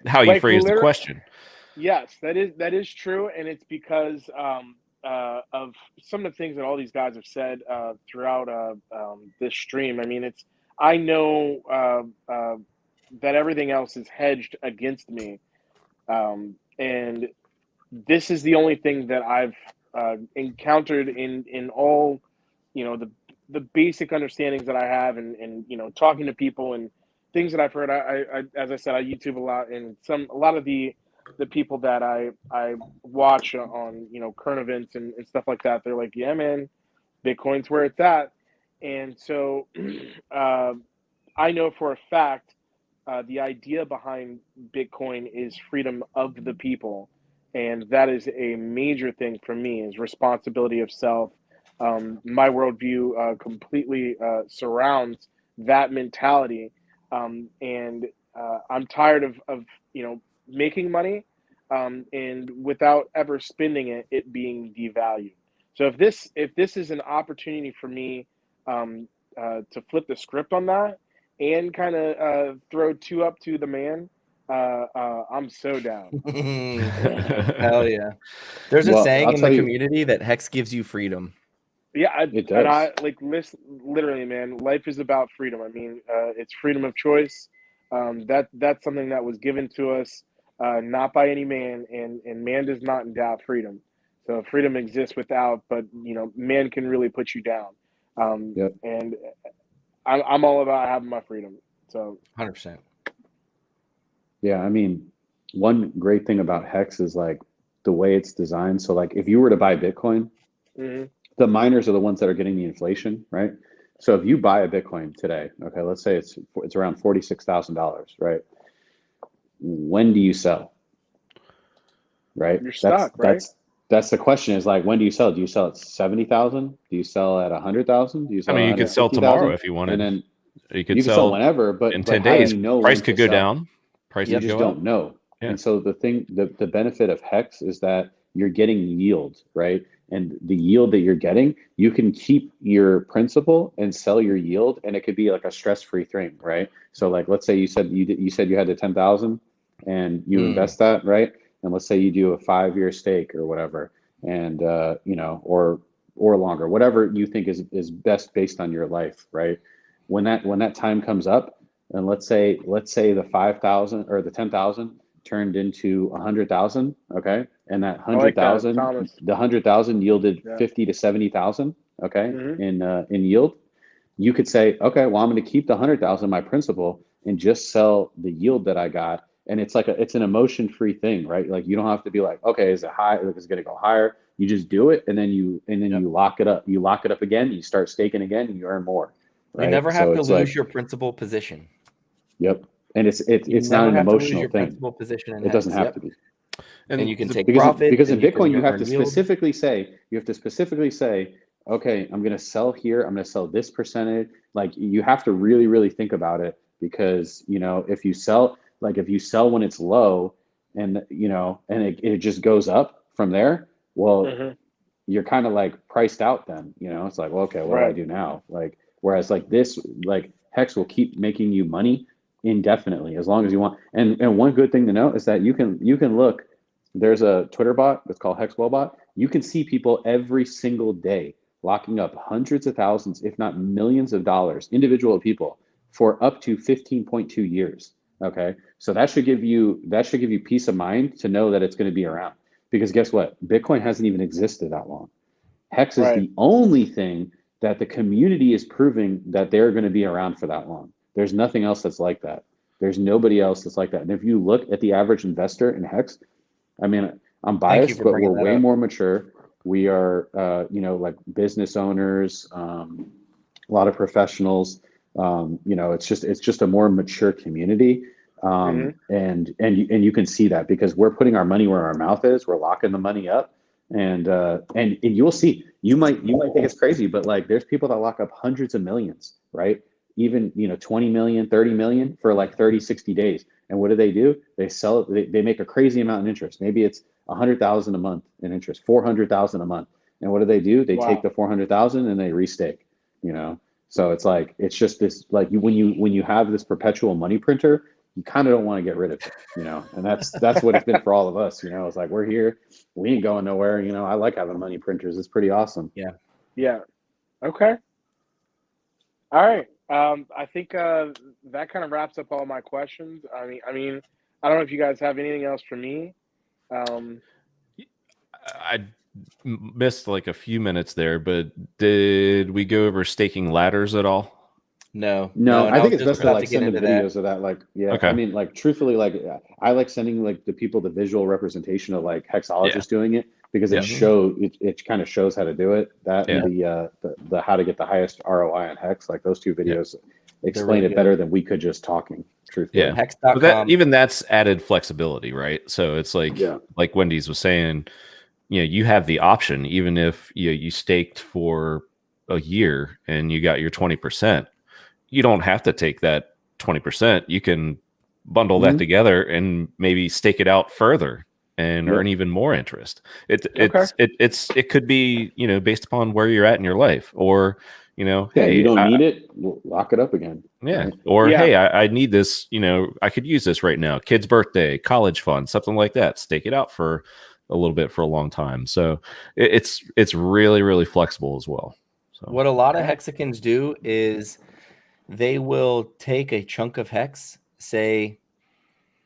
how you Like, phrased the literally- question. Yes, that is true, and it's because of some of the things that all these guys have said throughout this stream. I mean, I know that everything else is hedged against me, and this is the only thing that I've encountered in all the basic understandings that I have, and talking to people and things that I've heard. I as I said, I YouTube a lot, and a lot of the people that I watch on current events and stuff like that, they're like, yeah, man, Bitcoin's where it's at. And so I know for a fact the idea behind Bitcoin is freedom of the people, and that is a major thing for me, is responsibility of self. My worldview completely surrounds that mentality, and I'm tired of making money and without ever spending it being devalued. So if this is an opportunity for me to flip the script on that and kind of throw two up to the man, I'm so down. Hell yeah. There's a Well, saying I'll in the tell you- community that HEX gives you freedom. Yeah, It and does. I literally, man. Life is about freedom. I mean, it's freedom of choice. That's something that was given to us, not by any man, and man does not endow freedom. So freedom exists without, but man can really put you down. Yep. And I'm all about having my freedom. So 100%. Yeah, I mean, one great thing about HEX is like the way it's designed. So like if you were to buy Bitcoin, mhm. the miners are the ones that are getting the inflation, right? So if you buy a Bitcoin today, okay, let's say it's around $46,000, right? When do you sell? Right? You're stuck, right? That's the question, is like, when do you sell? Do you sell at 70,000? Do you sell at 100,000? Do you sell I mean, at you could sell 150,000? tomorrow if you wanted. And then you can sell whenever, but in 10 how days, do you know price when could to go sell? down. Price You could just go don't up. know. Yeah. And so the benefit of HEX is that you're getting yield, right? And the yield that you're getting, you can keep your principal and sell your yield, and it could be like a stress-free thing, right? So like, let's say you said you had the 10,000 and you invest that, right? And let's say you do a 5-year stake or whatever, and you know, or longer, whatever you think is best based on your life, right? When that time comes up, and let's say the 5,000 or the 10,000 turned into 100,000, okay, and that 100,000, the 100,000 yielded 50 to 70,000, okay, in yield. You could say, okay, well, I'm going to keep the 100,000 my principal and just sell the yield that I got. And it's like it's an emotion-free thing, right? Like, you don't have to be like, okay, is it high? Is it going to go higher? You just do it, and then you lock it up. You lock it up again. You start staking again, and you earn more. Right? You never have So to it's lose like, your principal position. Yep, and it's not an never have to lose emotional your thing. principal position in It doesn't HEX. have to be. And you can take because profits. in and you can Bitcoin you have earn to yield. specifically say, okay, I'm going to sell here. I'm going to sell this percentage. Like, you have to really, really think about it, because, you know, if you sell when it's low, and, you know, and it just goes up from there, well, you're kind of like priced out then, you know. It's like, well, okay, what do I do now? Like, whereas like this, like HEX will keep making you money indefinitely as long as you want. And one good thing to know is that you can look, there's a Twitter bot that's called HexWellBot. You can see people every single day locking up hundreds of thousands, if not millions of dollars, individual people, for up to 15.2 years. Okay, so that should give you peace of mind to know that it's going to be around. Because guess what? Bitcoin hasn't even existed that long. HEX is the only thing that the community is proving that they're going to be around for that long. There's nothing else that's like that. There's nobody else that's like that. And if you look at the average investor in HEX, I mean, I'm biased, but we're way more mature. We are, you know, like business owners, a lot of professionals. You know, it's just a more mature community. And you can see that because we're putting our money where our mouth is. We're locking the money up, and you'll see. You might think it's crazy, but like, there's people that lock up hundreds of millions, right? Even, you know, 20 million, 30 million for like 30, 60 days. And what do? They sell it. They make a crazy amount in interest. Maybe it's 100,000 a month in interest, 400,000 a month. And what do? They take the 400,000 and they restake, you know? So it's like, it's just this, like, when you have this perpetual money printer, you kind of don't want to get rid of it, you know? And that's what it's been for all of us, you know? It's like, we're here, we ain't going nowhere, you know? I like having money printers. It's pretty awesome. Yeah. Yeah. Okay. All right. I think that kind of wraps up all my questions. I mean, I don't know if you guys have anything else for me. I missed like a few minutes there, but did we go over staking ladders at all? No. I think it's best to like send the videos of that. Like, yeah, okay. I mean, like, truthfully, like, I like sending like the people the visual representation of like hexologists doing it, because it kind of shows how to do it. That and the how to get the highest ROI on HEX. Like, those two videos explain it better than we could just talking. Truthfully, yeah. Hex.com. Even that's added flexibility, right? So it's like like Wendy's was saying, you know, you have the option, even if you staked for a year and you got your 20%. You don't have to take that 20%. You can bundle that together and maybe stake it out further and earn even more interest. It could be, you know, based upon where you're at in your life, or, you know, hey, you don't need it, we'll lock it up again. Yeah. Right? Or hey, I need this, you know, I could use this right now. Kid's birthday, college fund, something like that. Stake it out for a little bit for a long time. So it's really, really flexible as well. So what a lot of hexicans do is they will take a chunk of HEX, say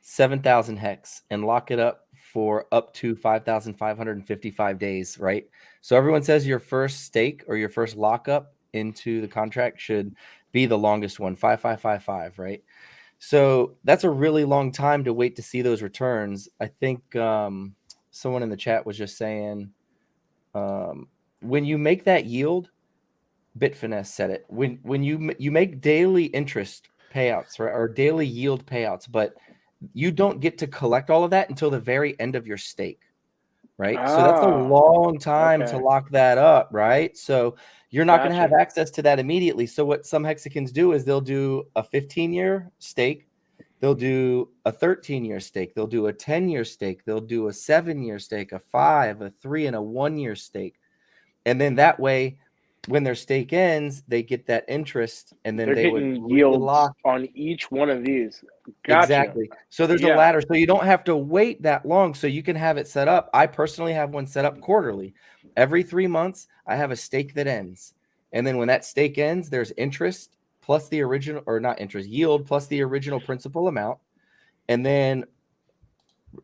7,000 HEX, and lock it up for up to 5,555 days, right? So everyone says your first stake or your first lockup into the contract should be the longest one, 5,555, right? So that's a really long time to wait to see those returns. I think someone in the chat was just saying, when you make that yield, Bitfinesse said it. When you make daily interest payouts, right, or daily yield payouts, but you don't get to collect all of that until the very end of your stake, right? So that's a long time to lock that up, right? So you're not going to have access to that immediately. So what some Hexicans do is they'll do a 15-year stake, they'll do a 13-year stake, they'll do a 10-year stake, they'll do a 7-year stake, a 5, a 3, and a 1-year stake. And then that way, when their stake ends, they get that interest, and then they would yields lock on each one of these. Gotcha. Exactly. So there's a ladder, so you don't have to wait that long. So you can have it set up. I personally have one set up quarterly. Every 3 months, I have a stake that ends, and then when that stake ends, there's interest plus the original, or not interest, yield plus the original principal amount, and then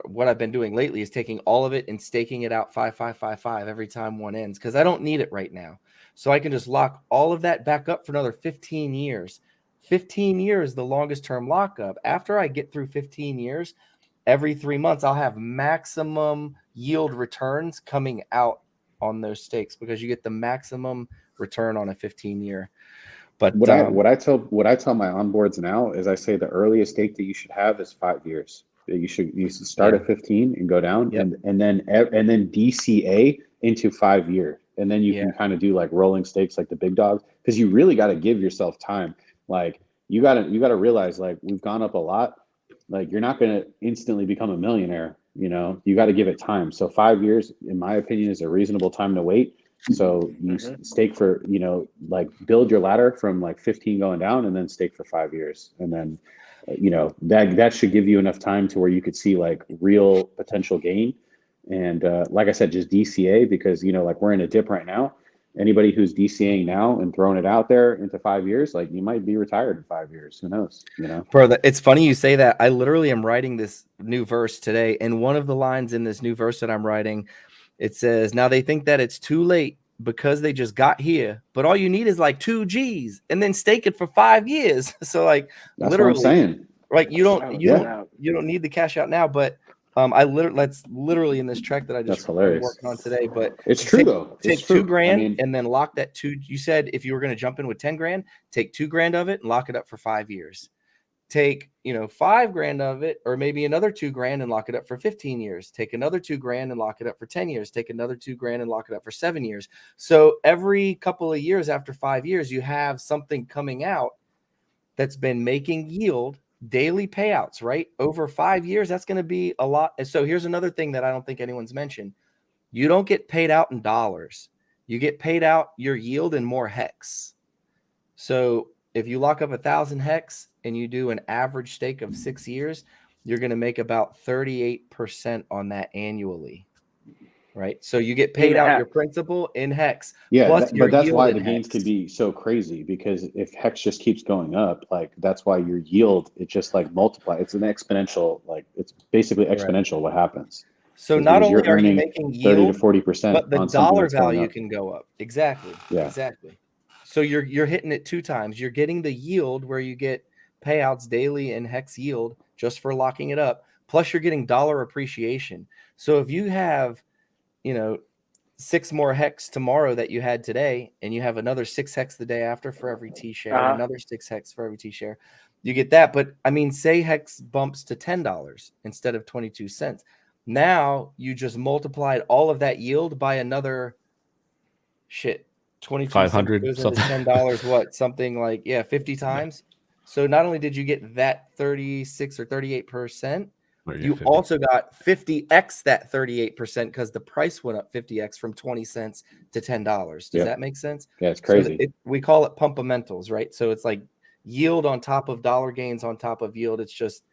what I've been doing lately is taking all of it and staking it out 5, 5, 5, 5 every time one ends, because I don't need it right now. So I can just lock all of that back up for another 15 years. 15 years, the longest term lockup. After I get through 15 years, every 3 months, I'll have maximum yield returns coming out on those stakes, because you get the maximum return on a 15-year. But what I tell my onboards now is I say the earliest stake that you should have is 5 years. You should start at 15 and go down, and then DCA into 5 year, and then you can kind of do like rolling stakes like the big dogs, because you really got to give yourself time. Like you got to realize, like, we've gone up a lot. Like, you're not going to instantly become a millionaire. You know, you got to give it time. So 5 years, in my opinion, is a reasonable time to wait. So you stake for, you know, like build your ladder from like 15 going down, and then stake for 5 years, and then you know, that should give you enough time to where you could see like real potential gain. And like I said, just DCA, because, you know, like we're in a dip right now. Anybody who's DCAing now and throwing it out there into 5 years, like you might be retired in 5 years. Who knows? You know, bro, it's funny you say that. I literally am writing this new verse today, and one of the lines in this new verse that I'm writing, it says, "Now they think that it's too late because they just got here, but all you need is like 2 G's and then stake it for 5 years." So like, that's literally, what I'm saying. Like you don't need the cash out now, but that's literally in this track that I just working on today. But it's true though. Take $2 grand and then lock that 2. You said if you were going to jump in with 10 grand, take $2 grand of it and lock it up for 5 years. Take, you know, 5 grand of it, or maybe another 2 grand and lock it up for 15 years. Take another 2 grand and lock it up for 10 years. Take another 2 grand and lock it up for 7 years. So every couple of years after 5 years, you have something coming out that's been making yield, daily payouts, right? Over 5 years, that's going to be a lot. And so here's another thing that I don't think anyone's mentioned. You don't get paid out in dollars. You get paid out your yield in more HEX. So if you lock up 1,000 HEX and you do an average stake of 6 years, you're going to make about 38% on that annually, right? So you get paid out your principal in HEX. Yeah, plus but that's why the HEX. gains can be so crazy, because if HEX just keeps going up, like that's why your yield, it just like multiply. It's an exponential, like it's basically exponential what happens. So not only are you making yield, 30 to 40%, but the dollar value can go up. Exactly. Yeah. Exactly. So you're hitting it 2 times. You're getting the yield where you get payouts daily in HEX yield just for locking it up. Plus you're getting dollar appreciation. So if you have, you know, 6 more HEX tomorrow that you had today, and you have another 6 HEX the day after for every T share, another 6 HEX for every T share, you get that. But I mean, say HEX bumps to $10 instead of 22 cents. Now you just multiplied all of that yield by another 500 something. $10, what, something like 50 times. So not only did you get that 36 or 38%, you also got 50x that 38% because the price went up 50x from 20 cents to $10. Does that make sense? Yeah, it's crazy. So we call it pumpamentals, right? So it's like yield on top of dollar gains on top of yield. It's just,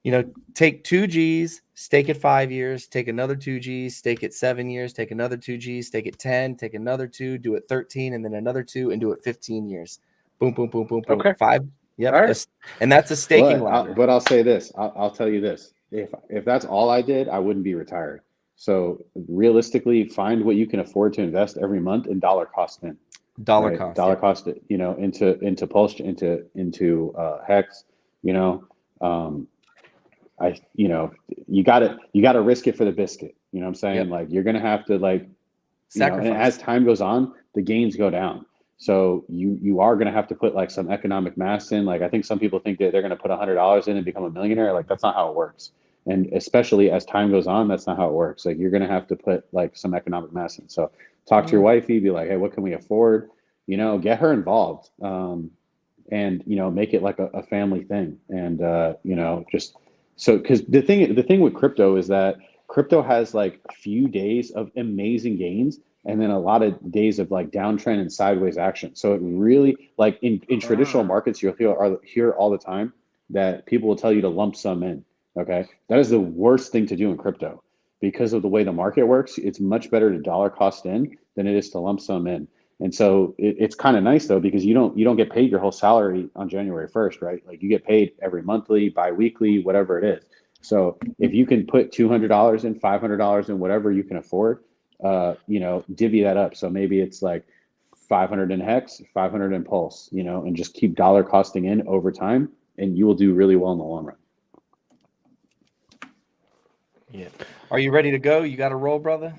you know, take 2 G's, stake it 5 years, take another 2 G's, stake it 7 years, take another 2 G's, stake it 10, take another 2, do it 13, and then another 2, and do it 15 years. Boom, boom, boom, boom, boom. Okay. 5. Yep. Right. And that's a staking ladder. But I'll say this. I'll tell you this. If that's all I did, I wouldn't be retired. So realistically, find what you can afford to invest every month in dollar cost in. Dollar cost, you know, into Pulse, into HEX, you know. You gotta risk it for the biscuit. You know what I'm saying? Like you're gonna have to, like, you know, and as time goes on, the gains go down. So you are going to have to put like some economic mass in. Like I think some people think that they're going to put $100 in and become a millionaire. Like that's not how it works. And especially as time goes on, that's not how it works. Like you're going to have to put like some economic mass in. So talk to your wifey, be like, hey, what can we afford? You know, get her involved, and you know, make it like a family thing. And you know, just so because the thing with crypto is that crypto has like a few days of amazing gains and then a lot of days of like downtrend and sideways action. So it really, like in traditional markets, you'll hear all the time that people will tell you to lump sum in. Okay, that is the worst thing to do in crypto because of the way the market works. It's much better to dollar cost in than it is to lump sum in. And so it's kind of nice though, because you don't get paid your whole salary on January 1st, right? Like you get paid every monthly, bi-weekly, whatever it is. So if you can put $200 in, $500 in, whatever you can afford, you know, divvy that up. So maybe it's like 500 in HEX, 500 in Pulse, you know, and just keep dollar costing in over time, and you will do really well in the long run. Yeah. Are you ready to go? You got to roll, brother?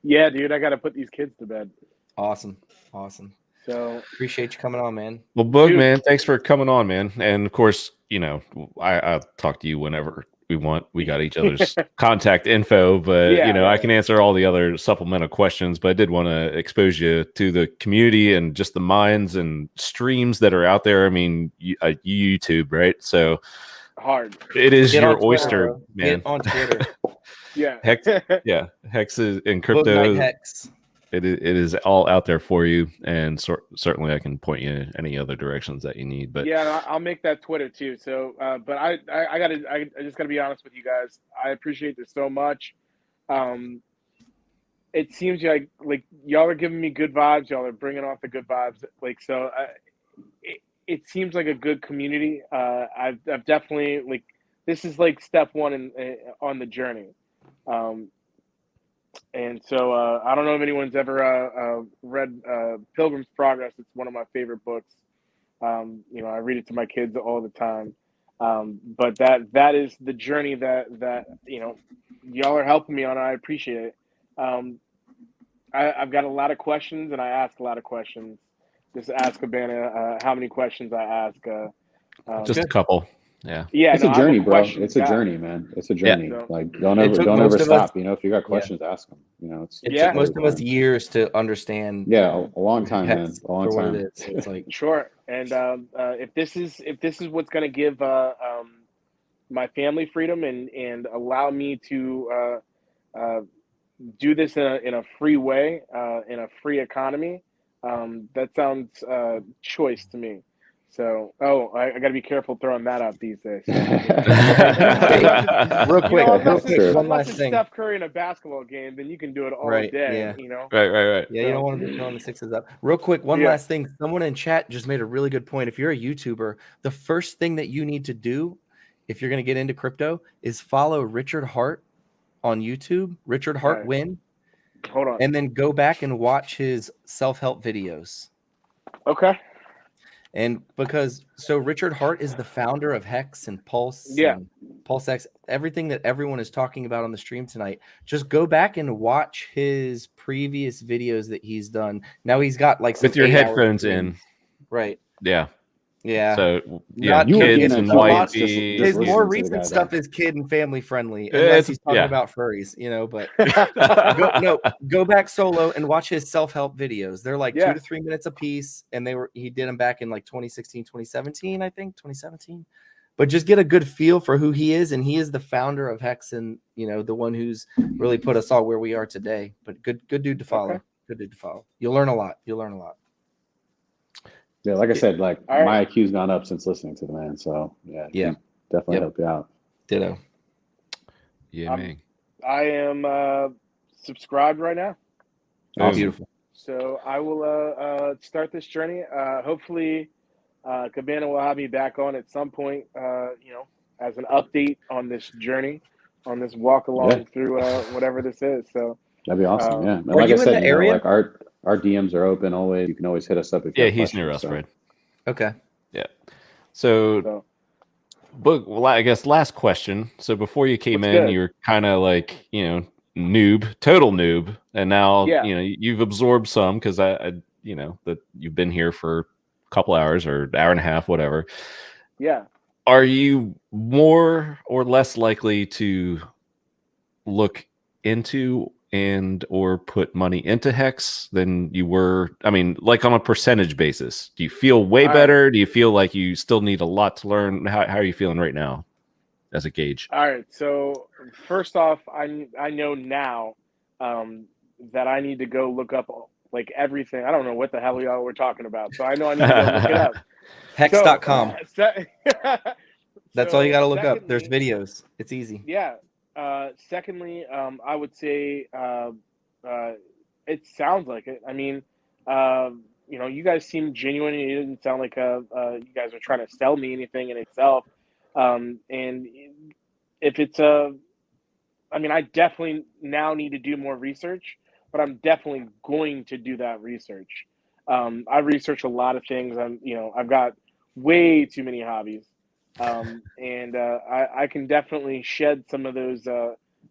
Yeah, dude, I got to put these kids to bed. Awesome. So appreciate you coming on, man. Well, Boog, man, thanks for coming on, man. And of course, you know, I'll talk to you whenever we want. We got each other's contact info, but you know, I can answer all the other supplemental questions. But I did want to expose you to the community and just the minds and streams that are out there. I mean, YouTube, right? So hard. It is Get your on Twitter, oyster, bro. man. Get on Twitter. Yeah. HEX, yeah, HEX is in Booge crypto. Knight HEX. It is all out there for you, and certainly I can point you in any other directions that you need. But yeah, I'll make that Twitter too. So, but I just gotta be honest with you guys. I appreciate this so much. It seems like y'all are giving me good vibes. Y'all are bringing off the good vibes. Like so, it seems like a good community. I've definitely like this is like step one on the journey. And so I don't know if anyone's ever read Pilgrim's Progress. It's one of my favorite books. You know, I read it to my kids all the time. But that is the journey that you know y'all are helping me on. I appreciate it. I've got a lot of questions, and I ask a lot of questions. Just ask Cabana how many questions I ask. Just a couple. Yeah. It's a journey, bro. It's a journey, man. It's a journey. Yeah. Like don't ever stop. You know, if you got questions, ask them. You know, it took most of us years to understand. Yeah, a long time, man. A long time. What it is. It's like sure. And if this is what's going to give my family freedom and allow me to do this in a free way, in a free economy, that sounds choice to me. So, I got to be careful throwing that out these days. Real quick, unless it's Steph Curry in a basketball game, then you can do it all day. Yeah. You know, right. Yeah, you don't want to be throwing the sixes up. Real quick, one last thing. Someone in chat just made a really good point. If you're a YouTuber, the first thing that you need to do, if you're going to get into crypto, is follow Richard Hart on YouTube. Richard Hart Win. Hold on, and then go back and watch his self-help videos. Okay. And because Richard Hart is the founder of HEX and Pulse, and PulseX, everything that everyone is talking about on the stream tonight. Just go back and watch his previous videos that he's done. Now he's got like some with your headphones in, right? Yeah. So kids and wifey. His more recent stuff is kid and family friendly, unless he's talking about furries, you know. But go back solo and watch his self-help videos. They're like 2 to 3 minutes a piece, and he did them back in like 2016, 2017, I think 2017. But just get a good feel for who he is, and he is the founder of HEX, and you know the one who's really put us all where we are today. But good dude to follow. Okay. Good dude to follow. You'll learn a lot. Yeah, like I said, like my IQ's gone up since listening to the man. So yeah, definitely help you out. Ditto. Yeah, man. I am subscribed right now. Oh, beautiful. So I will start this journey. Hopefully, Cabana will have me back on at some point. You know, as an update on this journey, on this walk along through whatever this is. So that'd be awesome. And like I said, you know, like our DMs are open always. You can always hit us up. If you have he's near us, Fred. Okay. Yeah. So, well, I guess last question. So before you came in, you were kind of like, you know, total noob, and now you know you've absorbed some because I that you've been here for a couple hours or an hour and a half, whatever. Yeah. Are you more or less likely to look into and or put money into HEX than you were? I mean, like on a percentage basis, do you feel way better? Do you feel like you still need a lot to learn? How are you feeling right now as a gauge? All right. So first off, I know now that I need to go look up like everything. I don't know what the hell y'all were talking about. So I know I need to go look it up. Hex.com. That's all you got to look up. Secondly, There's videos. It's easy. Yeah. Secondly, I would say it sounds like it. I mean, you guys seem genuine. It didn't sound like you guys are trying to sell me anything in itself. And if it's I definitely now need to do more research, but I'm definitely going to do that research. I research a lot of things. I've got way too many hobbies. And I can definitely shed some of those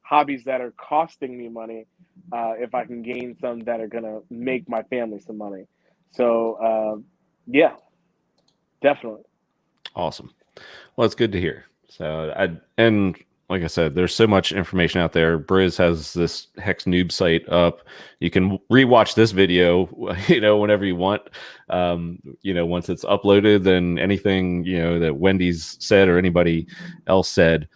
hobbies that are costing me money if I can gain some that are going to make my family some money. So, yeah, definitely. Awesome. Well, it's good to hear. So like I said, there's so much information out there. Briz has this HEX Noob site up. You can rewatch this video, whenever you want. Once it's uploaded, then anything, that Wendy's said or anybody else said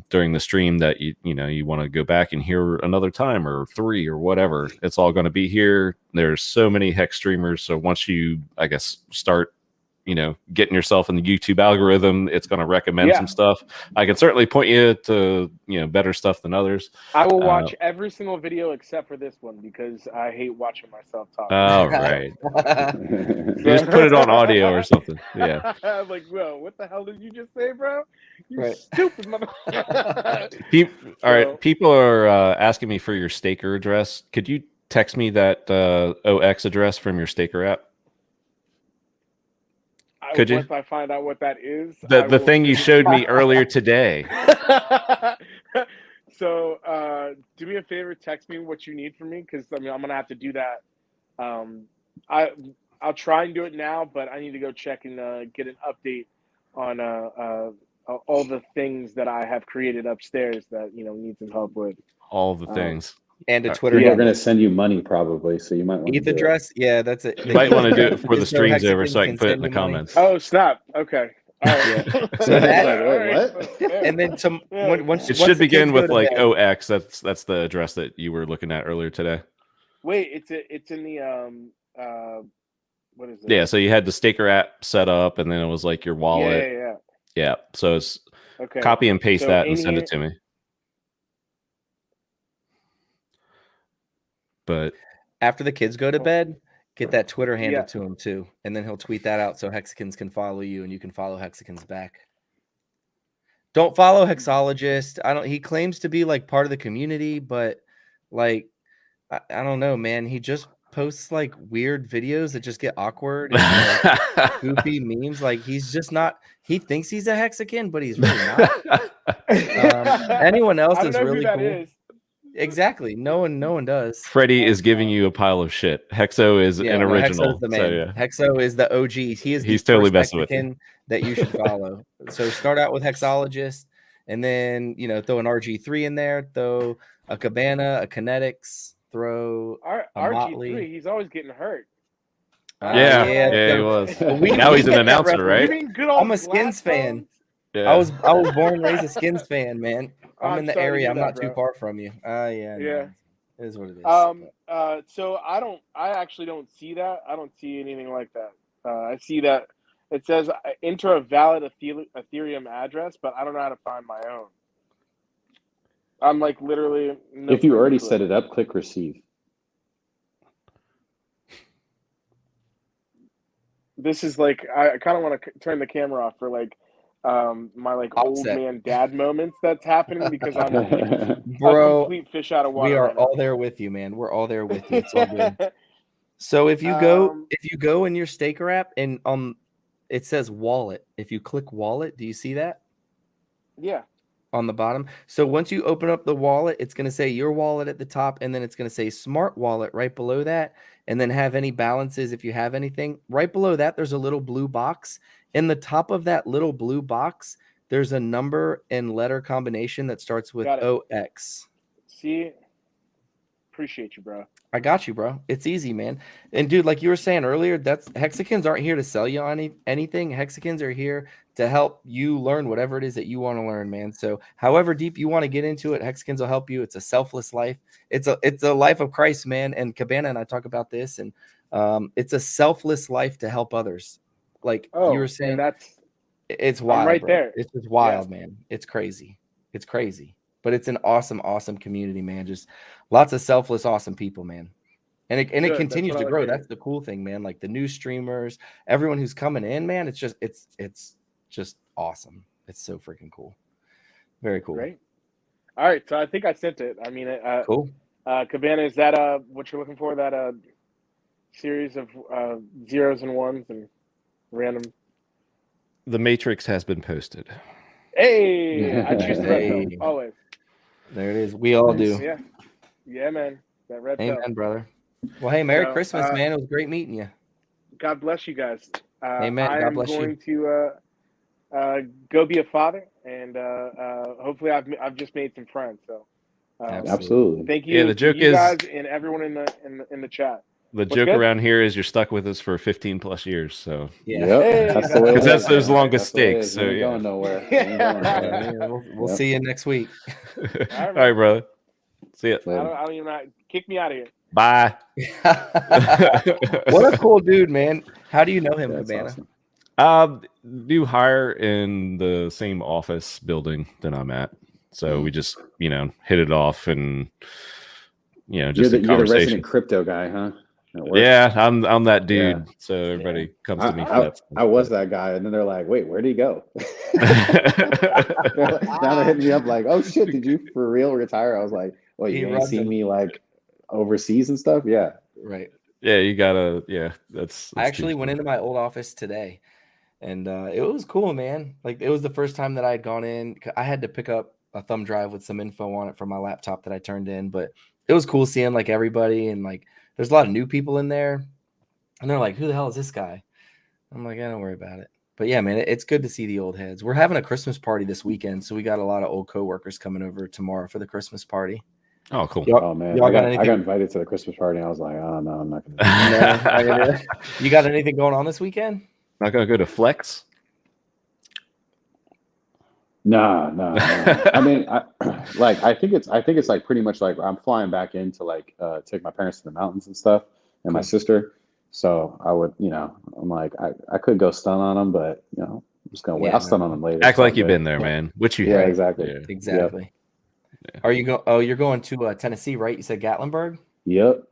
during the stream that you want to go back and hear another time or 3 or whatever, it's all going to be here. There's so many HEX streamers. So once you, I guess, start getting yourself in the YouTube algorithm, it's going to recommend some stuff. I can certainly point you to, better stuff than others. I will watch every single video except for this one because I hate watching myself talk. All right. You just put it on audio or something. Yeah. I'm like, whoa, what the hell did you just say, bro? You stupid motherfucker. All right. People are asking me for your staker address. Could you text me that OX address from your staker app? Could you? Once I find out what that is, the thing you showed me earlier today. So, do me a favor, text me what you need from me because I'm gonna have to do that. I'll try and do it now, but I need to go check and get an update on all the things that I have created upstairs that need some help with. All the things. And a Twitter. People are going to send you money probably, so you might want ETH to address. Yeah, that's it. You might want to do it before the stream's over, so I can put it in the comments. Oh snap! Okay. All right. So that, what? And then once it should begin with like OX. That's the address that you were looking at earlier today. Wait, it's in the what is it? Yeah, so you had the staker app set up, and then it was like your wallet. Yeah. So it's okay. Copy and paste that and send it to me. But after the kids go to bed, get that Twitter handle to him too, and then he'll tweet that out so Hexicans can follow you and you can follow Hexicans back. Don't follow Hexologist. He claims to be like part of the community, but like I don't know, man. He just posts like weird videos that just get awkward and like, goofy memes. Like he's just not. He thinks he's a Hexican, but he's really not. Anyone else is really cool. Exactly. No one does. Freddie is giving you a pile of shit. Hexo is an original. Hexo's the man. Hexo is the OG. He's totally messing with you. That you should follow. So start out with Hexologist, and then throw an RG3 in there, throw a Cabana, a Kinetics, throw a RG3. Motley. He's always getting hurt. Yeah, he was. Now he's an announcer, right? I'm a Skins fan. Yeah. I was born and raised a Skins fan, man. I'm in the area. I'm not too far from you. Yeah. It is what it is. So I actually don't see that. I don't see anything like that. I see that it says enter a valid Ethereum address, but I don't know how to find my own. I'm like literally. If you already set it up, click receive. This is like I kind of want to turn the camera off for like my like old man dad moments that's happening because I'm like, bro, a complete fish out of water. We are all there with you, man. We're all there with you. It's all good. So if you go in your staker app and it says wallet. If you click wallet, do you see that? Yeah. on the bottom. So once you open up the wallet, it's going to say your wallet at the top, and then it's going to say smart wallet right below that, and then have any balances if you have anything. Right below that, there's a little blue box. In the top of that little blue box, there's a number and letter combination that starts with OX. See, appreciate you, bro. I got you, bro. It's easy, man. And dude, like you were saying earlier, that's Hexicans aren't here to sell you on anything. Hexicans are here to help you learn whatever it is that you want to learn, man. So however deep you want to get into it, Hexicans will help you. It's a selfless life. It's a life of Christ, man. And Cabana and I talk about this, and it's a selfless life to help others. Like you were saying, it's wild. I'm right bro. there. It's just wild, man. It's crazy. It's crazy. But it's an awesome, awesome community, man. Just lots of selfless, awesome people, man. And it continues to grow. That's the cool thing, man. Like the new streamers, everyone who's coming in, man. It's just awesome. It's so freaking cool. Very cool. Great. All right, so I think I sent it. I mean, cool. Cabana, is that what you're looking for? That series of zeros and ones and random. The Matrix has been posted. Hey, I choose the red pill, always. There it is. We all do. Yeah, man. That red pill. Amen, brother. Well, hey, Merry Christmas, man. It was great meeting you. God bless you guys. Amen. I God am bless going you. to go be a father, and hopefully I've just made some friends. So absolutely. Thank you. Yeah, the joke you is guys and everyone in the chat. The joke around here is you're stuck with us for 15 plus years. So because that's those longest stakes. So yeah, going nowhere. We'll see you next week. All right, brother. See ya. I don't even kick me out of here. Bye. What a cool dude, man. How do you know him, Cabana? Awesome. New hire in the same office building that I'm at. So we just, hit it off, and just you're the resident crypto guy, huh? Yeah, I'm that dude. Yeah. So everybody comes to me for that. I was that guy, and then they're like, "Wait, where'd he go?" Now they're hitting me up like, "Oh shit, did you for real retire?" I was like, "Well, you ain't seen me like overseas and stuff?" Yeah, right. Yeah, you gotta. Yeah, that's I actually went into my old office today, and it was cool, man. Like it was the first time that I had gone in. I had to pick up a thumb drive with some info on it from my laptop that I turned in, but it was cool seeing like everybody, and like there's a lot of new people in there, and they're like, "Who the hell is this guy?" I'm like, "Don't worry about it." But yeah, man, it's good to see the old heads. We're having a Christmas party this weekend, so we got a lot of old coworkers coming over tomorrow for the Christmas party. Oh, cool. Oh man, I got invited to the Christmas party, and I was like, "Oh no, I'm not gonna." You got anything going on this weekend? Not gonna go to Flex. No. I mean, I think it's like pretty much like I'm flying back in to like take my parents to the mountains and stuff, and my sister. So I would, I'm like, I could go stun on them, but I'm just gonna wait. I'll stun on them later. Act like you've been there, man. Which you have. Exactly. Yeah. Exactly. Yeah. Are you you're going to Tennessee, right? You said Gatlinburg? Yep.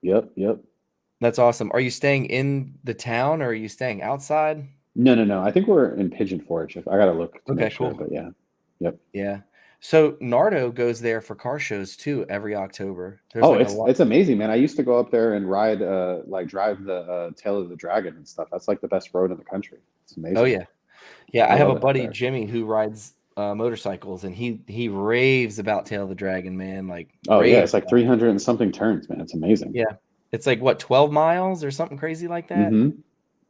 That's awesome. Are you staying in the town, or are you staying outside? No. I think we're in Pigeon Forge. I gotta look to make sure, cool. But yeah. Yep. Yeah. So Nardo goes there for car shows too every October. It's amazing, man. I used to go up there and ride drive the Tail of the Dragon and stuff. That's like the best road in the country. It's amazing. Oh yeah. I have a buddy Jimmy who rides motorcycles, and he raves about Tail of the Dragon, man. Like it's like 300 and something turns, man. It's amazing. Yeah. It's like what, 12 miles or something crazy like that? Mm-hmm.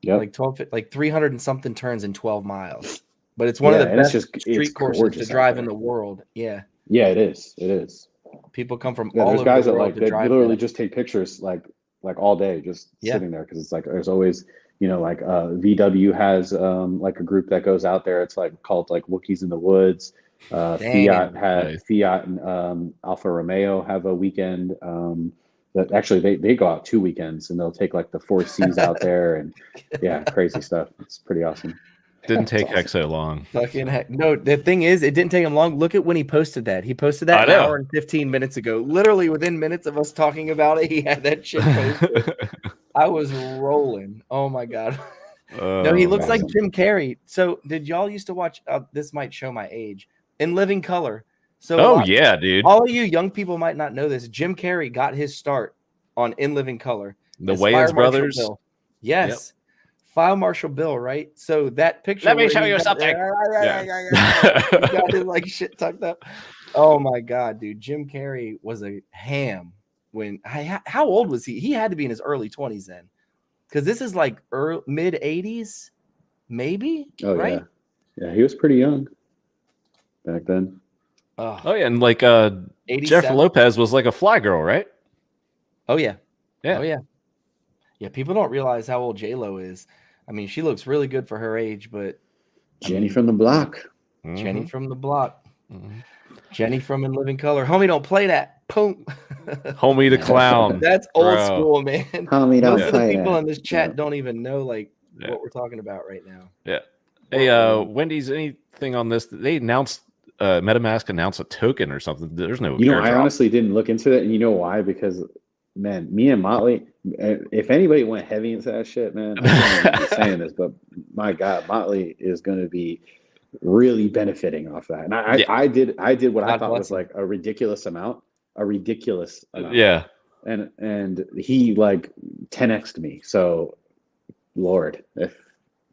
Yeah. Like 300 and something turns in 12 miles. But it's one of the best street courses to drive in the world. Yeah. Yeah, it is. People come from all over guys the that world they literally just take pictures like all day, just sitting there, because it's like there's always VW has like a group that goes out there. It's like called like Wookiees in the Woods. Fiat and Alfa Romeo have a weekend. That actually they go out 2 weekends, and they'll take like the 4 Cs out there, and crazy stuff. It's pretty awesome. Didn't take HEX so long. Fucking heck. No, the thing is, it didn't take him long. Look at when he posted that. He posted that an hour and 15 minutes ago. Literally within minutes of us talking about it, he had that shit posted. I was rolling. Oh my God. No, he looks like Jim Carrey. So did y'all used to watch, this might show my age, In Living Color? So dude. All of you young people might not know this. Jim Carrey got his start on In Living Color. The Wayans brothers. Yes. Yep. File Marshal Bill, right? So that picture. Let me where show he you got- something. He got his like shit tucked up. Oh my god, dude! Jim Carrey was a ham when. How old was he? He had to be in his early 20s then, because this is like mid 80s, maybe. Oh right? yeah, he was pretty young back then. Oh yeah, and like Jennifer 87. Lopez was like a fly girl, right? Oh yeah. Yeah. Oh yeah. Yeah, people don't realize how old J-Lo is. I mean, she looks really good for her age, but Jenny from the block. Jenny from the block. Mhm. Jenny from In Living Color. Homie, don't play that. Boom. Homie the clown. That's old Bro. school, man. Homie, don't Most of the play people that. in this chat Yeah. don't even know like Yeah. what we're talking about right now. Yeah. Hey, Wendy's, anything on this? They announced MetaMask announced a token or something. There's no. You know, I airdrop. honestly didn't look into that, and you know why? Because, man, me and Motley, if anybody went heavy into that shit, man, I shouldn't be saying this, but my God, Motley is going to be really benefiting off that. And I did what I God thought bless was him. like a ridiculous amount. Yeah. And he like 10x'd me. So, Lord, if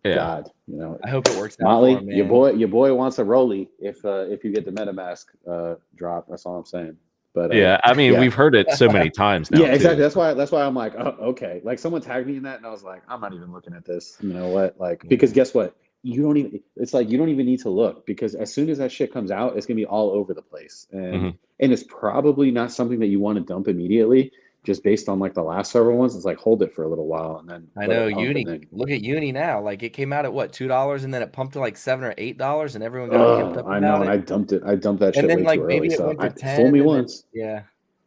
God, you know, I hope it works out. Motley, for him, man. your boy wants a rollie if you get the MetaMask drop. That's all I'm saying. But Yeah, I mean, we've heard it so many times now. yeah, exactly. too. That's why I'm like, oh, okay. Like someone tagged me in that, and I was like, I'm not even looking at this. You know what? Like, because guess what? You don't even. It's like you don't even need to look, because as soon as that shit comes out, it's gonna be all over the place, and it's probably not something that you want to dump immediately. Just based on like the last several ones, it's like hold it for a little while and then. I let know it pump, Uni. and then- Look at Uni now. Like it came out at what, $2, and then it pumped to like $7 or $8, and everyone got amped up I about know, it. and I dumped it. I dumped that shit And then way like too maybe early. it So went to 10. fool me and then- once. yeah.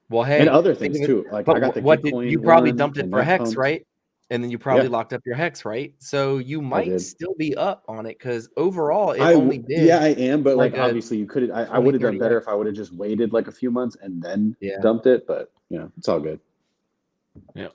Well, hey, And other think things of it- too. Like but I got the what Gitcoin you probably one, dumped it and for that HEX, pumped. right? And then you probably Yeah. locked up your HEX, right? So you might did. still be up on it because overall it only did. Yeah, I am, but like like a obviously you could. I 20, would have done 30 better X. if I would have just waited like a few months and then Yeah. dumped it. But you know, it's all good. Yeah.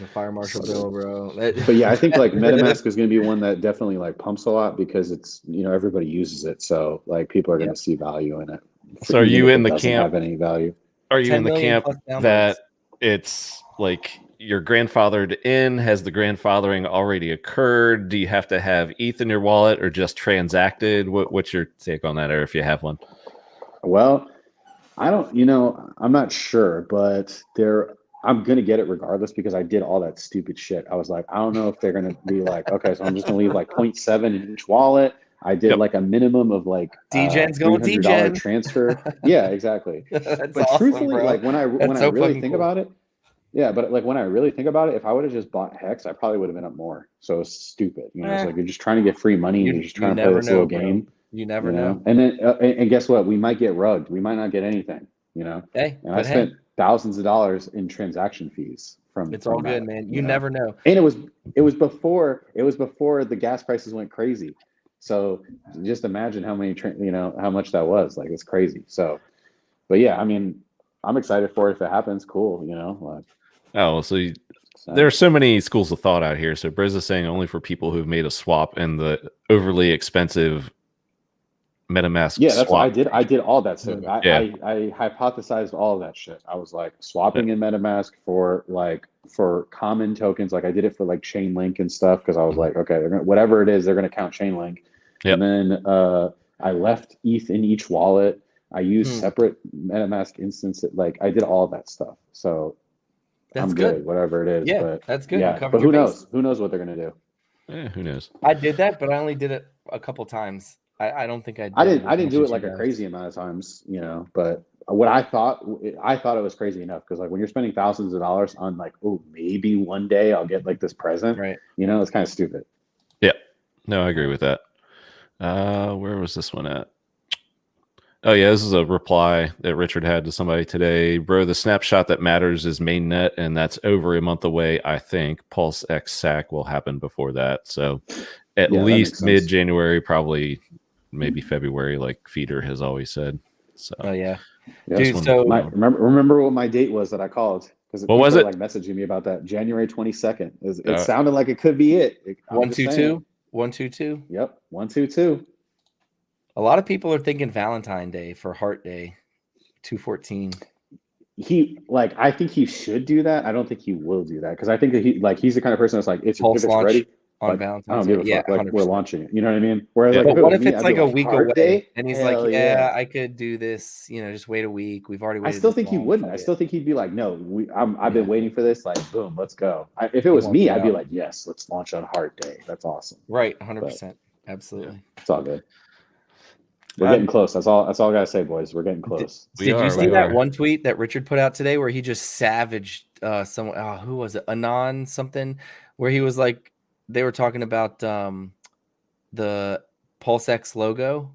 The Fire Marshal Bill, bro. But yeah, I think like MetaMask is going to be one that definitely like pumps a lot because it's, you know, everybody uses it, so like people are going to see value in it. So are even you if in it the doesn't camp? have any value? Are you 10 in the million camp plus downloads. that it's like your grandfathered in? Has the grandfathering already occurred? Do you have to have ETH in your wallet or just transacted? What's your take on that, or if you have one? Well, I don't, you know, I'm not sure, but I'm going to get it regardless because I did all that stupid shit. I was like, I don't know if they're going to be like, okay, so I'm just going to leave like 0.7 in each wallet. I did like a minimum of like DGen's going $300 DGen. transfer. Yeah, exactly. That's But awesome, truthfully, bro. like when I so really fucking think cool. about it, yeah, but like when I really think about it, if I would have just bought HEX, I probably would have been up more. So it's stupid. You know, it's like you're just trying to get free money and you're just trying to play this little game. You never know. And then and guess what? We might get rugged. We might not get anything. You know. Hey, and I spent thousands of dollars in transaction fees from. It's all good, that, man. You never know. And it was before the gas prices went crazy. So just imagine how many how much that was. Like it's crazy. So, but yeah, I mean, I'm excited for it if it happens. Cool, you know. Like, oh, so there are so many schools of thought out here. So Briz is saying only for people who've made a swap in the overly expensive MetaMask. Yeah, that's swap. what I did all that stuff. Yeah. I hypothesized all of that shit. I was like swapping in MetaMask for common tokens. Like I did it for like Chainlink and stuff because I was like, okay, whatever it is, they're gonna count Chainlink. Yep. And then I left ETH in each wallet. I used separate MetaMask instances. Like I did all of that stuff. So That's I'm good. whatever it is. Yeah, but that's good. Yeah, but who knows? Who knows what they're gonna do? Yeah, who knows? I did that, but I only did it a couple times. I don't think I didn't do it like a crazy amount of times, you know, but what I thought it was crazy enough because like when you're spending thousands of dollars on like, oh, maybe one day I'll get like this present, right? You know, it's kind of stupid. Yeah, no, I agree with that. Where was this one at? Oh yeah, this is a reply that Richard had to somebody today. Bro, the snapshot that matters is mainnet, and that's over a month away. I think PulseX SAC will happen before that. So at least mid-January, probably maybe February, like Feeder has always said. So yeah. Dude, so remember what my date was that I called? Because what was it? Like messaging me about that January 22nd. It sounded like it could be it. 122. 122. Yep, 122. A lot of people are thinking Valentine Day for Heart Day, 214. I think he should do that. I don't think he will do that because I think that he's the kind of person that's like, if it's ready, on Like, I Valentine's don't Day. give a Yeah, fuck. Like, we're 100%. launching it. You know what I mean? Whereas, like, But if it what was if me, it's I'd like be a like, week hard away day? and he's Hell like, yeah, yeah. I could do this, just wait a week. We've already I waited still this think he long. wouldn't. Fuck I it. still think he'd be like, no, I've been Yeah. waiting for this. Like, boom, let's go. If it He was wants me, it I'd be out. like, yes, let's launch on hard day. That's awesome. Right, But 100%. Absolutely. it's all good. We're getting close. That's all I gotta say, boys. We're getting close. Did you see that one tweet that Richard put out today where he just savaged someone? Oh, who was it? Anon something, where he was like, they were talking about the PulseX logo,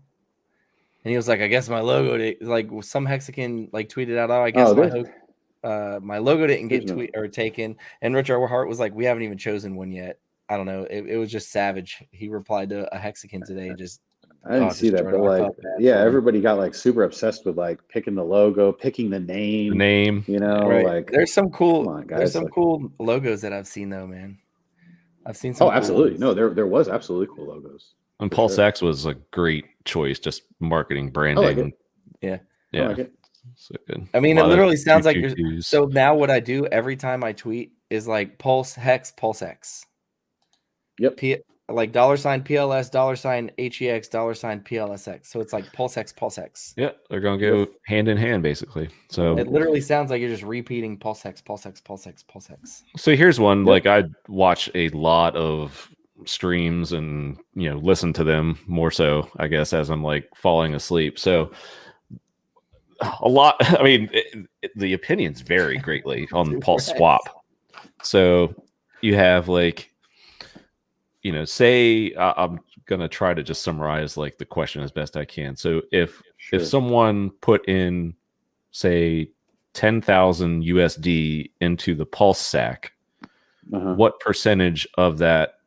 and he was like, I guess my logo, like some Hexican like tweeted out, oh, I guess my logo didn't get taken, and Richard Hart was like, we haven't even chosen one yet. I don't know. It was just savage. He replied to a Hexican today and just. I didn't see that, but like, yeah, everybody got like super obsessed with like picking the logo, picking the name. You know, right. like there's some cool, come on, guys, there's some like, cool logos that I've seen though, man. I've seen some. Oh, cool absolutely. ones. No, there was absolutely cool logos. And PulseX was a great choice, just marketing, branding. I like it. Yeah, yeah. I like it. So good. I mean, it literally sounds like you're. So now what I do every time I tweet is like Pulse HEX PulseX. Yep. Like $PLS, $HEX, $PLSX. So it's like PulseX. Yeah, they're gonna go hand in hand basically. So it literally sounds like you're just repeating PulseX. So here's one. Like I watch a lot of streams and listen to them more so, I guess, as I'm like falling asleep. So a lot. I mean, the opinions vary greatly on Pulse Swap. So you have like. Say I'm gonna try to just summarize like the question as best I can. So if someone put in, say, 10,000 USD into the Pulse sack, what percentage of that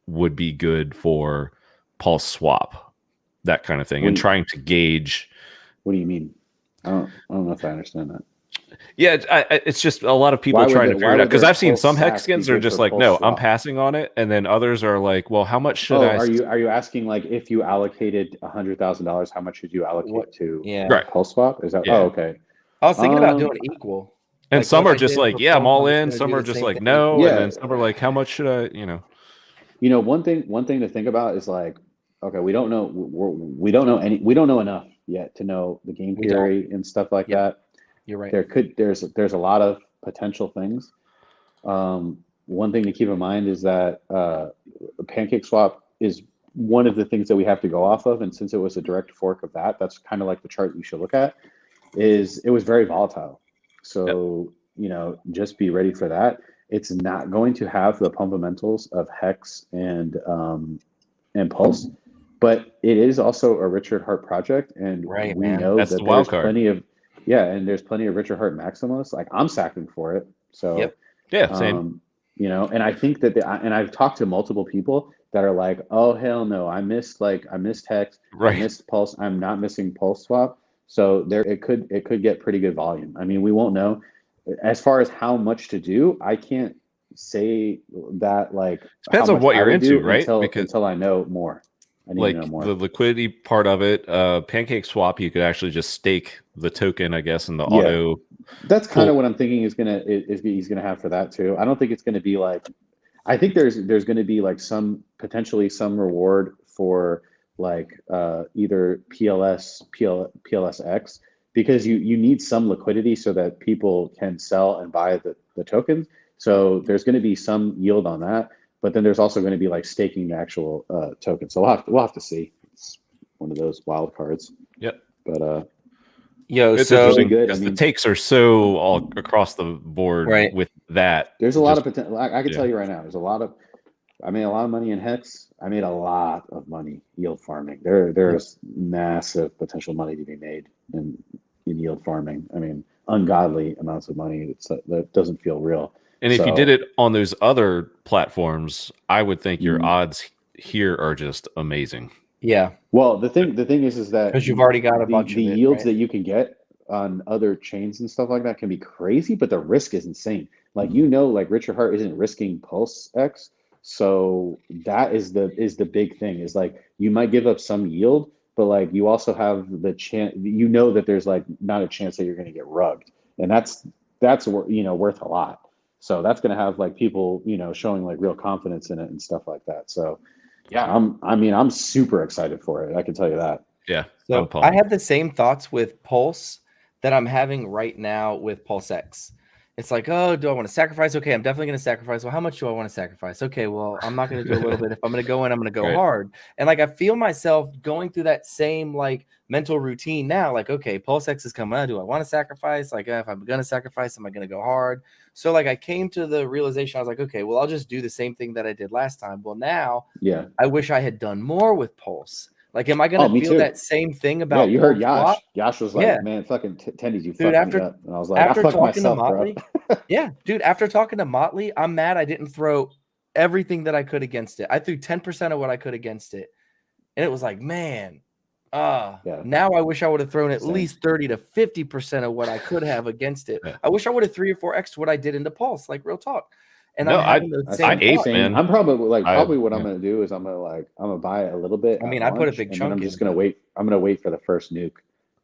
would be good for Pulse Swap, that kind of thing, and trying to gauge. What do you mean? I don't know if I understand that. Yeah, it's just a lot of people trying to figure it out, because I've seen some Hexicans are just like, no, I'm passing on it, and then others are like, well, how much should I? Are you asking like if you allocated $100,000, how much should you allocate to Pulse Swap? Is that okay? I was thinking about doing equal. And like some are just like, yeah, I'm all in. Some are just like, no, and then some are like, how much should I? One thing to think about is like, okay, we don't know enough yet to know the game theory and stuff like that. You're right. There's a lot of potential things. One thing to keep in mind is that Pancake Swap is one of the things that we have to go off of, and since it was a direct fork of that, that's kind of like the chart you should look at. It was very volatile, so just be ready for that. It's not going to have the fundamentals of Hex and Pulse, but it is also a Richard Hart project, and we know that there's plenty of. Yeah, and there's plenty of Richard Hart maximalists. Like I'm sacking for it. So yeah, same. And I think that and I've talked to multiple people that are like, oh hell no, I missed Hex, I missed Pulse. I'm not missing Pulse Swap. So it could get pretty good volume. I mean, we won't know. As far as how much to do, I can't say that. Like depends on what you're into, right? Until I know more. I need to know more. The liquidity part of it, Pancake Swap, you could actually just stake the token, I guess, in the auto. That's kind of what I'm thinking he's gonna have for that too. I don't think it's gonna be like. I think there's gonna be like potentially some reward for like either PLSX, because you need some liquidity so that people can sell and buy the tokens. So there's going to be some yield on that. But then there's also going to be like staking the actual token. So we'll have to see. It's one of those wild cards. Yep. But it's interesting because the takes are so all across the board with that. There's a lot of potential. I can tell you right now, I made a lot of money in Hex. I made a lot of money yield farming. There's massive potential money to be made in yield farming. I mean, ungodly amounts of money. That doesn't feel real. And if you did it on those other platforms, I would think your odds here are just amazing. Yeah. Well, the thing is that because you've already got a bunch of the yields that you can get on other chains and stuff like that can be crazy, but the risk is insane. Like like Richard Hart isn't risking PulseX, so that is the big thing. Is like you might give up some yield, but like you also have the chance. That there's like not a chance that you're going to get rugged, and that's worth a lot. So that's going to have like people, you know, showing like real confidence in it and stuff like that. So yeah, I'm super excited for it. I can tell you that. Yeah. So I have the same thoughts with Pulse that I'm having right now with PulseX. It's like, oh, do I want to sacrifice? Okay, I'm definitely going to sacrifice. Well, how much do I want to sacrifice? Okay, well, I'm not going to do a little bit. If I'm going to go in, I'm going to go hard. And like, I feel myself going through that same like mental routine now. Like, okay, PulseX is coming out. Do I want to sacrifice? Like, if I'm going to sacrifice, am I going to go hard? So like, I came to the realization. I was like, okay, well, I'll just do the same thing that I did last time. Well, now, I wish I had done more with Pulse. Like, am I going to feel that same thing about? Yeah, you heard Yash. Yash was like, "Man, fucking Tendies, you fucked me up." And I was like, "I fucked myself, Motley, yeah, dude. After talking to Motley, I'm mad I didn't throw everything that I could against it. I threw 10% of what I could against it, and it was like, man, now I wish I would have thrown at least 30 to 50% of what I could have against it. I wish I would have 3 or 4x what I did in the Pulse, like real talk. And no, I'm man. I'm probably what I'm gonna do is I'm gonna buy a little bit. I mean, I put a big chunk. I'm just gonna wait. I'm gonna wait for the first nuke.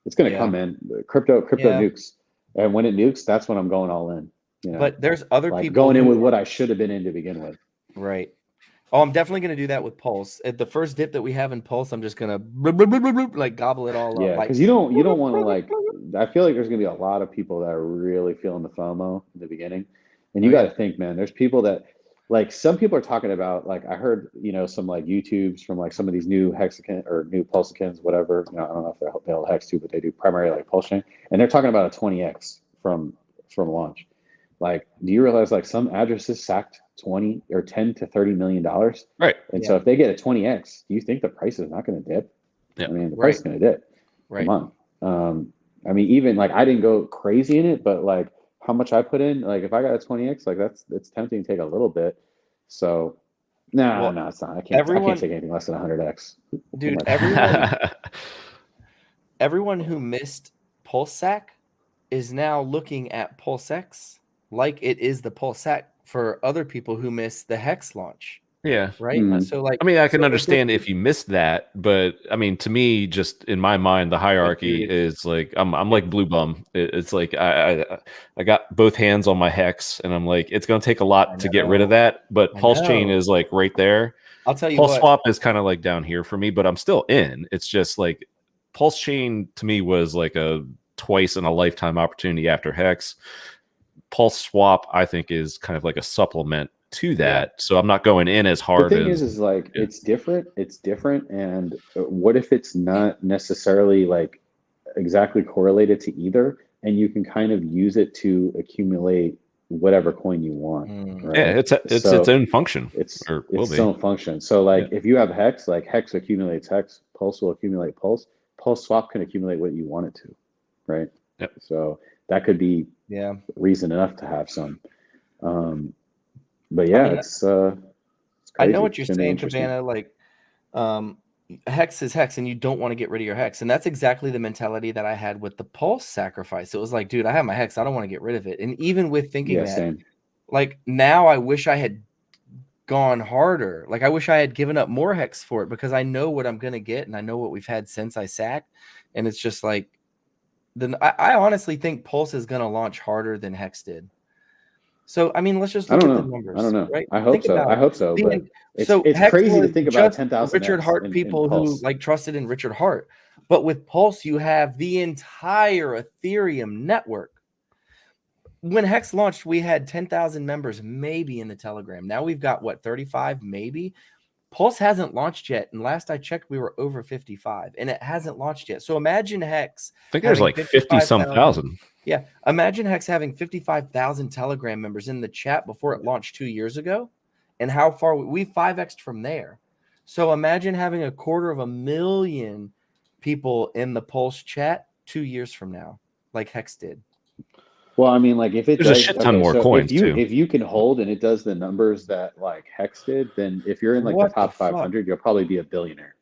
It's gonna come in. Crypto nukes, and when it nukes, that's when I'm going all in. You know? But there's other like people going in with what I should have been in to begin with. Right. Oh, I'm definitely gonna do that with Pulse. At the first dip that we have in Pulse, I'm just gonna like gobble it all up. Yeah, because you don't want to like. I feel like there's gonna be a lot of people that are really feeling the FOMO in the beginning. And you got to think, man, there's people that like some people are talking about, like I heard, you know, some like YouTubes from like some of these new hexagon or new PulseChains, whatever. You know, I don't know if they'll hex too, but they do primarily like PulseChain. And they're talking about a 20x from launch. Like, do you realize like some addresses sacked 20 or 10 to $30 million? Right. And so if they get a 20x, do you think the price is not going to dip? Yeah. I mean, the price is going to dip. Right. Come on. I mean, even like I didn't go crazy in it, but like, how much I put in, like if I got a 20x, like it's tempting to take a little bit. So no, it's not. I can't take anything less than 100x. Dude, everyone who missed PulseSack is now looking at PulseX like it is the PulseSack for other people who missed the HEX launch. Yeah. Right. So like, I mean, I can understand if you missed that, but I mean, to me, just in my mind, the hierarchy is like I'm like blue bum. It's like I got both hands on my HEX, and I'm like, it's gonna take a lot to get rid of that. But PulseChain is like right there. I'll tell you, PulseSwap is kind of like down here for me, but I'm still in. It's just like PulseChain to me was like a twice in a lifetime opportunity after HEX. PulseSwap, I think, is kind of like a supplement to that, so I'm not going in as hard. The thing is like it's different, and what if it's not necessarily like exactly correlated to either, and you can kind of use it to accumulate whatever coin you want, right? Yeah, it's its own function. It's its own function. So like if you have HEX, like HEX accumulates HEX, Pulse will accumulate Pulse, PulseSwap can accumulate what you want it to, right? Yep. So that could be reason enough to have some. But yeah, I mean, it's I know what you're saying, Cabana. Like, HEX is HEX, and you don't want to get rid of your HEX, and that's exactly the mentality that I had with the Pulse sacrifice. It was like, dude, I have my HEX, I don't want to get rid of it. And even with thinking that, like now, I wish I had gone harder. Like, I wish I had given up more HEX for it because I know what I'm gonna get, and I know what we've had since I sacked, and it's just like, then I honestly think Pulse is gonna launch harder than HEX did. So, I mean, let's just look at the numbers. I don't know. Right? I hope so. But it's crazy to think about 10,000 Richard Hart people who like trusted in Richard Hart. But with Pulse, you have the entire Ethereum network. When HEX launched, we had 10,000 members maybe in the Telegram. Now we've got, what, 35 maybe? Pulse hasn't launched yet. And last I checked, we were over 55. And it hasn't launched yet. So imagine HEX. I think there's like 50-some thousand. Yeah, imagine HEX having 55,000 Telegram members in the chat before it launched 2 years ago, and how far we 5x'd from there. So imagine having 250,000 people in the Pulse chat 2 years from now, like HEX did. Well, I mean, like if it there's a shit ton more coins too. If you can hold and it does the numbers that like HEX did, then if you're in like the top 500, you'll probably be a billionaire.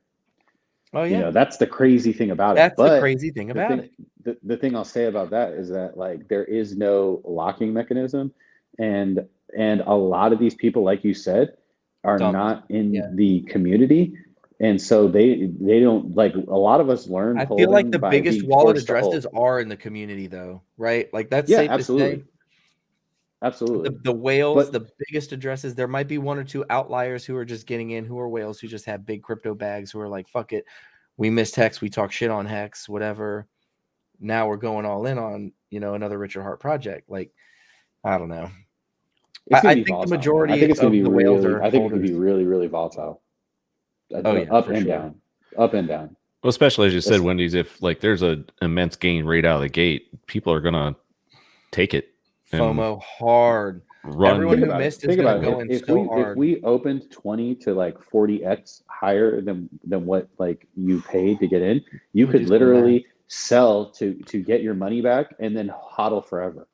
Oh yeah, you know, that's the crazy thing about it. That's the crazy thing about it. The thing I'll say about that is that like there is no locking mechanism, and a lot of these people, like you said, are not in the community, and so they don't like. A lot of us learn. I feel like the biggest wallet addresses are in the community, though, right? Like that's safe absolutely. to say. Absolutely. The whales, But the biggest addresses, there might be one or two outliers who are just getting in, who are whales, who just have big crypto bags, who are like, fuck it, we missed Hex, we talk shit on Hex, whatever. Now we're going all in on, another Richard Hart project. Like, I don't know. I think volatile, the majority I think it's of gonna be the whales really, are I think it could be holders. really, really volatile. Oh, yeah, up for and sure. down, up and down. Well, especially as you said, Wendy's, if like there's an immense gain right out of the gate, people are gonna take it. and FOMO hard. Run. Everyone who missed is going to go in so hard. If we opened 20 to like 40x higher than what like you paid to get in, you could literally sell to get your money back and then hodl forever,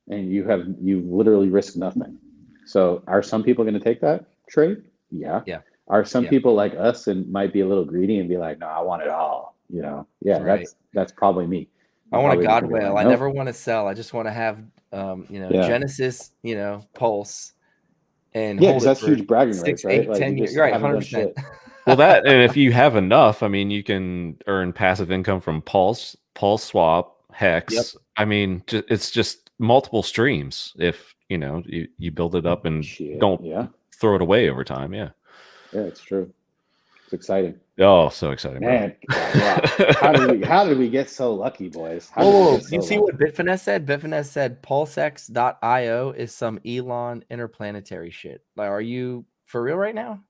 and you literally risk nothing. So are some people going to take that trade? Yeah. Are some people like us and might be a little greedy and be like, no, I want it all, Right. that's probably me. I want a Probably God gonna be whale. like, I nope. never want to sell. I just want to have, Genesis, Pulse, and Yeah, hold because it that's for huge bragging 6, rights, right? 8, Like 10 you years. just Right, haven't done 100%. shit. Well, that, and if you have enough, I mean, you can earn passive income from Pulse Swap, Hex. Yep. I mean, it's just multiple streams if you build it up and don't throw it away over time. Yeah, it's true. It's exciting. Oh, so exciting, man! Wow. How did we get so lucky, boys? Whoa, you see what Bitfinesse said? Bitfinesse said PulseX.io is some Elon interplanetary shit. Like, are you for real right now?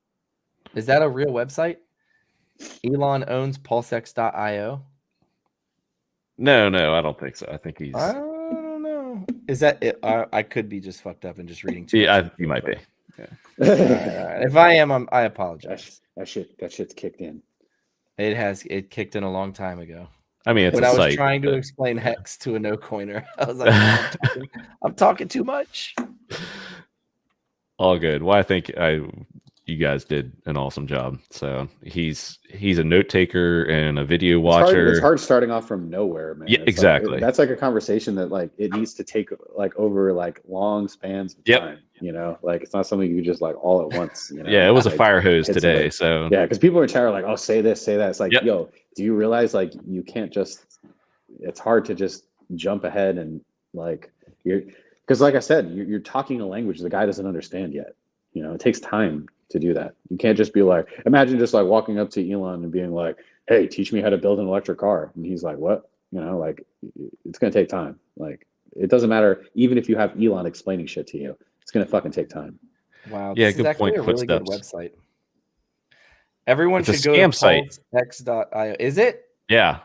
Is that a real website? Elon owns PulseX.io. No, I don't think so. I think he's. I don't know. Is that it? I could be just fucked up and just reading too Yeah, much. you might be. Yeah. All right. If I am, I apologize. That shit's kicked in. It kicked in a long time ago. I mean, it's when a I was site, trying to explain Hex to a no coiner, I was like, I'm talking too much. All good. Well, I think you guys did an awesome job. So he's a note taker and a video watcher. It's hard starting off from nowhere, man. Yeah, It's exactly. Like, that's like a conversation that like it needs to take like over like long spans of time. Like it's not something you just like all at once. Yeah, it was a fire hose today. So yeah, because people are chat are like, oh, say this, say that. It's like, yo, do you realize like you can't just? It's hard to just jump ahead and like because like I said, you're talking a language the guy doesn't understand yet. It takes time to do that. You can't just be like, imagine just like walking up to Elon and being like, hey, teach me how to build an electric car. And he's like, what? Like it's going to take time. Like it doesn't matter. Even if you have Elon explaining shit to you, it's going to fucking take time. Wow. Yeah, this good is actually point. a really good Footsteps. website. Everyone It's a should go scam to site. PulseX.io. Is it? Yeah.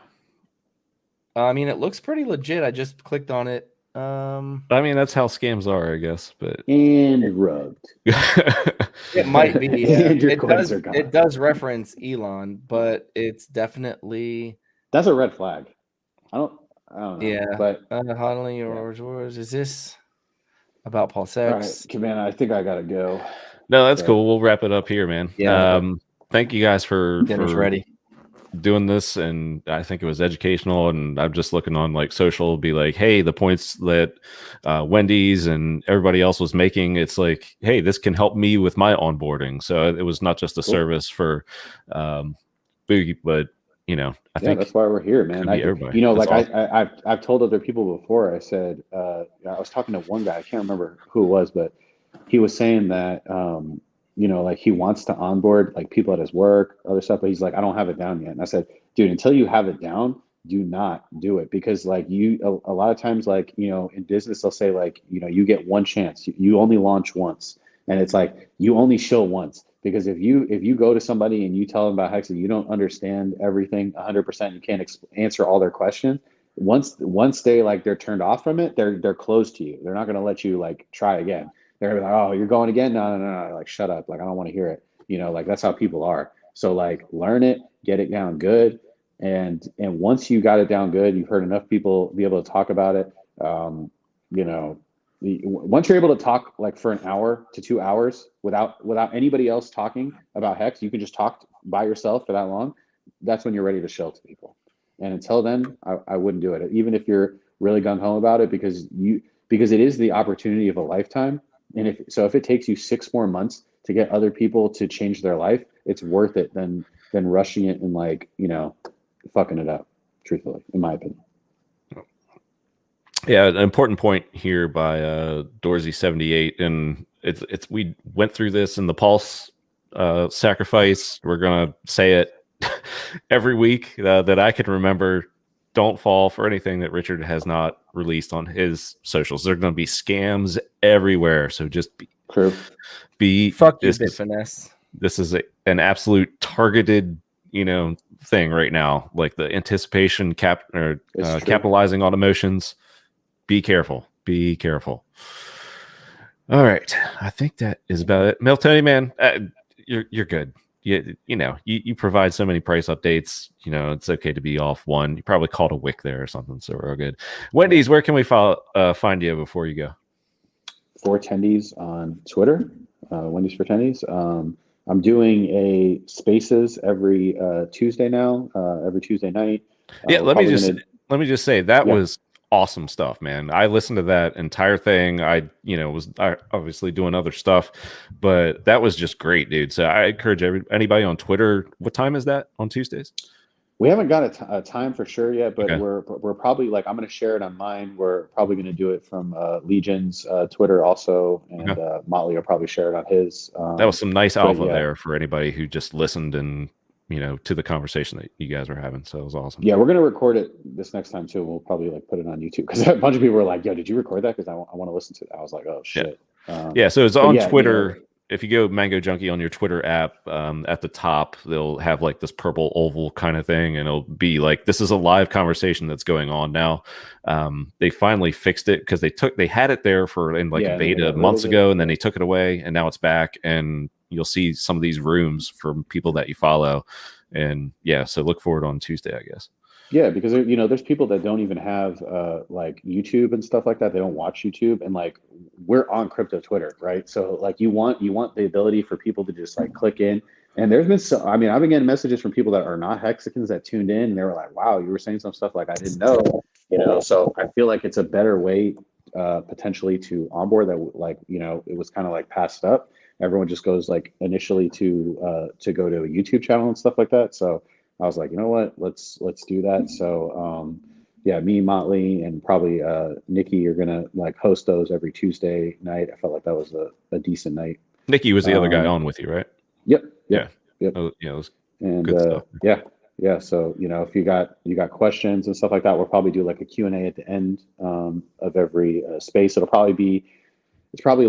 I mean, it looks pretty legit. I just clicked on it. I mean, that's how scams are, I guess. But and rubbed. It might be. Yeah. And your coins are gone. It does reference Elon, but it's definitely that's a red flag. I don't know. Yeah, but hodling yours. Is this about PulseX? All right, Cabana, I think I gotta go. No, that's cool. We'll wrap it up here, man. Yeah. Thank you guys for ready. Doing this, and I think it was educational, and I'm just looking on like social, be like, hey, the points that Wendy's and everybody else was making, it's like, hey, this can help me with my onboarding. So it was not just a service for Boogie, but I think that's why we're here, man. Everybody. Like awesome. I've told other people before. I said I was talking to one guy, I can't remember who it was, but he was saying that like he wants to onboard like people at his work, other stuff, but he's like, I don't have it down yet. And I said, dude, until you have it down, do not do it, because like a lot of times, like, in business, they'll say like, you get one chance, you only launch once. And it's like, you only show once, because if you go to somebody and you tell them about Hex and you don't understand everything 100%, you can't answer all their questions. Once they're turned off from it, they're closed to you. They're not going to let you like try again. They're like, oh, you're going again? No. Like, shut up. Like, I don't want to hear it. Like that's how people are. So like, learn it, get it down good. And once you got it down good, you've heard enough people be able to talk about it. Once you're able to talk like for an hour to 2 hours without anybody else talking about Hex, you can just talk by yourself for that long. That's when you're ready to show to people. And until then, I wouldn't do it, even if you're really gung ho about it, because it is the opportunity of a lifetime. And if it takes you 6 more months to get other people to change their life, it's worth it than rushing it and like, fucking it up, truthfully, in my opinion. Yeah, an important point here by Dorsey78, and it's we went through this in the Pulse sacrifice. We're gonna say it every week that I can remember. Don't fall for anything that Richard has not released on his socials. There are going to be scams everywhere, so just be fuck you, Bitfinesse. This is an absolute targeted, thing right now. Like the anticipation capitalizing on emotions. Be careful. Be careful. All right, I think that is about it. Meltoni, man, you're good. You provide so many price updates. It's okay to be off one. You probably called a wick there or something, so we're all good. Wendy's, where can we find you before you go? 4Tendies on Twitter. Wendys4Tendies. I'm doing a Spaces every Tuesday now. Every Tuesday night. Let me just say that was awesome stuff, man. I listened to that entire thing. I was obviously doing other stuff, but that was just great, dude. So I encourage anybody on Twitter. What time is that on Tuesdays? We haven't got a time for sure yet, but we're probably I'm going to share it on mine. We're probably going to do it from Legion's Twitter also, and Motley will probably share it on his. That was some nice alpha there for anybody who just listened and to the conversation that you guys were having. So it was awesome. Yeah, we're going to record it this next time too. We'll probably put it on YouTube because a bunch of people were like, yo, did you record that? Because I want to listen to it. I was like, oh shit. So it's on Twitter. If you go Mango Junkie on your Twitter app, at the top, they'll have like this purple oval kind of thing. And it'll be like, this is a live conversation that's going on now. They finally fixed it because they had it there in a beta months ago, and then they took it away, and now it's back. And you'll see some of these rooms from people that you follow. And so look forward on Tuesday, I guess. Yeah, because there's people that don't even have YouTube and stuff like that. They don't watch YouTube, and we're on crypto Twitter, right? So you want the ability for people to just click in. And there's been I've been getting messages from people that are not Hexicans that tuned in, and they were like, "Wow, you were saying some stuff I didn't know," So I feel like it's a better way potentially to onboard that. It was kind of passed up. Everyone just goes initially to go to a YouTube channel and stuff like that. So I was like, you know what, let's do that. So me, Motley, and probably Nikki are gonna host those every Tuesday night. I felt like that was a decent night. Nikki was the other guy on with you, right? Yep. Yeah. Yep. It was and good stuff. Yeah. So if you got questions and stuff like that, we'll probably do a Q&A at the end of every space. It's probably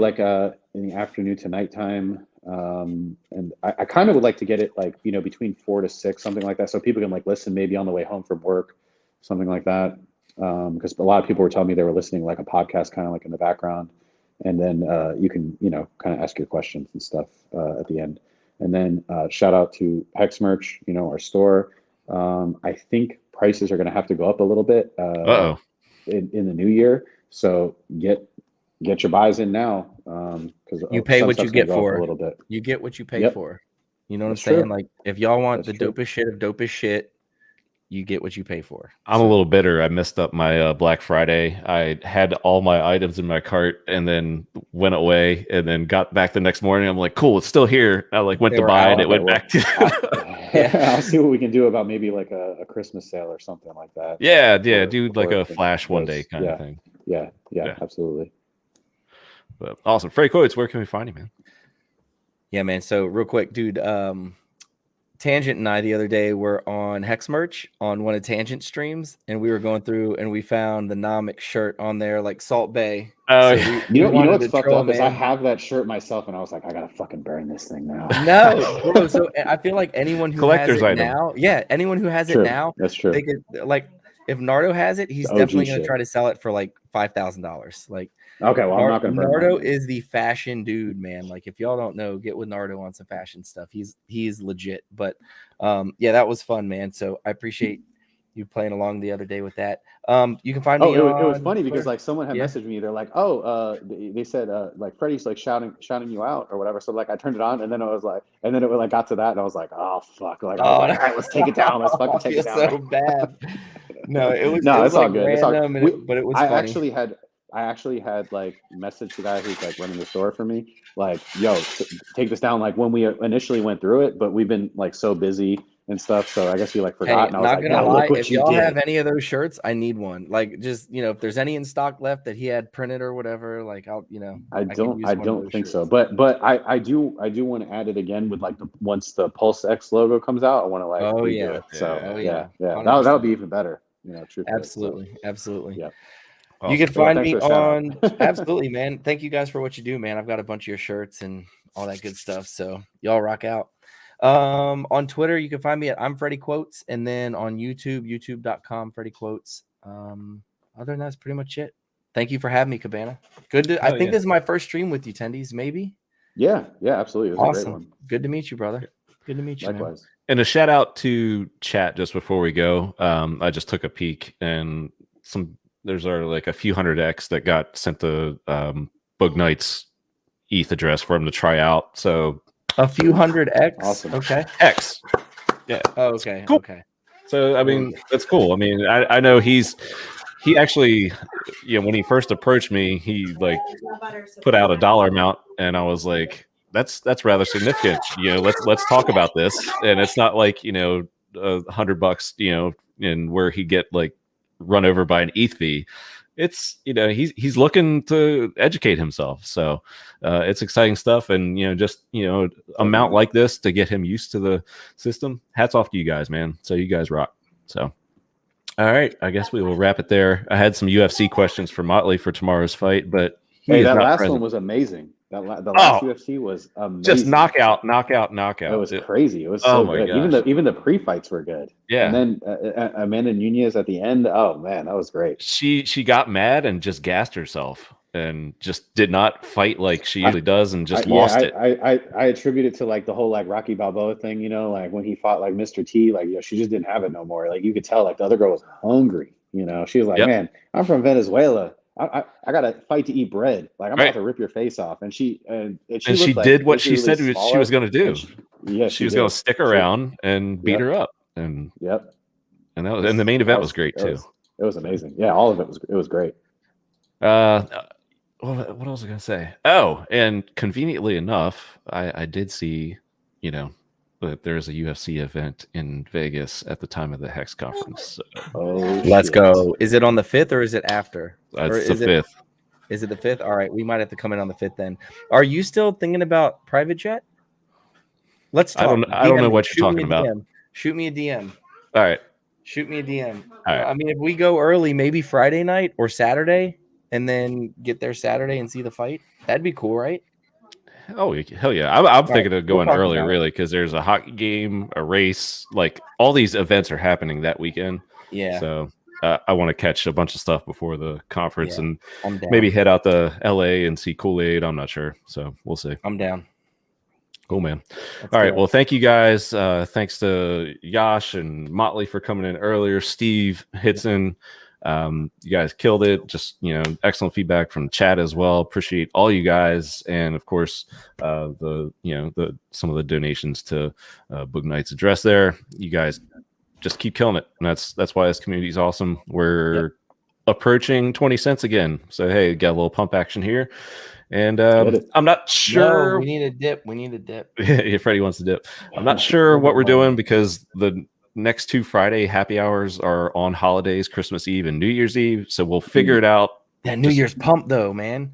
in the afternoon to nighttime. And I kind of would like to get it between 4 to 6, something like that, so people can listen maybe on the way home from work, something like that. Because a lot of people were telling me they were listening a podcast kind of in the background, and then you can kind of ask your questions and stuff at the end. And then shout out to HEX merch, our store. I think prices are going to have to go up a little bit in the new year, so get your buys in now, because you pay what you get for a little bit. You get what you pay for. You know what I'm saying? If y'all want the dopest shit of dopest shit, you get what you pay for. I'm a little bitter. I messed up my Black Friday. I had all my items in my cart and then went away, and then got back the next morning. I'm like, cool, it's still here. I went to buy it. It went back to. I'll see what we can do about maybe a Christmas sale or something like that. Yeah, do a flash one day kind of thing. Yeah, absolutely. But awesome. Frey Quotes, where can we find you, man? Yeah, man. So real quick, dude, Tangent and I the other day were on HEX merch on one of Tangent streams, and we were going through and we found the Nomic shirt on there, Salt Bay. Oh, so you know what's fucked up is I have that shirt myself, and I was like, I gotta fucking burn this thing now. No, bro, so I feel like anyone who collector's has it item. Now, anyone who has it now, that's true. They could if Nardo has it, he's definitely gonna try to sell it for $5,000. Okay, well, I'm not gonna burn Nardo mine. is the fashion dude, man. If y'all don't know, get with Nardo on some fashion stuff. He's legit. But that was fun, man. So I appreciate you playing along the other day with that. You can find me. It was funny because someone had messaged me. They're like, they said Freddie's shouting you out or whatever. So I turned it on, and then it was and then it got to that, and I was like, oh fuck, all right, let's take it down. Let's fucking take it down. So bad. No, it was it's all good. It's all good. But it was funny. I actually had messaged the guy who's running the store for me, yo, take this down. When we initially went through it, but we've been so busy and stuff. So I guess you like forgot. Hey, And I was not like, gonna "Yeah, lie, look what if you y'all did." have any of those shirts, I need one. Like, just if there's any in stock left that he had printed or whatever, like I'll, I could don't use one of those think so. shirts. But I do want to add it again with like once the PulseX logo comes out, I want to like Oh redo yeah. it. So Oh yeah, yeah. that'll be even better. Truthfully. Absolutely. Absolutely. Yeah. You can Well, find thanks me for the shout on out. absolutely, man. Thank you guys for what you do, man. I've got a bunch of your shirts and all that good stuff. So y'all rock out. On Twitter, you can find me at I'm Freddy Quotes, and then on YouTube, youtube.com Freddy Quotes. Other than that's pretty much it. Thank you for having me, Cabana. I think this is my first stream with you, Tendies, maybe. Yeah, absolutely. It was awesome. a great one. Good to meet you, brother. Good to meet you. Likewise. Man. And a shout out to chat just before we go. I just took a peek, and there's like a few hundred X that got sent to Booge Knight's ETH address for him to try out. So a few hundred X. Awesome. Okay. X. Yeah. Oh, okay. Cool. Okay. So I mean, that's cool. I mean, I know he actually, when he first approached me, he like put out a dollar amount, and I was like, that's rather significant. Let's talk about this. And it's not like $100, and where he get like run over by an ETH fee. It's he's looking to educate himself, so it's exciting stuff. And amount like this to get him used to the system. Hats off to you guys, man. So you guys rock. So all right, I guess we will wrap it there. I had some UFC questions for Motley for tomorrow's fight, but that last one was amazing. The last UFC was amazing. Just knockout. It was crazy. It was so good. Gosh. Even the pre-fights were good. Yeah. And then Amanda Nunes at the end. Oh man, that was great. She got mad and just gassed herself and just did not fight like she usually does, and just lost it. I attribute it to like the whole like Rocky Balboa thing. Like when he fought like Mr. T, like she just didn't have it no more. Like you could tell like the other girl was hungry. She was like, man, I'm from Venezuela. I got to fight to eat bread. Like I'm about to rip your face off. And she did what she said she was going to do. She was going to stick around and beat her up. And and the main event was great too. It was amazing. Yeah, all of it was great. What else was I going to say? Oh, and conveniently enough, I did see, that there's a UFC event in Vegas at the time of the HEX conference. So. Let's go. Is it on the 5th or is it after? It's the 5th. Is it the 5th? All right, we might have to come in on the 5th then. Are you still thinking about private jet? Let's talk. I don't know what you're talking about. Shoot me a DM. All right. Shoot me a DM. All right. I mean, if we go early, maybe Friday night or Saturday, and then get there Saturday and see the fight, that'd be cool, right? Oh, hell yeah. I'm thinking of going earlier, really, because there's a hockey game, a race. Like, all these events are happening that weekend. Yeah. So I want to catch a bunch of stuff before the conference and I'm down. maybe head out to LA and see Kool-Aid. I'm not sure. So we'll see. I'm down. Cool, man. All right. Well, thank you guys. Thanks to Yash and Motley for coming in earlier. Steve Hitson. You guys killed it. Just excellent feedback from chat as well. Appreciate all you guys, and of course some of the donations to Booge Knight's address there. You guys just keep killing it, and that's why this community is awesome. We're approaching 20 cents again, so hey, get a little pump action here. And I'm not sure. No, we need a dip. Yeah, Freddie wants to dip. I'm not sure what we're doing because the next 2 Friday happy hours are on holidays, Christmas Eve and New Year's Eve. So we'll figure it out. That New Year's pump, though, man.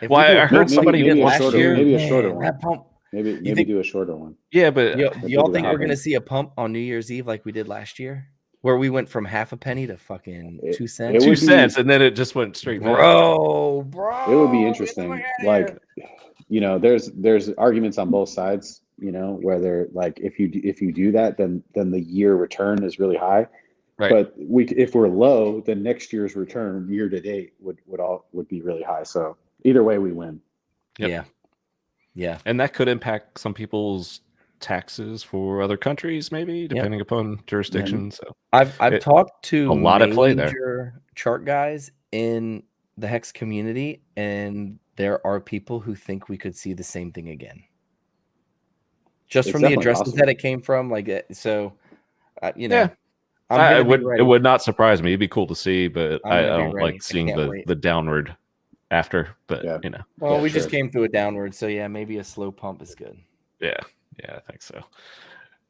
I heard somebody did last year. Maybe a shorter one. That pump. Maybe do a shorter one. Yeah, but y'all think we're gonna see a pump on New Year's Eve like we did last year, where we went from half a penny to fucking 2 cents? 2 cents, and then it just went straight back. Bro. It would be interesting. Like, there's arguments on both sides. Whether like if you do that, then the year return is really high. Right. But if we're low, then next year's return year to date would be really high. So either way, we win. Yep. Yeah. And that could impact some people's taxes for other countries, maybe depending upon jurisdiction. So I've talked to a lot of play there. Chart guys in the HEX community, and there are people who think we could see the same thing again. Just from the addresses that it came from, like so, it would not surprise me. It'd be cool to see, but I don't like seeing the downward after. But we just came through a downward, so yeah, maybe a slow pump is good. Yeah, I think so.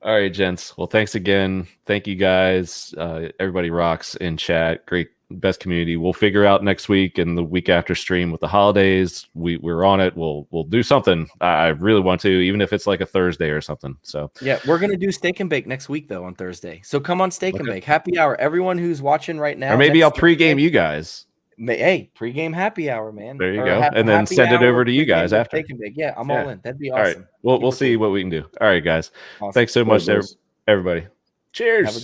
All right, gents. Well, thanks again. Thank you guys. Everybody rocks in chat. Great, best community. We'll figure out next week and the week after stream with the holidays. We're on it. We'll do something. I really want to, even if it's like a Thursday or something. So yeah, we're gonna do steak and bake next week though on Thursday. So come on steak and bake happy hour. Everyone who's watching right now, or maybe I'll pregame you guys. Hey, pregame happy hour, man. There you go, and then send it over to you guys after. Steak and bake. Yeah, I'm all in. That'd be awesome. All right, we'll see what we can do. All right, guys. Awesome. Thanks so much, everybody. Cheers. Have a good